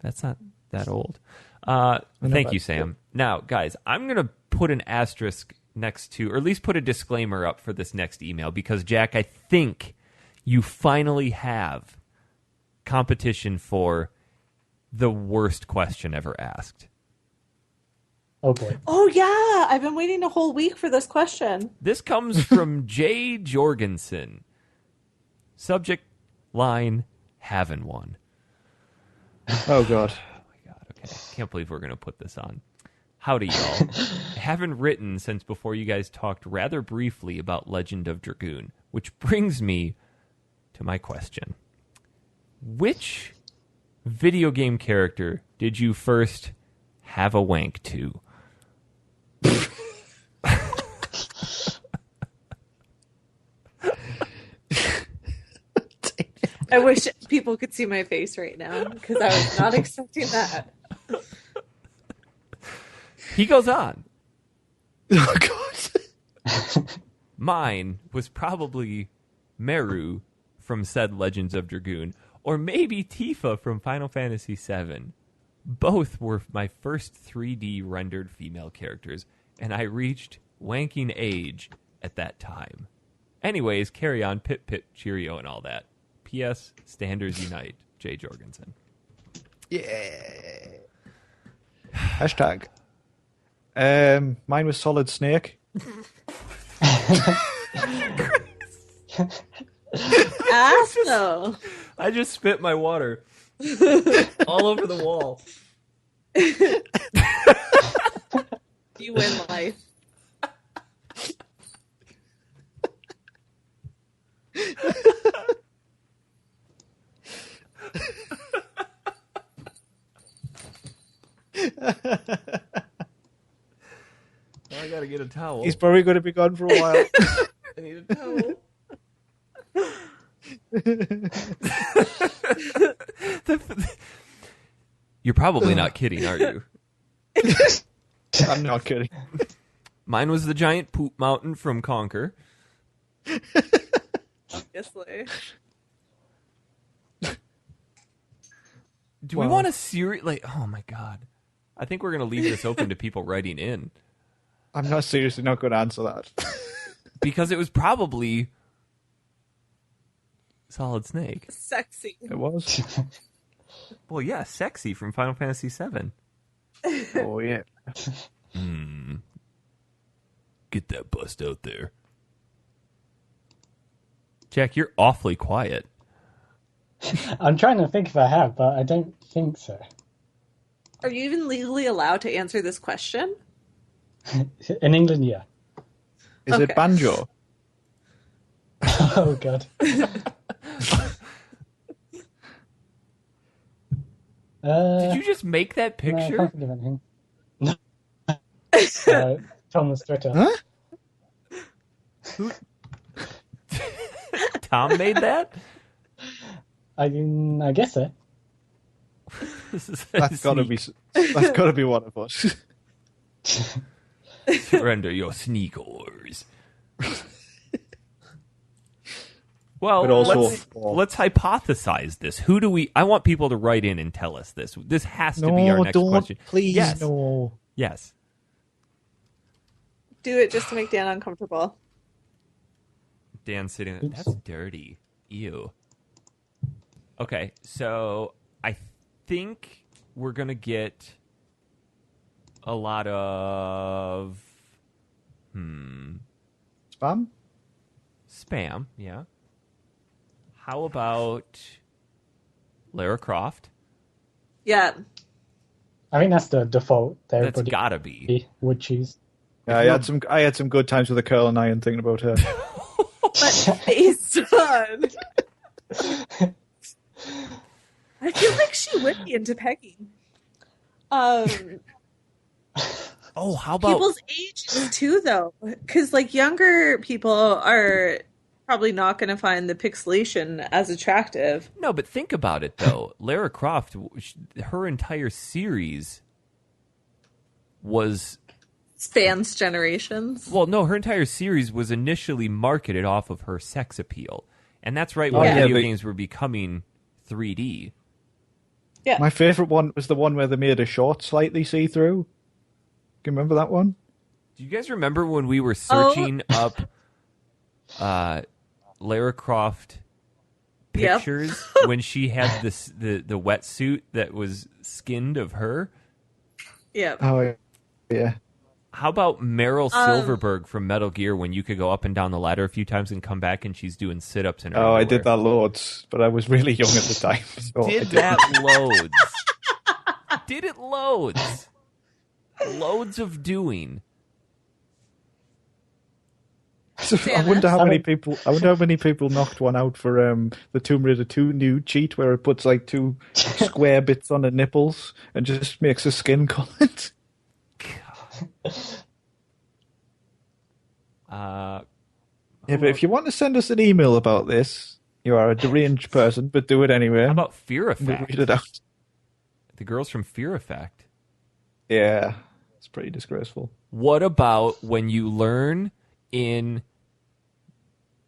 That's not that old. Thank you, that's Sam. Now, guys, I'm going to put an asterisk next to, or at least put a disclaimer up for this next email, because, Jack, I think you finally have competition for the worst question ever asked. Oh boy. Oh, yeah. I've been waiting a whole week for this question. This comes from Jay Jorgensen. Subject line, having one. Oh God. Oh my God. Okay. Can't believe we're going to put this on. Howdy, y'all. I haven't written since before you guys talked rather briefly about Legend of Dragoon, which brings me to my question. Which video game character did you first have a wank to? I wish people could see my face right now because I was not expecting that. He goes on. Oh God. Mine was probably Meru from said Legends of Dragoon, or maybe Tifa from Final Fantasy VII. Both were my first 3D rendered female characters, and I reached wanking age at that time. Anyways, carry on, pip pip, cheerio, and all that. P.S. Standards Unite, Jay Jorgensen. Yeah. Hashtag. Mine was Solid Snake. Asshole. I just spit my water all over the wall. You win life. I gotta get a towel. He's probably going to be gone for a while. I need a towel. You're probably not kidding, are you? I'm not kidding. Mine was the giant poop mountain from Conquer. Obviously. Do we want a series? Like, oh my God. I think we're going to leave this open to people writing in. I'm not seriously not going to answer that. Because it was probably Solid Snake. Sexy. It was. Well, yeah, sexy from Final Fantasy VII. Oh, yeah. Get that bust out there. Jack, you're awfully quiet. I'm trying to think if I have, but I don't think so. Are you even legally allowed to answer this question? In England, yeah. Is it Banjo? Oh, God. Did you just make that No, I picture? can't think of anything. Thomas Twitter. Huh? Tom made that? I guess so. That's got to be one of us. Surrender your sneakers. Well, But also- let's hypothesize this. Who do we? I want people to write in and tell us this. This has to be our No, next don't. question. Please, yes. no. Yes. Do it just to make Dan uncomfortable. Dan sitting. Oops. That's dirty. Ew. Okay, so I think we're gonna get a lot of Spam? spam. Yeah. How about Lara Croft? Yeah. I think that's the default that That's everybody gotta be. would choose. Yeah, I had some good times with a curl and iron thinking about her. But based on... I feel like she would be into pegging. Oh, how about People's ages too, though, because like younger people are probably not going to find the pixelation as attractive. No, but think about it though. Lara Croft, her entire series was Spans generations. well, no, her entire series was initially marketed off of her sex appeal, and that's right Oh, when yeah, video but- games were becoming 3D. Yeah. My favourite one was the one where they made a short slightly see-through. Can you remember that one? Do you guys remember when we were searching up Lara Croft Yep. pictures when she had this the wetsuit that was skinned of her? Yeah. Oh, yeah. How about Meryl Silverberg from Metal Gear when you could go up and down the ladder a few times and come back and she's doing sit-ups in her Oh, I underwear? did that loads, but I was really young at the time. So I Did that loads. Did it loads. Loads of doing. I wonder how many people. I wonder how many people knocked one out for the Tomb Raider 2 nude cheat, where it puts like 2 square bits on the nipples and just makes a skin comment. Yeah, but if you want to send us an email about this, you are a deranged person, but do it anyway. How about Fear We'll Effect? read it out. The girls from Fear Effect. Yeah, it's pretty disgraceful. What about when you learn in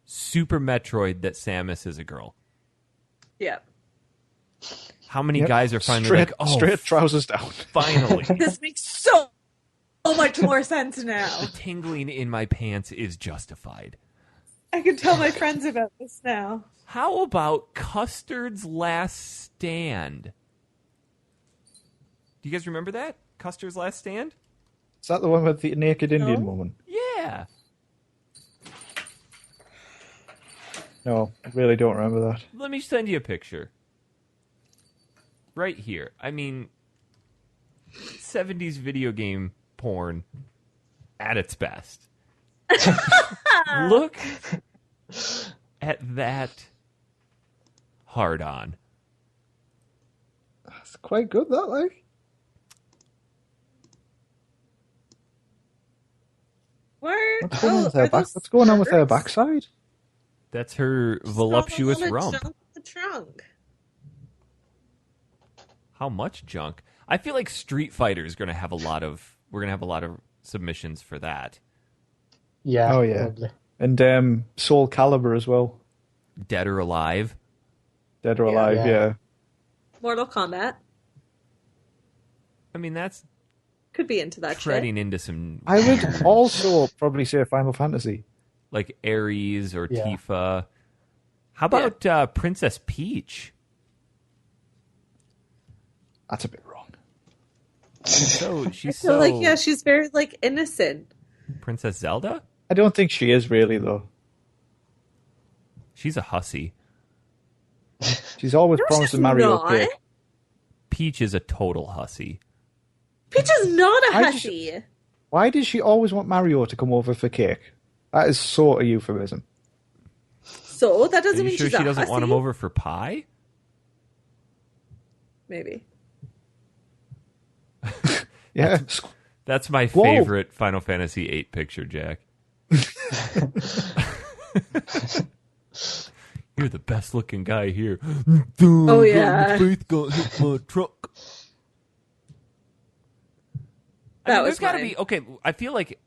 Super Metroid that Samus is a girl? Yeah. How many Yep. guys are finally straight, like, oh, straight trousers down. finally. This makes so much more sense now. The tingling in my pants is justified. I can tell my friends about this now. How about Custard's Last Stand? Do you guys remember that? Custard's Last Stand? Is that the one with the naked Indian No. woman? Yeah. No, I really don't remember that. Let me send you a picture. Right here. I mean, 70s video game porn at its best. Look at that hard on. That's quite good, that, like. What's going on with her back? What's going on with her backside? That's her voluptuous rump. The trunk. How much junk? I feel like Street Fighter is going to have a lot of. We're going to have a lot of submissions for that. Yeah. Oh, yeah. Probably. And Soul Calibur as well. Dead or Alive. Dead or Alive, Yeah. yeah. Mortal Kombat. I mean, that's Could be into that treading shit. into some I would also probably say Final Fantasy. like Ares or Yeah. Tifa. How about Princess Peach? That's a bit wrong. So she's I feel so like, yeah, she's very, like, innocent. Princess Zelda? I don't think she is really, though. She's a hussy. She's always No, promised she's a Mario not. cake. Peach is a total hussy. Peach is not a I just- hussy. Why does she always want Mario to come over for cake? That is sort of euphemism. So, that Are doesn't you mean sure she's she a doesn't hussy. want him over for pie? Maybe. Yeah. That's my Whoa. favorite Final Fantasy VIII picture, Jack. You're the best looking guy here. Oh, yeah. Faith got hit my truck. That there's was got to mine. be okay. I feel like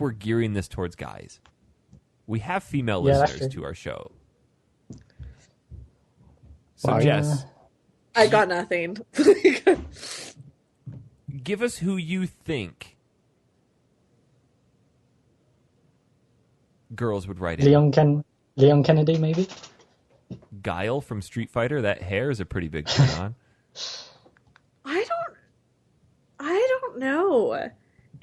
we're gearing this towards guys. We have female Yeah, that's listeners true. to our show. So Why? Jess, I got nothing. give us who you think girls would write in. Leon Kennedy, maybe? Guile from Street Fighter. That hair is a pretty big turn on. I don't know.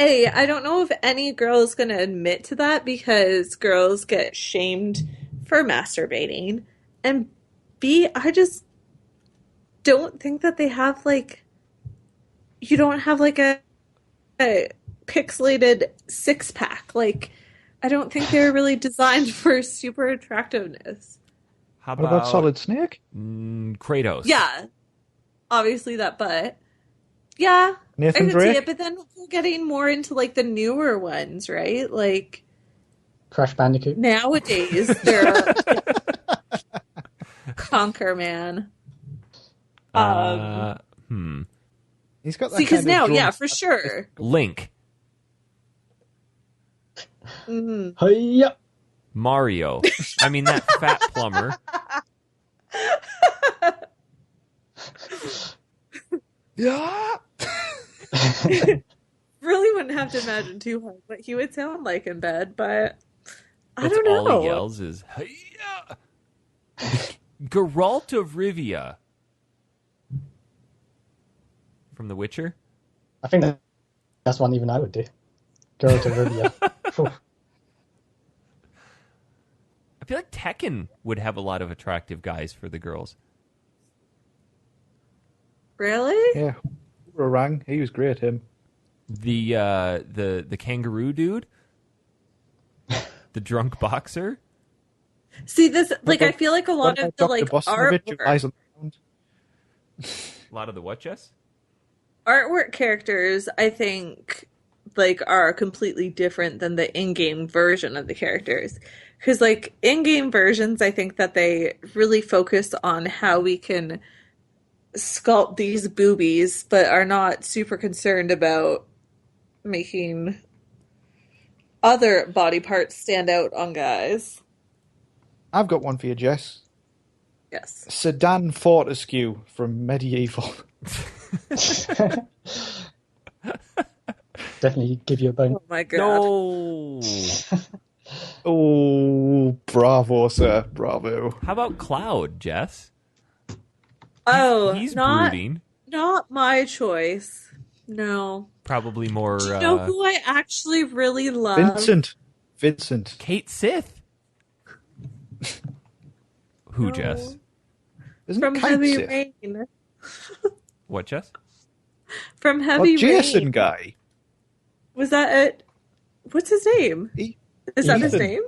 A, I don't know if any girl is going to admit to that because girls get shamed for masturbating. And B, I just don't think that they have, like, you don't have, like, a pixelated six-pack. Like, I don't think they're really designed for super attractiveness. How What about Solid Snake? Kratos? Yeah. Obviously that butt. Yeah. Nathan I could Drake? see it, but then we're getting more into, like, the newer ones, right? Like, Crash Bandicoot. nowadays, they're Conquer Man. He's got that See, because kind of now, drunk- yeah, for sure. Link, Hiya! Mario. I mean that fat plumber. Yeah. Really wouldn't have to imagine too hard what he would sound like in bed, but I That's don't know. all he yells is "Hiya!" Geralt of Rivia from The Witcher. I think that's one even I would do. Girl to Rivia. Phew. I feel like Tekken would have a lot of attractive guys for the girls. Really? Yeah. Orang, he was great, him. The kangaroo dude? The drunk boxer? See, this, like, I feel like a lot of the, Dr. like, Bostanovich, who lies artwork, on the ground. A lot of the what, Jess? artwork characters, I think, like, are completely different than the in-game version of the characters. Because, like, in-game versions, I think that they really focus on how we can sculpt these boobies, but are not super concerned about making other body parts stand out on guys. I've got one for you, Jess. Yes. Sedan Fortescue from Medieval. Definitely give you a bone. Oh my god. No. Oh, bravo, sir. Bravo. How about Cloud, Jess? Oh, He's not brooding. not my choice. No. Probably more. Do you know who I actually really love? Vincent. Kate Sith. Who, No. Jess? Isn't From it Kite Heavy Sith? Rain. What, Jess? From Oh, Heavy Jason Rain. guy. Was that it? What's his name? Is that his Ethan. name?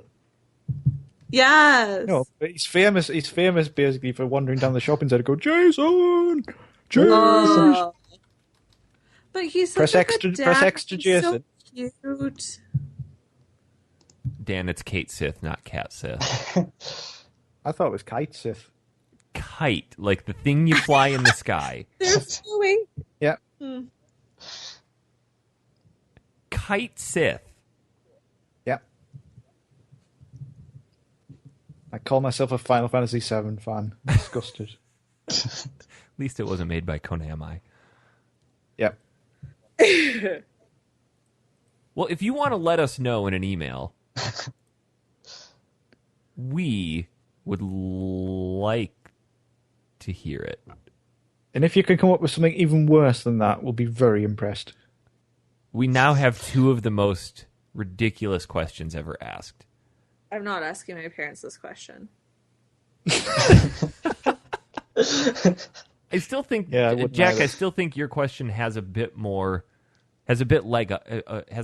Yes. No, but he's famous. He's famous basically for wandering down the shopping center. Go, Jason. Oh. But he's such Press a extra- good dad. press extra, He's Jason. So cute. Dan, it's Kate Sith, not Cat Sith. I thought it was Kite Sith. Kite, like the thing you fly in the sky. They're flowing. Yeah. Kite Sith. Yeah. I call myself a Final Fantasy VII fan. I'm disgusted. At least it wasn't made by Konami. Yep. Well, if you want to let us know in an email, we would like to hear it. And if you can come up with something even worse than that, we'll be very impressed. We now have two of the most ridiculous questions ever asked. I'm not asking my parents this question. I still think, Yeah, I wouldn't Jack, either. I still think your question has a bit more, has a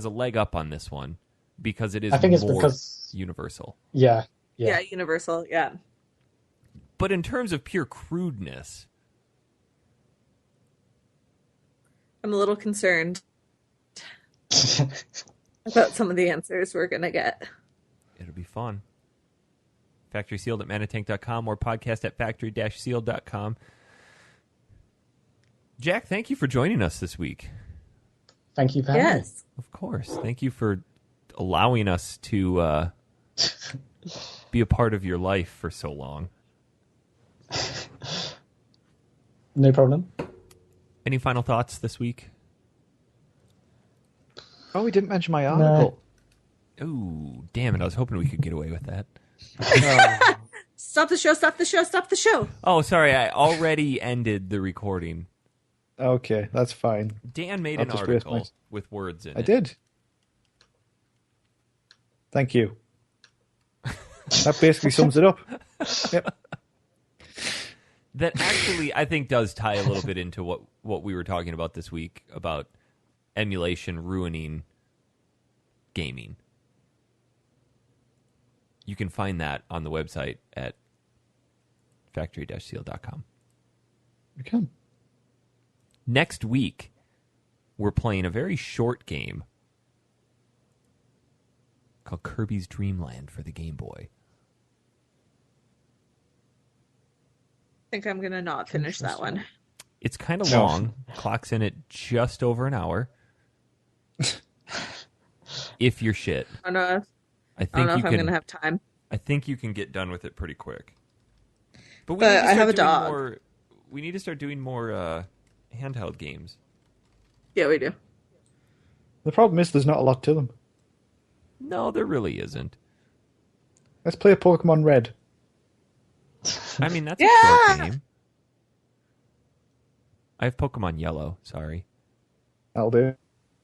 leg up on this one because it is I think it's more because universal. yeah. Yeah, Universal. Yeah. But in terms of pure crudeness, I'm a little concerned about some of the answers we're going to get. it'll be fun. Factory Sealed at manatank.com or podcast at factory-sealed.com. Jack, thank you for joining us this week. Thank you for having me. Yes. Of course. Thank you for allowing us to be a part of your life for so long. No problem. Any final thoughts this week? Oh, we didn't mention my article. Oh, damn it. I was hoping we could get away with that. Stop the show, stop the show, stop the show. Oh, sorry. I already ended the recording. Okay, that's fine. Dan made I'll an just erase article mine. with words in it. I did. Thank you. That basically sums it up. Yep. That actually, I think, does tie a little bit into what we were talking about this week about emulation ruining gaming. You can find that on the website at factory-seal.com. We can. Next week, we're playing a very short game called Kirby's Dream Land for the Game Boy. I think I'm going to not finish that one. It's kind of No. long. Clock's in at just over an hour. If you're shit. I don't know if, I I think don't know you if I'm can. going to have time. I think you can get done with it pretty quick. But But need to I start have a doing dog. More, we need to start doing more handheld games. Yeah, we do. The problem is there's not a lot to them. No, there really isn't. Let's play Pokemon Red. I mean, that's Yeah! a short game. I have Pokemon Yellow. Sorry. That'll do.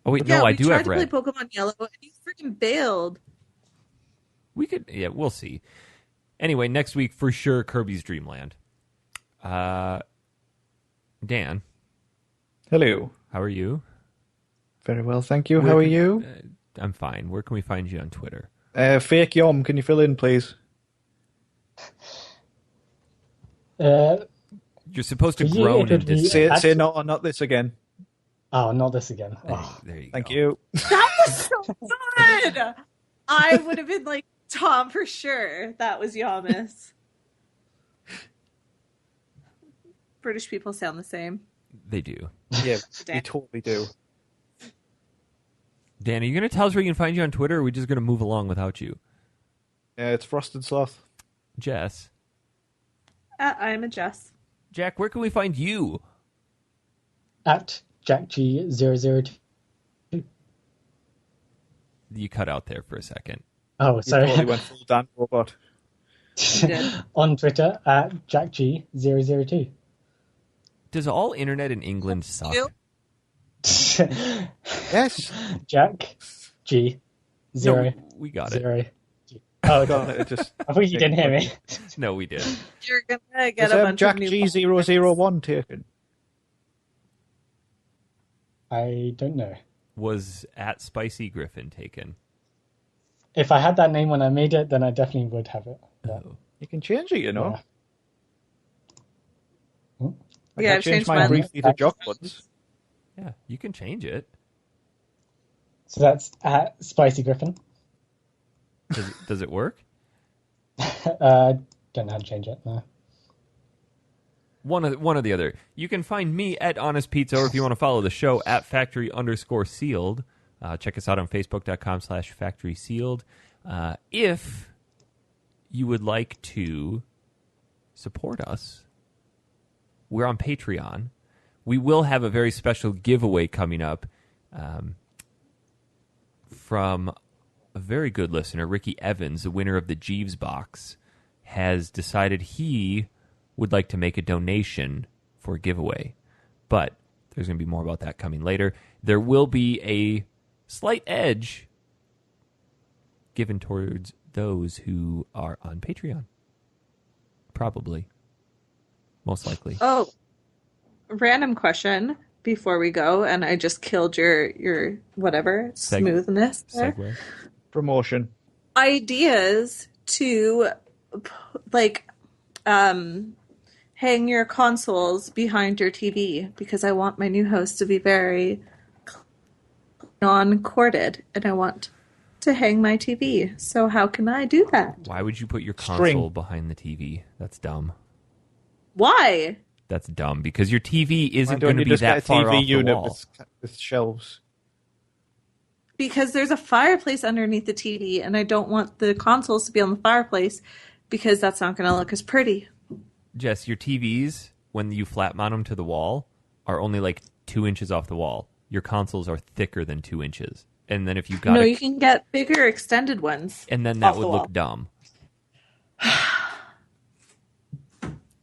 Oh wait, Yeah, no, I we do tried have to Red. play Pokemon Yellow, and you freaking bailed. We could, yeah, we'll see. Anyway, next week for sure, Kirby's Dream Land. Dan, Hello. How are you? Very well, thank you. How are you? I'm fine. Where can we find you on Twitter? Fake Yom, can you fill in, please? You're supposed to For you, groan it and would be- dis- Say no, not this again. Oh, not this again. Oh. There you go. Thank you. That was so good. I would have been like Tom for sure. That was Yamas. British people sound the same. They do. Yeah, Dan. we totally do. Dan, are you going to tell us where you can find you on Twitter, or are we just going to move along without you? It's Frosted Sloth. Jess. I'm a Jess. Jack, where can we find you? At JackG002. You cut out there for a second. Oh, You sorry. totally went full Dan robot. did. On Twitter at JackG002. Does all internet in England suck? You? Yes. Jack G zero No, we got it. zero. Oh, Got it. It just, I thought you didn't hear me. No, we did. You're gonna get is a bunch Jack of new G001 taken? I don't know. Was at Spicy Griffin taken? If I had that name when I made it, then I definitely would have it. Yeah. Oh. You can change it, you know. Yeah. Like Yeah, I I've changed changed mine mine. briefly to Jock Buds. Yeah, you can change it. So that's at Spicy Griffin. Does it work? Don't know how to change it. No. One or the other. You can find me at Honest Pizza, or if you want to follow the show, at Factory_Sealed. Check us out on Facebook.com/FactorySealed. If you would like to support us, we're on Patreon. We will have a very special giveaway coming up from a very good listener, Ricky Evans, the winner of the Jeeves box, has decided he would like to make a donation for a giveaway. But there's going to be more about that coming later. There will be a slight edge given towards those who are on Patreon. Probably. Most likely. Oh, random question before we go, and I just killed your whatever smoothness there. Segue. Promotion. Ideas to like hang your consoles behind your TV, because I want my new house to be very non-corded, and I want to hang my TV. So how can I do that? Why would you put your console String. behind the TV? That's dumb. Why? That's dumb, because your TV Why isn't don't going to you be just that get a far TV off the unit wall. with shelves? Because there's a fireplace underneath the TV, and I don't want the consoles to be on the fireplace, because that's not going to look as pretty. Jess, your TVs, when you flat mount them to the wall, are only like 2 inches off the wall. Your consoles are thicker than 2 inches. And then if you've got No, you can get bigger extended ones. and then that off the would wall. look dumb.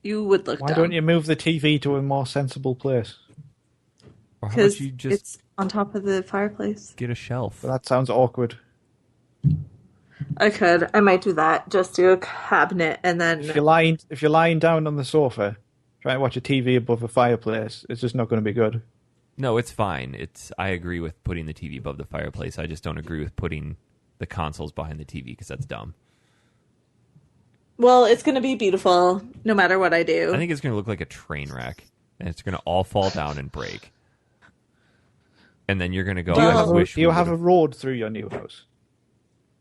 You would look Why dumb. don't you move the TV to a more sensible place? Or how Because about you just it's on top of the fireplace. get a shelf? But that sounds awkward. I could. I might do that. Just do a cabinet, and then If you're lying down on the sofa, trying to watch a TV above a fireplace, it's just not going to be good. No, it's fine. I agree with putting the TV above the fireplace. I just don't agree with putting the consoles behind the TV, because that's dumb. well, it's going to be beautiful no matter what I do. I think it's going to look like a train wreck, and it's going to all fall down and break. And then you're going to go, Do you Well- I have, wish do you we have a would've-" road through your new house?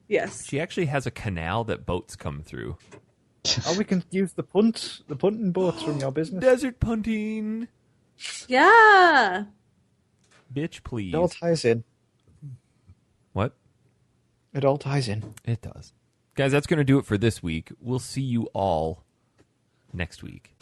Yes. She actually has a canal that boats come through. Or we can use the punting boats from your business. Desert punting. Yeah. Bitch, please. It all ties in. What? It all ties in. It does. Guys, that's going to do it for this week. We'll see you all next week.